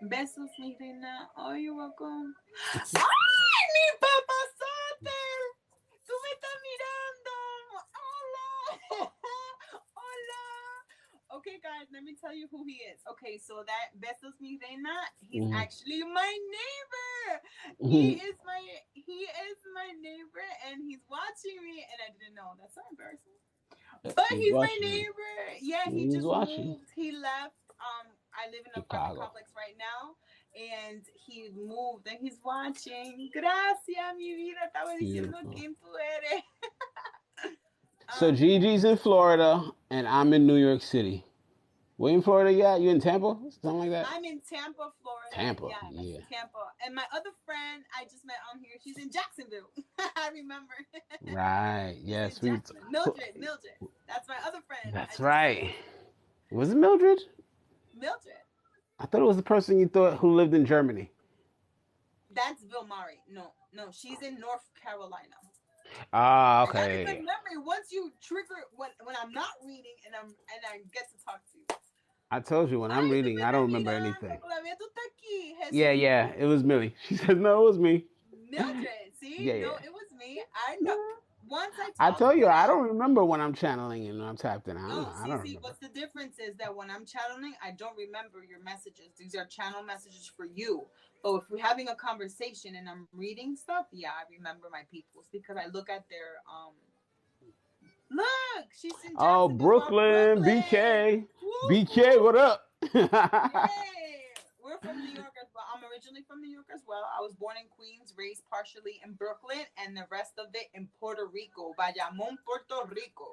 A: Besos, mi reina. Oh, you're welcome. ¡Ay, mi papazote! ¡Tú me estás mirando! ¡Hola! ¡Hola! Okay, guys, let me tell you who he is. Okay, so that Besos Mi Reina, he's
B: Hmm.
A: actually my neighbor. He is my neighbor, and he's watching me, and I didn't know. That's so embarrassing. But
B: He's
A: he's my
B: watching.
A: neighbor. Yeah, he
B: He's
A: just
B: watching.
A: moved. He left. I live in an apartment
B: Chicago.
A: complex right now, and he moved and he's watching. Gracias, mi vida. Estaba diciendo
B: Beautiful.
A: quién tú eres.
B: So
A: um,
B: Gigi's in Florida and I'm in New York City. Where in Florida you at? You in Tampa? Something like that?
A: I'm in Tampa, Florida.
B: Tampa,
A: Yes,
B: yeah.
A: Tampa. And my other friend I just met on here, she's in Jacksonville. I remember.
B: Right.
A: She's in
B: Yes, we.
A: Jackson. Mildred. That's my other friend I
B: That's
A: just met.
B: right. Was it Mildred?
A: Mildred.
B: I thought it was the person you thought who lived in Germany.
A: That's Bill Murray. No, no, she's in North Carolina.
B: Ah,
A: I got a good
B: okay.
A: memory once you trigger when I'm not reading and I get to talk to you.
B: I told you when I'm
A: Ay, tú
B: reading,
A: me
B: I
A: estás
B: don't remember
A: mirando,
B: anything.
A: todavía tú estás aquí,
B: Yeah,
A: Jesús.
B: yeah, it was Millie. She says no, it was me.
A: Mildred, see?
B: Yeah,
A: No,
B: yeah.
A: it was me. I know. Once I
B: I
A: talk
B: told you
A: when
B: I
A: I
B: don't remember when I'm channeling and when I'm tapped in.
A: no,
B: I don't
A: see,
B: remember.
A: what's the difference is that when I'm channeling, I don't remember your messages. These are channel messages for you. But if we're having a conversation and I'm reading stuff, yeah, I remember my peoples because I look at their look, she's in
B: Oh,
A: Jacksonville from
B: Brooklyn,
A: Brooklyn.
B: BK,
A: Whoop
B: BK,
A: whoop.
B: what up?
A: Yay! We're from New York as well. I'm originally from New York as well. I was born in Queens, raised partially in Brooklyn, and the rest of it in Puerto Rico. Bayamon, Puerto Rico.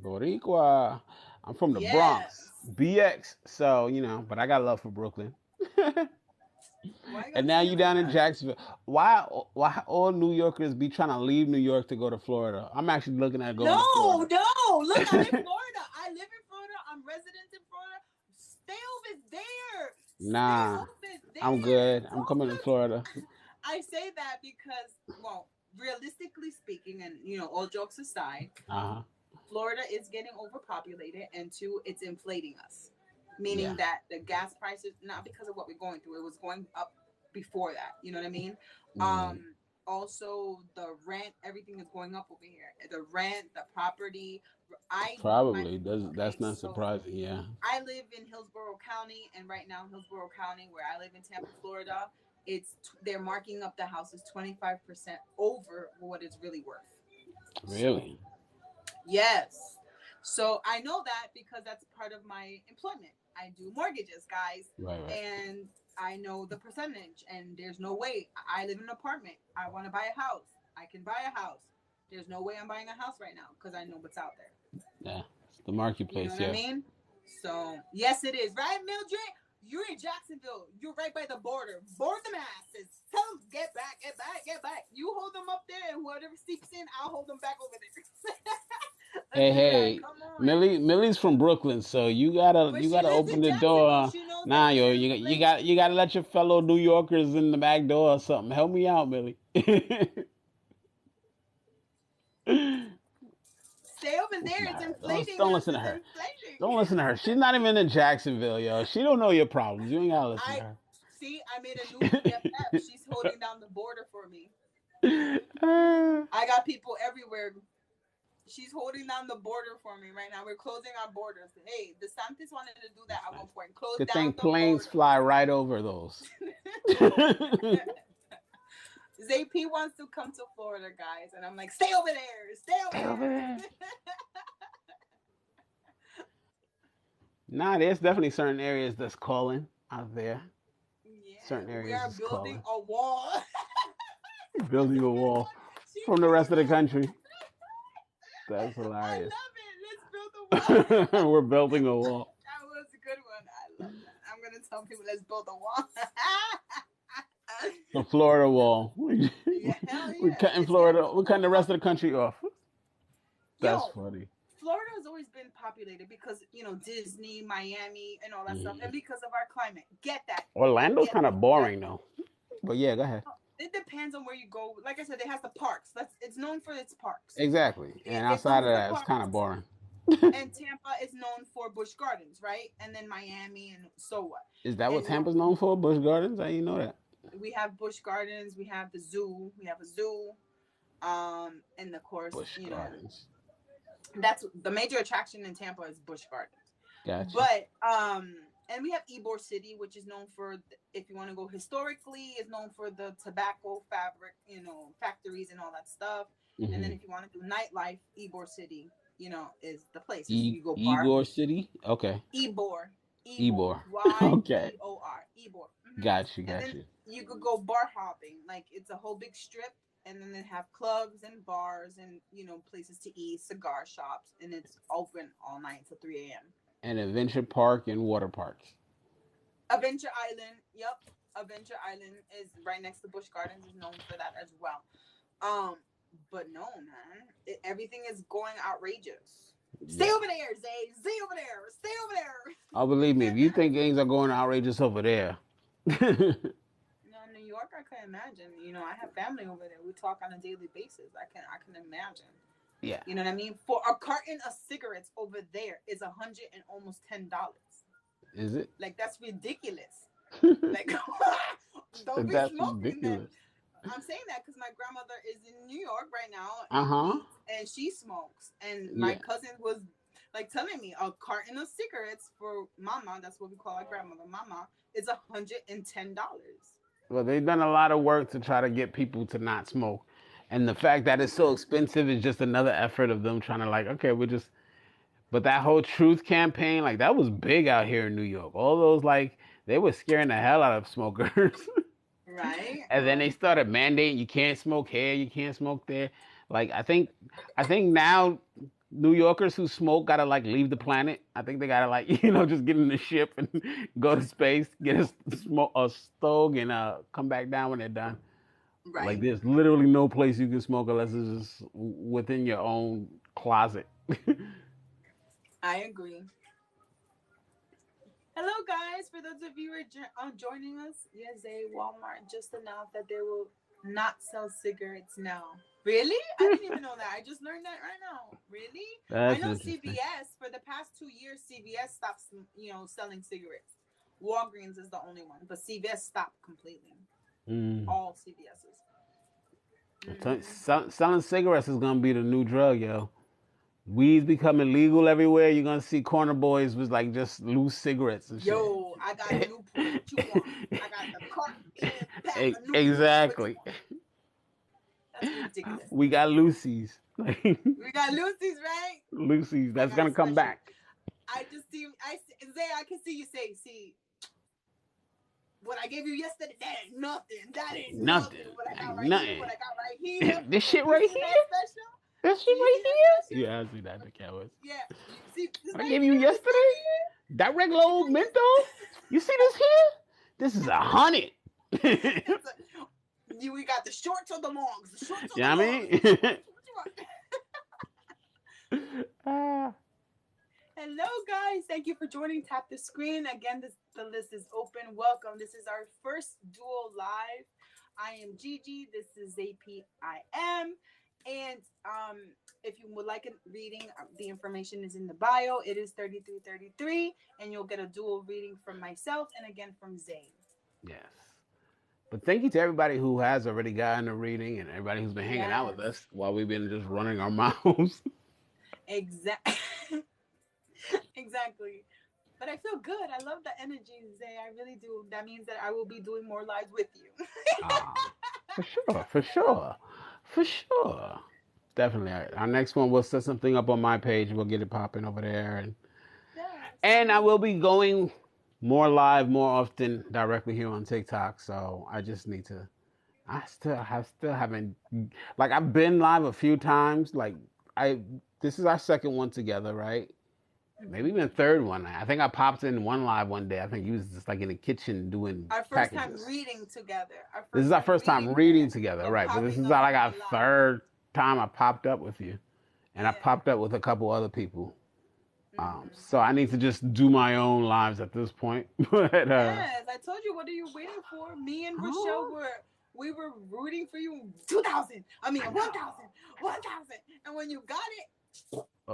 B: Boricua. I'm from the Bronx,
A: Yes.
B: BX. So but I got love for Brooklyn.
A: Why you
B: And
A: gotta
B: now
A: say it
B: you
A: like
B: down in
A: that?
B: Jacksonville. Why all New Yorkers be trying to leave New York to go to Florida? I'm actually looking at going to
A: No,
B: Florida.
A: no. Look, I'm in Florida. I live in Florida. I'm resident in Florida. Stay over there. Stay
B: Nah,
A: over
B: I'm
A: there.
B: good. I'm coming to Florida.
A: I say that because, well, realistically speaking, and all jokes aside,
B: Uh huh.
A: Florida is getting overpopulated, and two, it's inflating us, meaning
B: Yeah.
A: that the gas prices, not because of what we're going through, it was going up before that. You know what I mean?
B: Mm,
A: Also, the rent, everything is going up over here. The rent, the property. My
B: probably.
A: okay,
B: That's not
A: so
B: surprising. Yeah.
A: I live in Hillsborough County, and right now, Hillsborough County, where I live in Tampa, Florida, they're marking up the houses 25% over what it's really worth. So
B: Really.
A: yes. So I know that because that's part of my employment. I do mortgages, guys.
B: Right. Right.
A: And I know the percentage, and there's no way. I live in an apartment. I want to buy a house. I can buy a house. There's no way I'm buying a house right now because I know what's out there.
B: Yeah, it's the
A: You know
B: marketplace.
A: what I
B: Yeah.
A: mean? So yes, it is right, Mildred. You're in Jacksonville. You're right by the border. Board them asses. Tell them get back, get back, get back. You hold them up there, and whoever seeps in, I'll hold them back over there. Let's
B: Hey,
A: do that.
B: hey,
A: Come on.
B: Millie's from Brooklyn, so
A: But
B: you
A: she
B: gotta
A: lives
B: open
A: in
B: the
A: Jacksonville.
B: door.
A: She knows
B: Nah,
A: every
B: yo,
A: single place.
B: you gotta let your fellow New Yorkers in the back door or something. Help me out, Millie.
A: Stay over
B: Listen
A: there.
B: to
A: It's
B: her.
A: inflating
B: Don't
A: us.
B: listen to
A: It's
B: her.
A: inflating.
B: Don't listen to her. She's not even in Jacksonville, yo. She don't know your problems. You ain't gotta listen
A: I
B: to
A: see. I made a new BFF. She's holding down the border for me.
B: her.
A: I got people everywhere. She's holding down the border for me right now. We're closing our borders. Hey, DeSantis wanted to do that
B: That's
A: at one
B: nice.
A: point. Close
B: Good
A: down
B: thing
A: the
B: planes
A: border.
B: fly right over those.
A: Zay P wants to come to Florida, guys, and I'm like, stay over there, stay over
B: Stay over
A: there.
B: there. Nah, there's definitely certain areas that's calling out there.
A: Yeah,
B: Certain
A: we
B: areas
A: are
B: is
A: building
B: calling.
A: a wall.
B: Building a
A: That's
B: wall
A: what she
B: from the rest of the
A: said.
B: country. That's
A: I
B: hilarious.
A: love it. Let's build a wall.
B: We're building a wall.
A: That was a good one. I love that. I'm gonna tell people let's build a wall.
B: The Florida wall.
A: Yeah, hell
B: We're
A: yeah.
B: cutting
A: It's gonna
B: Florida.
A: go
B: We're cutting the rest of the country off. That's
A: yo,
B: funny.
A: Florida has always been populated because Disney, Miami, and all that stuff, and
B: Mm.
A: because of our climate. Get that.
B: Orlando's
A: Get
B: kind
A: that.
B: of
A: That
B: boring though. But yeah, go ahead.
A: it depends on where you go. Like I said, it has the parks. That's it's known for its parks.
B: Exactly. And
A: It's known
B: outside of
A: for the
B: that, it's kind of
A: parks.
B: boring.
A: And Tampa is known for Busch Gardens, right? And then Miami, and so what?
B: Is that what
A: And
B: Tampa's known for? Busch Gardens? How you know that?
A: we have Busch Gardens, we have the zoo, we have a zoo, and of course,
B: Busch Gardens.
A: that's the major attraction in Tampa is Busch Gardens.
B: Gotcha.
A: But and we have Ybor City, which is known for, if you want to go historically, is known for the tobacco fabric, factories and all that stuff. And then
B: Mm-hmm.
A: if you want to do nightlife, Ybor City, is the place. You go bar
B: Igor City? Okay.
A: Ybor, Ybor,
B: Ybor.
A: Y
B: Okay.
A: B O R, Ybor.
B: Got you,
A: And
B: got
A: then
B: you.
A: you could go bar hopping, like it's a whole big strip, and then they have clubs and bars and places to eat, cigar shops, and it's open all night till 3 a.m.
B: And Adventure Park and water parks.
A: Adventure Island, yep, Adventure Island is right next to Busch Gardens, is known for that as well. Um, but no, man, everything is going outrageous. Stay
B: Yeah.
A: over there, Zay. Stay over there. Stay over
B: Oh, believe me,
A: there.
B: if you think things are going outrageous over there.
A: New York, I can imagine. I have family over there. We talk on a daily basis. I can imagine.
B: Yeah.
A: You know what I mean? For a carton of cigarettes over there is $110.
B: Is it?
A: Like that's ridiculous. Like, don't be
B: That's
A: smoking then.
B: ridiculous.
A: I'm saying that because my grandmother is in New York right now
B: Uh
A: in
B: huh.
A: Queens, and she smokes. And my
B: Yeah.
A: cousin was like telling me a carton of cigarettes for mama, that's what we call our grandmother, mama, is $110.
B: Well, they've done a lot of work to try to get people to not smoke. And the fact that it's so expensive is just another effort of them trying to, like, okay, we're just. But that whole truth campaign, like, that was big out here in New York. All those, like, they were scaring the hell out of smokers.
A: Right?
B: And then they started mandating you can't smoke here, you can't smoke there. Like I think now New Yorkers who smoke gotta like leave the planet. I think they gotta like just get in the ship and go to space, get a stove and come back down when they're done. Like
A: Right.
B: there's literally no place you can smoke unless it's just within your own closet.
A: I agree. Hello, guys. For those of you who are joining us, yes, Walmart just announced that they will not sell cigarettes now. Really? I didn't even know that. I just learned that right now. Really? I
B: That's
A: know
B: interesting.
A: CVS, for the past 2 years, CVS stopped, selling cigarettes. Walgreens is the only one, but CVS stopped completely.
B: Mm.
A: All CVS's. Mm-hmm.
B: Selling cigarettes is gonna be the new drug, yo. Weed's becoming legal everywhere. You're gonna see corner boys with like just loose cigarettes and shit.
A: Yo, I got Newport. What you want? I got the carton pack of Newport. What you
B: Exactly.
A: want? That's ridiculous.
B: We got Lucy's.
A: We got Lucy's, right?
B: Lucy's.
A: I
B: That's
A: got a
B: gonna come
A: special.
B: back.
A: I just see. Zay, I can see you say, see. what I gave you yesterday, that ain't nothing. That ain't nothing.
B: Nothing.
A: What I got
B: Ain't
A: right here, what
B: nothing.
A: I got right here.
B: This shit
A: You
B: right
A: see that
B: here?
A: special?
B: That shit
A: Do you
B: right
A: see that
B: here?
A: special?
B: Yeah, I see that, the Cowboys.
A: Yeah. You see this
B: What I
A: right
B: gave you
A: here? This
B: yesterday?
A: right here?
B: That regular
A: What you
B: old
A: got
B: Mentos? You see this here? This is 100.
A: It's we got the shorts or the longs. The shorts or
B: You
A: the
B: know what I
A: longs.
B: mean?
A: What you want? What you want?
B: Ah,
A: Hello, guys. Thank you for joining. Tap the screen. Again, the list is open. Welcome. This is our first dual live. I am Gigi. This is Zay P I am. And if you would like a reading, the information is in the bio. It is 3333, and you'll get a dual reading from myself and again from Zay.
B: yes. But thank you to everybody who has already gotten a reading and everybody who's been hanging out
A: Yes,
B: with us while we've been just running our mouths.
A: exactly. Exactly. But I feel good. I love the energy, Zay. I really do. That means that I will be doing more lives with you.
B: For sure, for sure, for sure. Definitely. Our next one, we'll set something up on my page. We'll get it popping over there,
A: Yes.
B: and I will be going more live more often directly here on TikTok. So I just need to. Still haven't, like, I've been live a few times. Like, I this is our second one together, right? Maybe even a third one. I think I popped in one live one day. I think you was just like in the kitchen doing
A: Our first time
B: packages.
A: reading together. Our
B: This is
A: first
B: our
A: time
B: first time
A: reading
B: reading
A: together.
B: together,
A: And
B: right? But this
A: popping
B: is
A: up
B: like
A: on
B: our
A: my live.
B: third time I popped up with you, and I
A: Yeah.
B: popped up with a couple other people.
A: Mm-hmm.
B: So I need to just do my own lives at this point. But
A: Yes, I told you. What are you waiting for? Me and Rochelle
B: oh,
A: we were rooting for you. 2,000. I mean
B: I
A: 1,000.
B: know.
A: 1,000. And when you got it,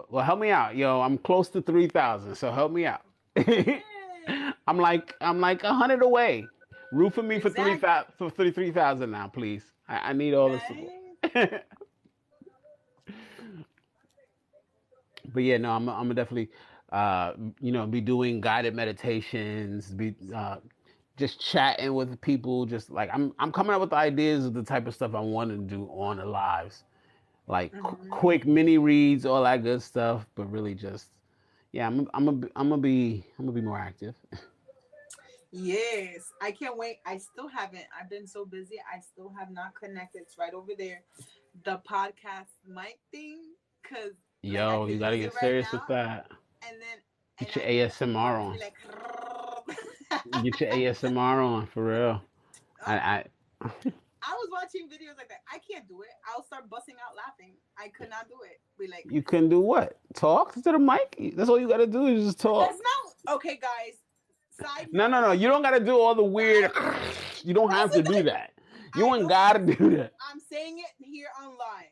B: Well, help me out, yo. I'm close to 3,000, so help me out.
A: yeah,
B: I'm like 100 away. Root for me for
A: exactly.
B: 33,000 now, please. I need all the support.
A: Right.
B: But yeah, no, I'm definitely, be doing guided meditations, be just chatting with people, just like I'm coming up with ideas of the type of stuff I want to do on the lives, like
A: Mm-hmm.
B: quick mini reads, all that good stuff. But really, just yeah, I'm gonna be more active.
A: Yes, I can't wait. I still haven't. I've been so busy. I still have not connected. It's right over there. The podcast mic thing, cause like I
B: Yo, you
A: could
B: gotta
A: use it
B: get
A: right
B: serious with
A: now,
B: that.
A: and then and
B: Get your
A: I need the
B: ASMR
A: part to be
B: on.
A: like.
B: Get your ASMR on for real. I, I
A: I was watching videos like that. I can't do it. I'll start busting out laughing. I could not do it. Be like,
B: you can do what? Talk to the mic. That's all you gotta do is just
A: that's
B: talk.
A: not okay, guys. Side
B: No, no,
A: note.
B: no. You don't gotta do all the weird.
A: Side.
B: You don't have
A: That's
B: to
A: the
B: do
A: thing.
B: that. You
A: I
B: ain't
A: know.
B: gotta do that.
A: I'm saying it here on live.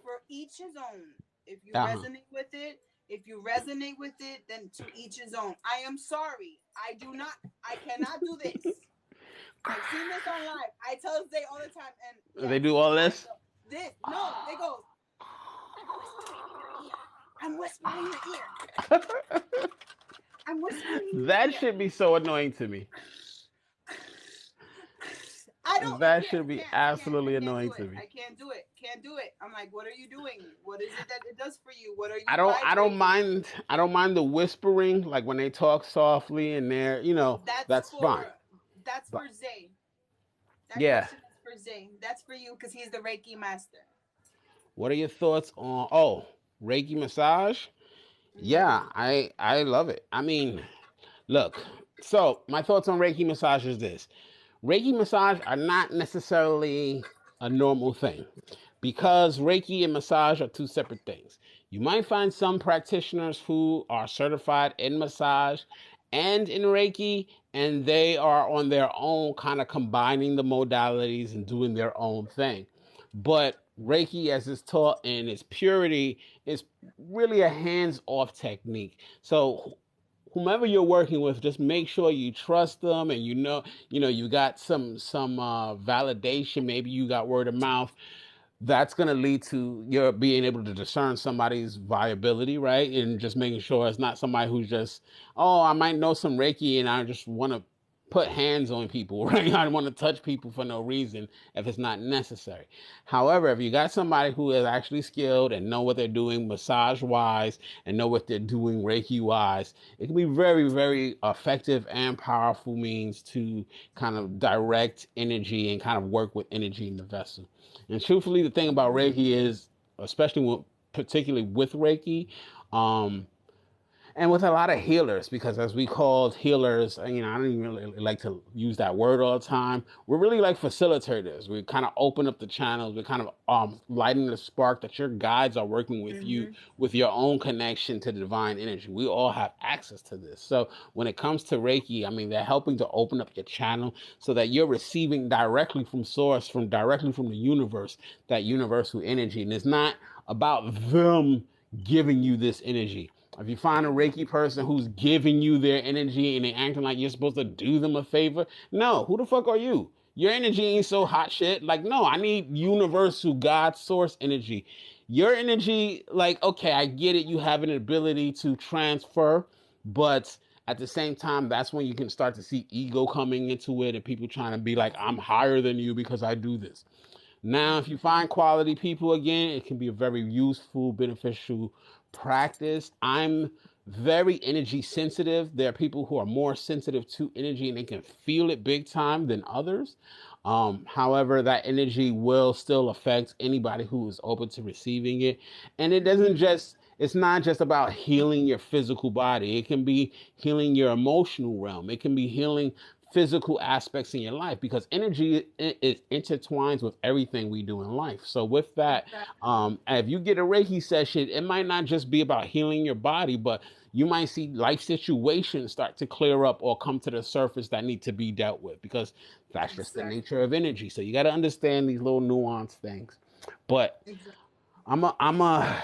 A: For each his own. If you
B: Uh huh.
A: resonate with it, then to each his own. I am sorry. I do not. I cannot do this. I've seen this on live. I tell Zay all the time, and
B: They
A: yes,
B: do all
A: I
B: this.
A: know this. No, they go. I'm whispering in your ear. I'm whispering in your ear. I'm whispering in your
B: That
A: ear.
B: should be so annoying to me.
A: I don't. I
B: That
A: can't.
B: should
A: I
B: be
A: can't. I can't. I
B: absolutely
A: can't
B: annoying
A: do
B: to
A: it.
B: me.
A: I can't do it. Can't do it. I'm like, what are you doing? What is it that it does for you? What are
B: I
A: you
B: don't. I don't
A: vibrating?
B: mind. I don't mind the whispering, like when they talk softly and they're.
A: That's
B: That's fine.
A: for. That's
B: But
A: for Zay. That
B: yeah,
A: question is for Zay. That's for you because he's the Reiki master.
B: what are your thoughts on? Oh, Reiki massage.
A: Mm-hmm.
B: Yeah, I love it. I mean, look. So my thoughts on Reiki massage is this: Reiki massage are not necessarily a normal thing because Reiki and massage are two separate things. You might find some practitioners who are certified in massage and in Reiki, and they are on their own, kind of combining the modalities and doing their own thing. But Reiki, as it's taught in its purity, is really a hands off technique. So whomever you're working with, just make sure you trust them, and you got some validation. Maybe you got word of mouth. That's going to lead to your being able to discern somebody's viability, right? And just making sure it's not somebody who's just, oh, I might know some Reiki and I just want to put hands on people, right? I don't want to touch people for no reason if it's not necessary. However, if you got somebody who is actually skilled and know what they're doing massage wise and know what they're doing Reiki wise, it can be very, very effective and powerful means to kind of direct energy and kind of work with energy in the vessel. And truthfully, the thing about Reiki is, especially with, particularly with Reiki, um, and with a lot of healers, because as we called healers, I don't even really like to use that word all the time. We're really like facilitators. We kind of open up the channels. We kind of lighting the spark that your guides are working with you
A: Mm-hmm.
B: with your own connection to the divine energy. We all have access to this. So when it comes to Reiki, they're helping to open up your channel so that you're receiving directly from source, from directly from the universe, that universal energy. And it's not about them giving you this energy. If you find a
A: Mm-hmm.
B: Reiki person who's giving you their energy and they acting like you're supposed to do them a favor, no, who the fuck are you? Your energy ain't so hot shit. Like, no, I need universal God source energy. Your energy, like, okay, I get it. You have an ability to transfer, but at the same time, that's when you can start to see ego coming into it and people trying to be like, I'm higher than you because I do this. Now, if you
A: Mm-hmm.
B: find quality people again, it can be a very useful, beneficial practice. I'm very energy sensitive. There are people who are more sensitive to energy and they can feel it big time than others. However, that energy will still affect anybody who is open to receiving it. And it doesn't
A: Mm-hmm.
B: just, it's not just about healing your physical body. It can be healing your emotional realm. It can be healing physical aspects in your life because energy is intertwines with everything we do in life. So with that,
A: Exactly.
B: if you get a Reiki session, it might not just be about healing your body, but you might see life situations start to clear up or come to the surface that need to be dealt with because that's just the
A: Exactly.
B: nature of energy. So you got to understand these little nuanced things. But
A: Exactly.
B: I'm a I'm a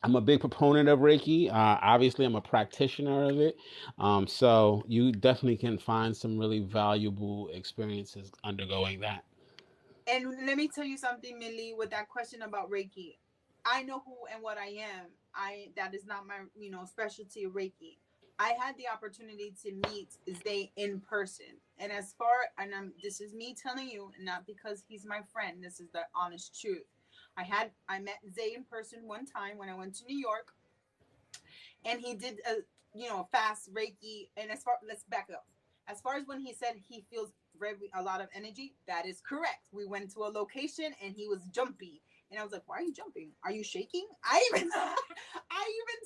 B: I'm a big proponent of Reiki. Obviously, I'm a practitioner of it. So you definitely can find some really valuable experiences undergoing that.
A: And let me tell you something, Millie, with that question about Reiki. I know who and what I am. I That is not my, specialty of Reiki. I had the opportunity to meet Zay in person. And this is me telling you, not because he's my friend. This is the honest truth. I met Zay in person one time when I went to New York, and he did a fast Reiki. And let's back up. As far as when he said he feels a lot of energy, that is correct. We went to a location and he was jumpy, and I was like, "Why are you jumping? Are you shaking?" I even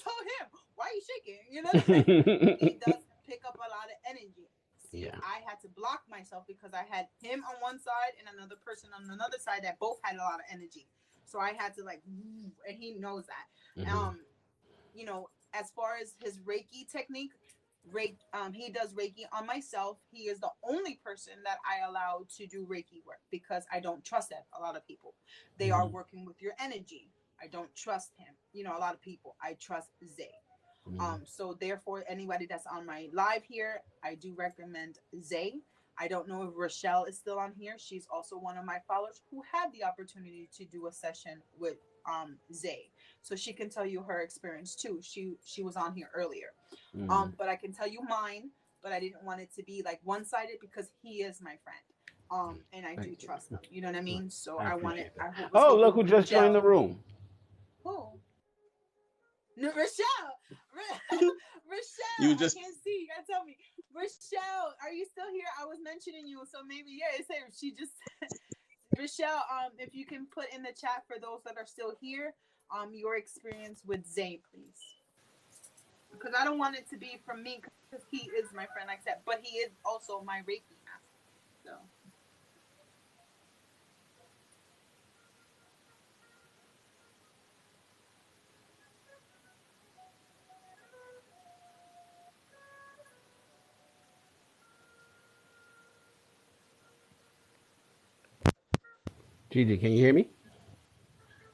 A: told him, "Why are you shaking?" You know what I'm saying? He does pick up a lot of energy. See,
B: Yeah.
A: I had to block myself because I had him on one side and another person on another side that both had a lot of energy. So I had to like, and he knows that.
B: Hmm.
A: As far as his Reiki technique, he does Reiki on myself. He is the only person that I allow to do Reiki work because I don't trust that. A lot of people, they are
B: Hmm.
A: working with your energy. I don't trust him. A lot of people. I trust Zay.
B: Hmm.
A: So therefore, anybody that's on my live here, I do recommend Zay. I don't know if Rochelle is still on here. She's also one of my followers who had the opportunity to do a session with Zay, so she can tell you her experience too. She was on here earlier.
B: Hmm.
A: But I can tell you mine. But I didn't want it to be like one sided because he is my friend. And I do
B: Thank you.
A: trust him. You know what I mean? So
B: I
A: I wanted.
B: appreciate that.
A: I was
B: Oh, look
A: hoping
B: who just joined
A: Rochelle.
B: the room.
A: Who? No, Rochelle.
C: You
A: Rochelle. I
C: just
A: can't see. You gotta tell me. Rochelle, are you still here? I was mentioning you, so maybe yeah. It said she just. Rochelle, if you can put in the chat for those that are still here, your experience with Zay, please, because I don't want it to be from me because he is my friend, like I said, but he is also my Reiki master. So
B: Gigi, can you hear me?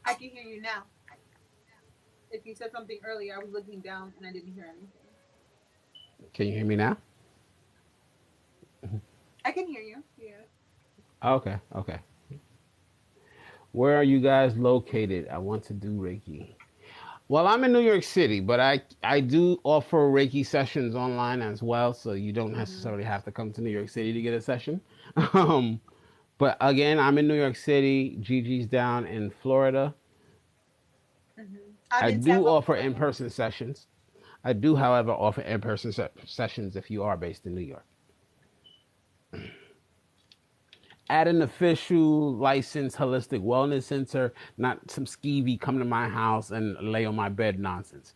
A: I can hear you now. If you said something earlier, I was looking down and I didn't hear anything.
B: Can you hear me now?
A: I can hear you. Yeah.
B: Okay, okay. Where are you guys located? I want to do Reiki. Well, I'm in New York City, but I do offer Reiki sessions online as well, so you don't
A: Hmm.
B: necessarily have to come to New York City to get a session. Um, but again, I'm in New York City. Gigi's down in Florida.
A: Hmm. I'm
B: I
A: in
B: do
A: Tampa,
B: offer
A: Florida.
B: in-person sessions. I do, however, offer in-person sessions if you are based in New York. At an official licensed holistic wellness center, not some skeevy come to my house and lay on my bed nonsense.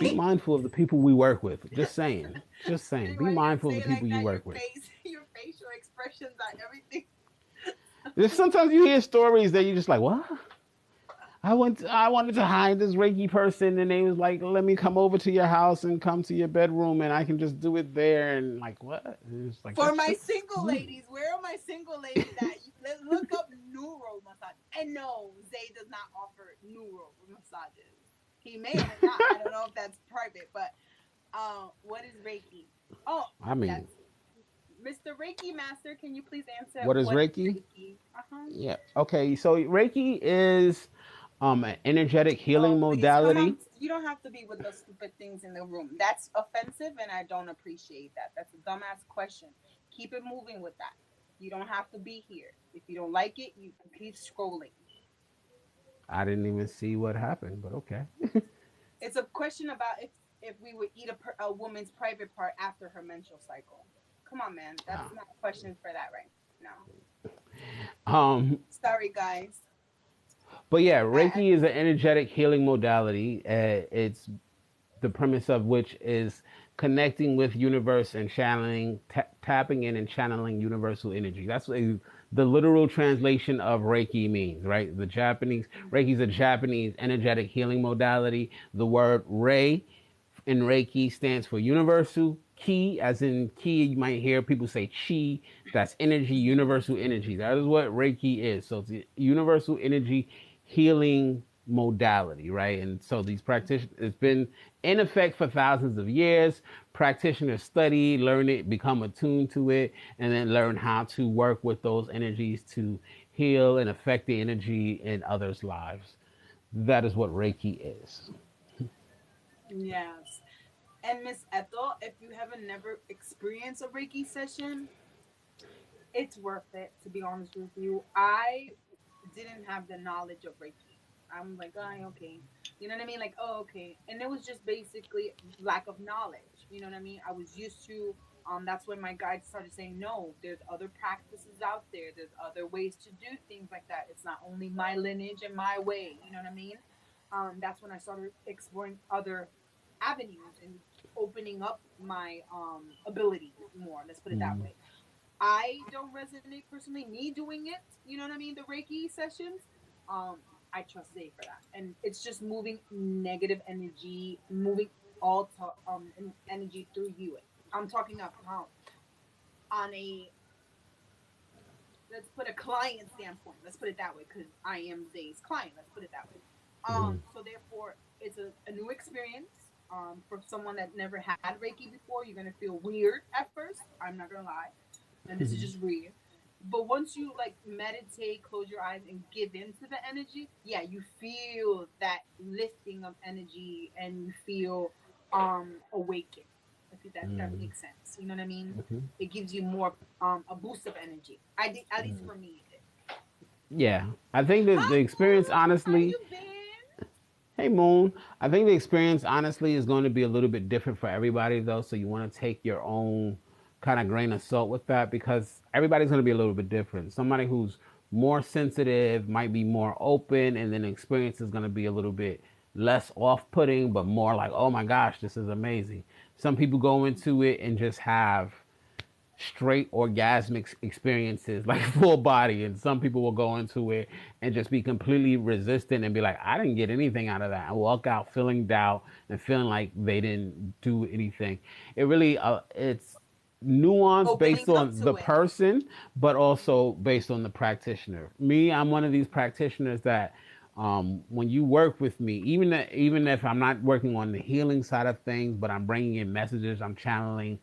B: Be mindful of the people we work with. Just saying. Just saying. Be
A: Why you
B: mindful of
A: say
B: the
A: it
B: people
A: like
B: you
A: that? Your
B: work with.
A: face, your facial expressions are everything.
B: There's sometimes you hear stories that you're just like, what? I wanted to hire this Reiki person and they was like, let me come over to your house and come to your bedroom and I can just do it there and like what? And it's like
A: For
B: that's
A: my
B: just
A: single ladies, where are my single ladies at? Let's look up neuro massage. And no, Zay does not offer neuro massages. He may or may not. I don't know if that's private, but what is Reiki? Oh,
B: I
A: yes.
B: mean,
A: Mr. Reiki Master, can you please answer
B: what is
A: what is
B: Reiki?
A: Reiki? Uh-huh.
B: Yeah. Okay, so Reiki is an energetic healing
A: Oh, please come
B: modality.
A: on. You don't have to be with the stupid things in the room. That's offensive, and I don't appreciate that. That's a dumbass question. Keep it moving with that. You don't have to be here. If you don't like it, you can keep scrolling.
B: I didn't even see what happened, but okay.
A: It's a question about if we would eat a woman's private part after her menstrual cycle. Come on, man. That's
B: Ah.
A: not a question for that right now.
B: Um,
A: Sorry, guys.
B: but yeah,
A: I
B: Reiki is an energetic healing modality. It's the premise of which is connecting with universe and channeling, tapping in and channeling universal energy. That's what the literal translation of Reiki means, right? The Japanese Reiki is a Japanese energetic healing modality. The word Rei in Reiki stands for universal ki, as in ki. You might hear people say chi. That's energy, universal energy. That is what Reiki is. So it's a universal energy healing modality, right? And so these practitioners, it's been in effect for thousands of years. Practitioners study, learn it, become attuned to it, and then learn how to work with those energies to heal and affect the energy in others' lives. That is what Reiki is.
A: Yes. And Miss Ethel, if you haven't never experienced a Reiki session, it's worth it, to be honest with you. I didn't have the knowledge of Reiki. I'm like, oh, okay. You know what I mean? Like, oh, okay. And it was just basically lack of knowledge. You know what I mean? I was used to, that's when my guide started saying, no, there's other practices out there. There's other ways to do things like that. It's not only my lineage and my way. You know what I mean? That's when I started exploring other avenues and opening up my abilities more. Let's put it that way. I don't resonate personally. Me doing it, you know what I mean? The Reiki sessions, um, I trust Zay for that, and it's just moving negative energy, moving all energy through you. I'm talking about on a, let's put a client standpoint. Let's put it that way, because I am Zay's client. Let's put it that way. So therefore, it's a new experience. For someone that never had Reiki before, you're gonna feel weird at first. I'm not gonna lie, and this is just weird. But once you like meditate, close your eyes, and give into the energy, yeah, you feel that lifting of energy, and you feel awakened. If that makes sense, you know what I mean. It gives you more a boost of energy. I did, at least for me, it did.
B: Yeah, I think that the
A: Hi,
B: experience,
A: Moon. How
B: honestly,
A: you been?
B: hey Moon, I think the experience, honestly, is going to be a little bit different for everybody, though. So you want to take your own kind of grain of salt with that because everybody's going to be a little bit different. Somebody who's more sensitive might be more open, and then the experience is going to be a little bit less off putting, but more like, oh my gosh, this is amazing. Some people go into it and just have straight orgasmic experiences, like full body. And some people will go into it and just be completely resistant and be like, I didn't get anything out of that. And walk out feeling doubt and feeling like they didn't do anything. It really, it's nuance
A: Opening
B: based
A: up
B: on the
A: to it.
B: person, but
A: Mm-hmm.
B: also based on the practitioner. Me, I'm one of these practitioners that when you work with me, even if I'm not working on the healing side of things, but I'm bringing in messages, I'm channeling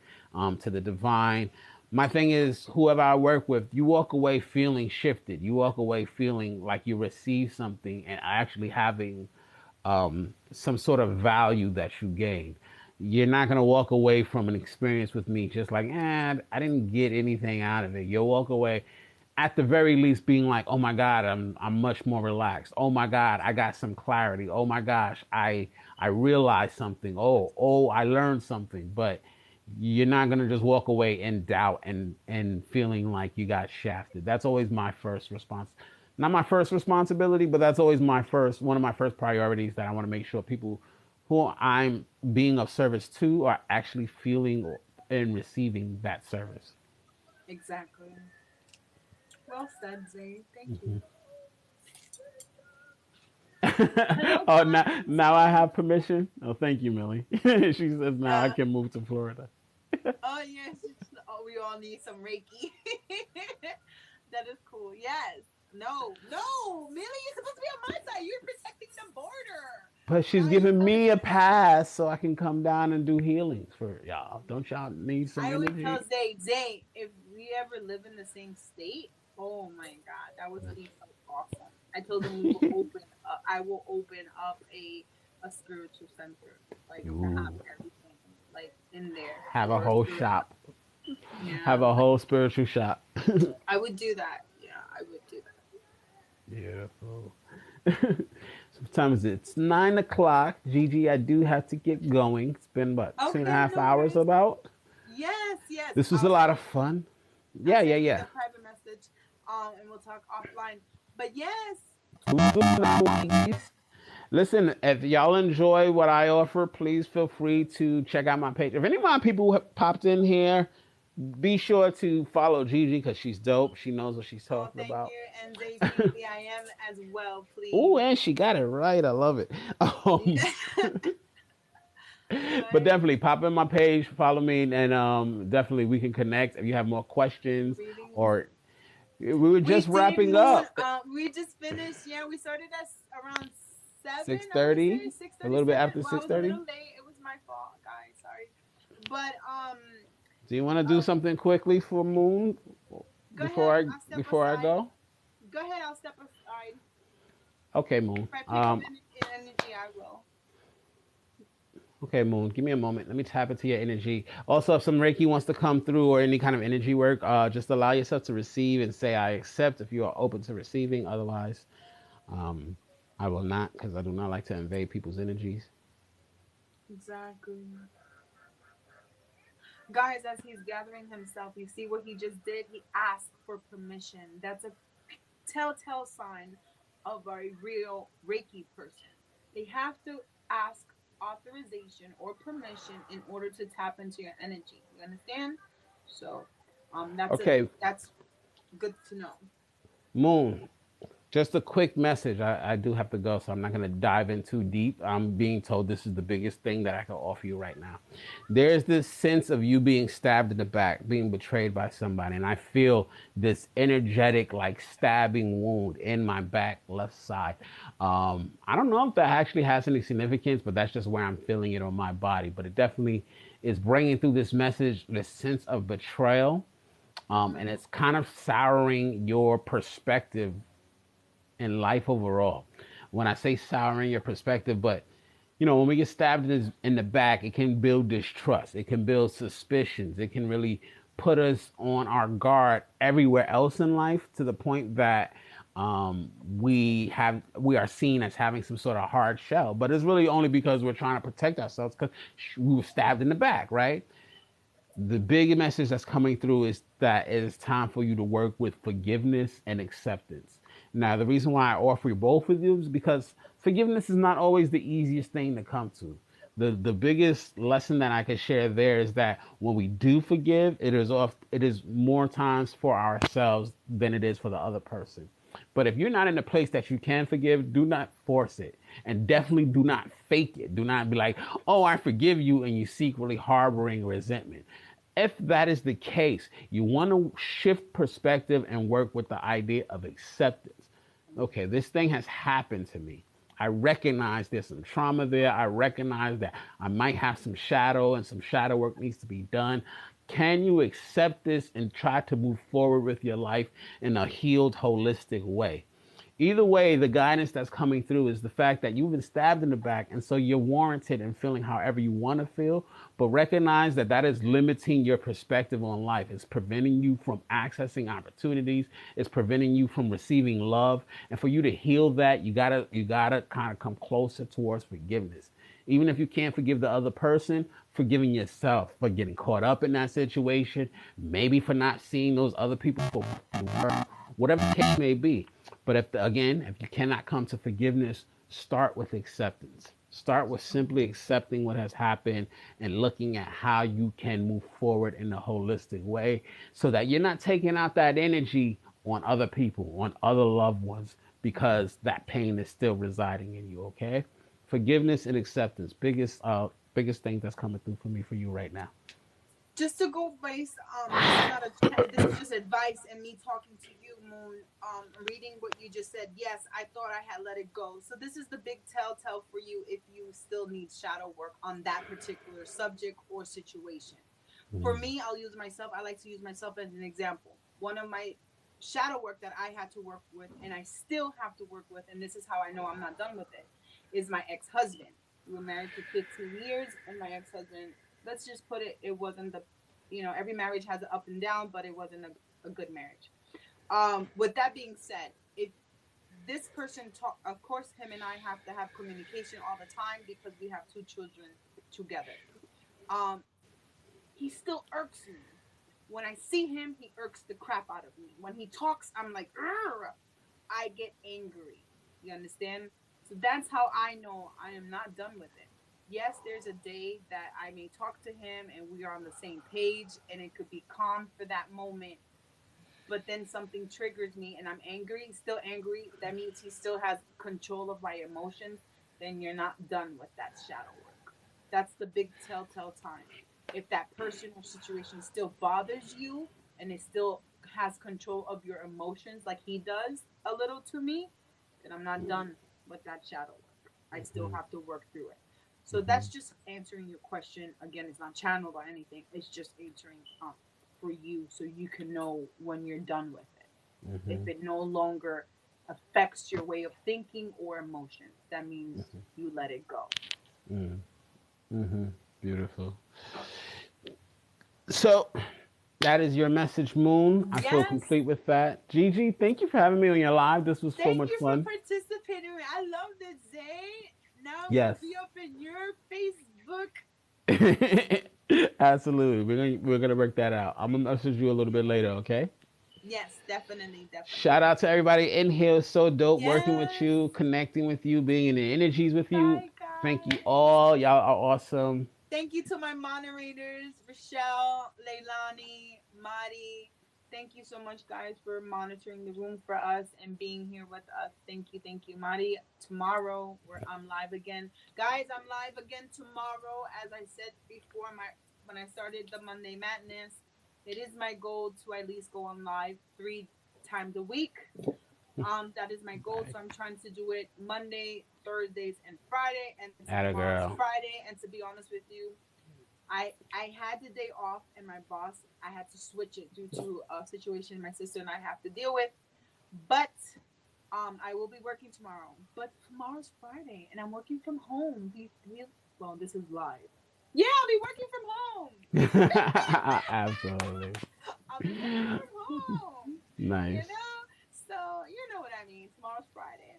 B: to the divine. My thing is, whoever I work with, you walk away feeling shifted. You walk away feeling like you received something and actually having some sort of value that you gain. You're not going to walk away from an experience with me just like, I didn't get anything out of it. You'll walk away at the very least being like, oh my God, I'm much more relaxed. Oh my God, I got some clarity. Oh my gosh, I realized something. Oh, I learned something. But you're not gonna just walk away in doubt and feeling like you got shafted. That's always my first response. Not my first responsibility, but that's always my first one of my first priorities that I want to make sure people who I'm being of service to are actually feeling and receiving that service.
A: Exactly. Well said, Zay. Thank you. Hello,
B: Oh,
A: guys.
B: now I have permission. Oh, thank you, Millie. She says now I
A: Yeah.
B: can move to Florida.
A: Oh yes. Oh, we all need some Reiki. That is cool. Yes. No. No. Millie, you're supposed to be on my side. You're protecting the border.
B: But she's
A: Guys,
B: giving me a pass so I can come down and do healings for y'all. Don't y'all need some
A: I always
B: energy?
A: tell Zay, if we ever live in the same state, oh my God, that would be so awesome. I told him we will open. I will open up a spiritual center, like to have
B: Ooh,
A: everything like in there
B: have a
A: for
B: whole
A: spiritual.
B: shop. Have
A: Yeah,
B: a whole spiritual shop.
A: I would do that. Yeah, I would do that.
B: Beautiful. Sometimes it's 9 o'clock. Gigi, I do have to get going. It's been about two and a
A: Okay,
B: half
A: no
B: hours
A: worries.
B: about.
A: Yes, yes.
B: This was a lot of fun.
A: I'll
B: Yeah, yeah,
A: send you
B: yeah.
A: the private message, and we'll talk offline. But yes,
B: Listen, if y'all enjoy what I offer, please feel free to check out my page. If any of my people who have popped in here, be sure to follow Gigi because she's dope. She knows what she's
A: oh,
B: talking
A: thank
B: about.
A: you, and Zay P The I am as well,
B: Oh,
A: please.
B: and she got it right. I love it. But
A: Right.
B: definitely pop in my page, follow me, and definitely we can connect if you have more questions
A: Readings.
B: or we were
A: We
B: just
A: did
B: wrapping
A: moon.
B: up.
A: We just finished. Yeah, we started at around 7.
B: Six
A: I want to say
B: thirty, a little bit
A: 6:37.
B: after
A: Well, I
B: six
A: was a little
B: thirty.
A: late. It was my fault, guys. Sorry. But
B: Do you want to do
A: uh,
B: something quickly for Moon
A: go ahead. I'll step
B: before I
A: aside.
B: go?
A: Go ahead. I'll step aside.
B: Okay,
A: If
B: Moon.
A: I pick up energy, I will.
B: Okay, Moon. Give me a moment. Let me tap into your energy. Also, if some Reiki wants to come through or any kind of energy work, just allow yourself to receive and say I accept if you are open to receiving. Otherwise, um, I will not because I do not like to invade people's energies.
A: Exactly. Guys, as he's gathering himself, you see what he just did? He asked for permission. That's a telltale sign of a real Reiki person. They have to ask authorization or permission in order to tap into your energy. You understand? So,
B: Okay,
A: that's good to know.
B: Moon. Just a quick message. I do have to go, so I'm not going to dive in too deep. I'm being told this is the biggest thing that I can offer you right now. There's this sense of you being stabbed in the back, being betrayed by somebody, and I feel this energetic, like stabbing wound in my back left side. I don't know if that actually has any significance, but that's just where I'm feeling it on my body. But it definitely is bringing through this message, this sense of betrayal. And it's kind of souring your perspective in life overall. When I say souring your perspective, but when we get stabbed in the back, it can build distrust. It can build suspicions. It can really put us on our guard everywhere else in life to the point that we are seen as having some sort of hard shell. But it's really only because we're trying to protect ourselves because we were stabbed in the back, right? The big message that's coming through is that it is time for you to work with forgiveness and acceptance. Now, the reason why I offer you both of you is because forgiveness is not always the easiest thing to come to. The biggest lesson that I can share there is that when we do forgive, it is more times for ourselves than it is for the other person. But if you're not in a place that you can forgive, do not force it. And definitely do not fake it. Do not be like, oh, I forgive you, and you secretly harboring resentment. If that is the case, you want to shift perspective and work with the idea of acceptance. Okay, this thing has happened to me. I recognize there's some trauma there. I recognize that I might have some shadow and some shadow work needs to be done. Can you accept this and try to move forward with your life in a healed, holistic way? Either way, the guidance that's coming through is the fact that you've been stabbed in the back, and so you're warranted in feeling however you want to feel. But recognize that that is limiting your perspective on life. It's preventing you from accessing opportunities. It's preventing you from receiving love. And for you to heal that, you gotta kind of come closer towards forgiveness. Even if you can't forgive the other person, forgiving yourself for getting caught up in that situation, maybe for not seeing those other people for what they were, whatever the case may be. But if you cannot come to forgiveness, start with acceptance. Start with simply accepting what has happened and looking at how you can move forward in a holistic way so that you're not taking out that energy on other people, on other loved ones, because that pain is still residing in you, okay? Forgiveness and acceptance. Biggest thing that's coming through for me for you right now.
A: Just to go base, this is not a this is just advice and me talking to you, Moon. Reading what you just said. Yes, I thought I had let it go. So this is the big telltale for you if you still need shadow work on that particular subject or situation. For
B: Mm,
A: me, I'll use myself. I like to use myself as an example. One of my shadow work that I had to work with and I still have to work with, and this is how I know I'm not done with it, is my ex-husband. We were married for 15 years, and my ex-husband, let's just put it, it wasn't the, every marriage has an up and down, but it wasn't a good marriage. With that being said, if this person talk, of course, him and I have to have communication all the time because we have two children together. Um, he still irks me. When I see him, he irks the crap out of me. When he talks, I'm like, "Urgh." I get angry. You understand? So that's how I know I am not done with it. Yes, there's a day that I may talk to him and we are on the same page and it could be calm for that moment, but then something triggers me and I'm angry, still angry. That means he still has control of my emotions. Then you're not done with that shadow work. That's the big telltale time. If that person or situation still bothers you and it still has control of your emotions like he does a little to me, then I'm not done with that shadow work. I still have to work through it. So that's just answering your question. Again, it's not channeled or anything. It's just answering for you so you can know when you're done with it. If it no longer affects your way of thinking or emotions, that means you let it go.
B: beautiful. So that is your message, Moon. I feel
A: Yes.
B: complete with that. Gigi, thank you for having me on your live. This was so
A: Thank
B: much
A: you for
B: fun.
A: participating. I love this, Zay. Now I'm gonna
B: Yes.
A: be up in your Facebook.
B: Absolutely. We're gonna work that out. I'm gonna message you a little bit later, okay?
A: Yes, definitely,
B: Shout
A: definitely.
B: out to everybody in here. It's so dope working with
A: Yes.
B: you, connecting with you, being in the energies with you.
A: Bye,
B: Thank you
A: guys.
B: all. Y'all are awesome.
A: Thank you to my moderators, Rochelle, Leilani, Madi. Thank you so much, guys, for monitoring the room for us and being here with us. Thank you, Madi. Tomorrow, I'm live again, guys. I'm live again tomorrow, as I said before. When I started the Monday Madness, it is my goal to at least go on live 3 times a week. That is my goal. So I'm trying to do it Monday, Thursdays, and Friday. And
B: Atta
A: tomorrow's
B: girl.
A: Friday. And to be honest with you, I had the day off, and my boss, I had to switch it due to a situation my sister and I have to deal with. But I will be working tomorrow. But tomorrow's Friday, and I'm working from home. Well, this is live. Yeah, I'll be working from home.
B: Absolutely.
A: I'll be working from home. You
B: Nice.
A: know, so you know what I mean. Tomorrow's Friday.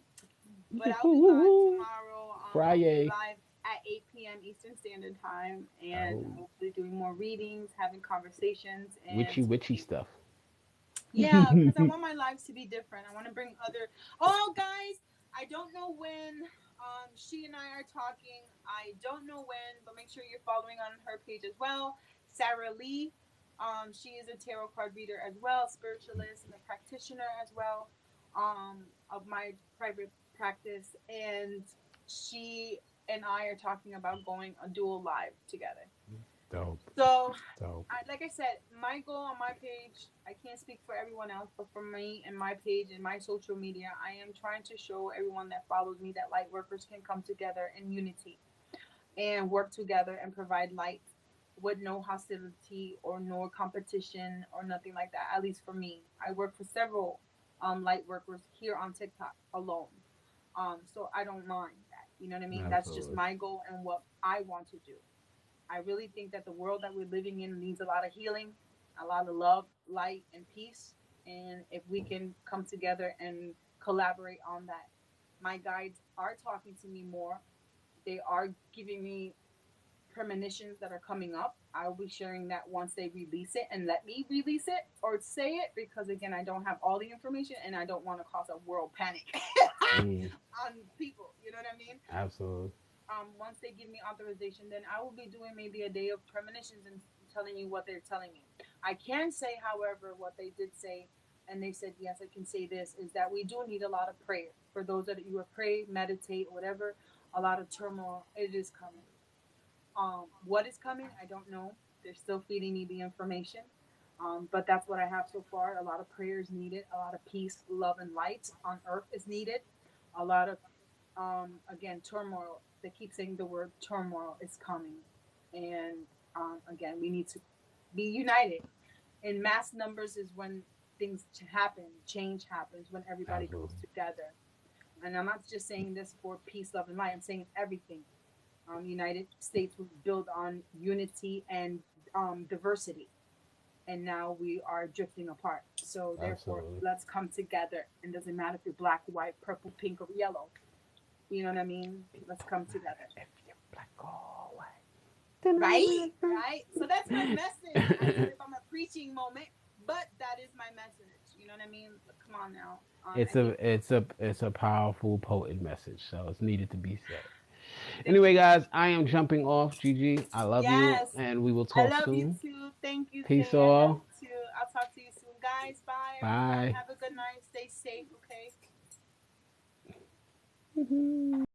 A: But I'll be live tomorrow. I'll be
B: Friday.
A: live at 8 p.m. Eastern Standard Time and
B: Oh,
A: hopefully doing more readings, having conversations, and
B: witchy
A: talking.
B: stuff.
A: Yeah, because I want my lives to be different. I want to bring other. Oh, guys, I don't know when she and I are talking. I don't know when, but make sure you're following on her page as well. Sarah Lee. She is a tarot card reader as well, spiritualist and a practitioner as well of my private practice. And she and I are talking about going a dual live together.
B: Dope.
A: So
B: Dope.
A: like I said, my goal on my page, I can't speak for everyone else, but for me and my page and my social media, I am trying to show everyone that follows me that light workers can come together in unity and work together and provide light with no hostility or no competition or nothing like that. At least for me, I work for several. light workers here on TikTok alone. So I don't mind that. You know what I mean? That's just
B: Absolutely.
A: my goal and what I want to do. I really think that the world that we're living in needs a lot of healing, a lot of love, light, and peace. And if we can come together and collaborate on that, my guides are talking to me more. They are giving me premonitions that are coming up. I'll be sharing that once they release it and let me release it or say it because, again, I don't have all the information and I don't want to cause a world panic
B: Mm,
A: on people. You know what I mean?
B: absolutely.
A: Once they give me authorization, then I will be doing maybe a day of premonitions and telling you what they're telling me. I can say, however, what they did say, and they said, yes, I can say this, is that we do need a lot of prayer. For those that you are pray, meditate, whatever, a lot of turmoil, it is coming. What is coming, I don't know. They're still feeding me the information. But that's what I have so far. A lot of prayers needed, a lot of peace, love, and light on earth is needed. A lot of, again, turmoil. They keep saying the word turmoil is coming. And again, we need to be united. In mass numbers is when things happen, change happens, when everybody comes
B: Absolutely.
A: together. And I'm not just saying this for peace, love, and light. I'm saying everything. United States was built on unity and diversity, and now we are drifting apart. So therefore,
B: Absolutely.
A: let's come together. And doesn't matter if you're black, white, purple, pink, or yellow. You know what I mean? Let's come together.
B: If you're black or white.
A: Right? Right? So that's my message. I don't know if I'm a preaching moment, but that is my message. You know what I mean? Come on now. I think.
B: It's a powerful, potent message. So it's needed to be said.
A: Thank
B: Anyway,
A: you.
B: guys, I am jumping off. Gigi, I love you,
A: Yes.
B: and we will
A: I
B: talk
A: love you
B: soon.
A: too. Thank you,
B: Peace
A: Zay. I love
B: all.
A: you too. I'll talk to you soon. Guys, bye everyone.
B: Bye.
A: Have a good night. Stay safe, okay?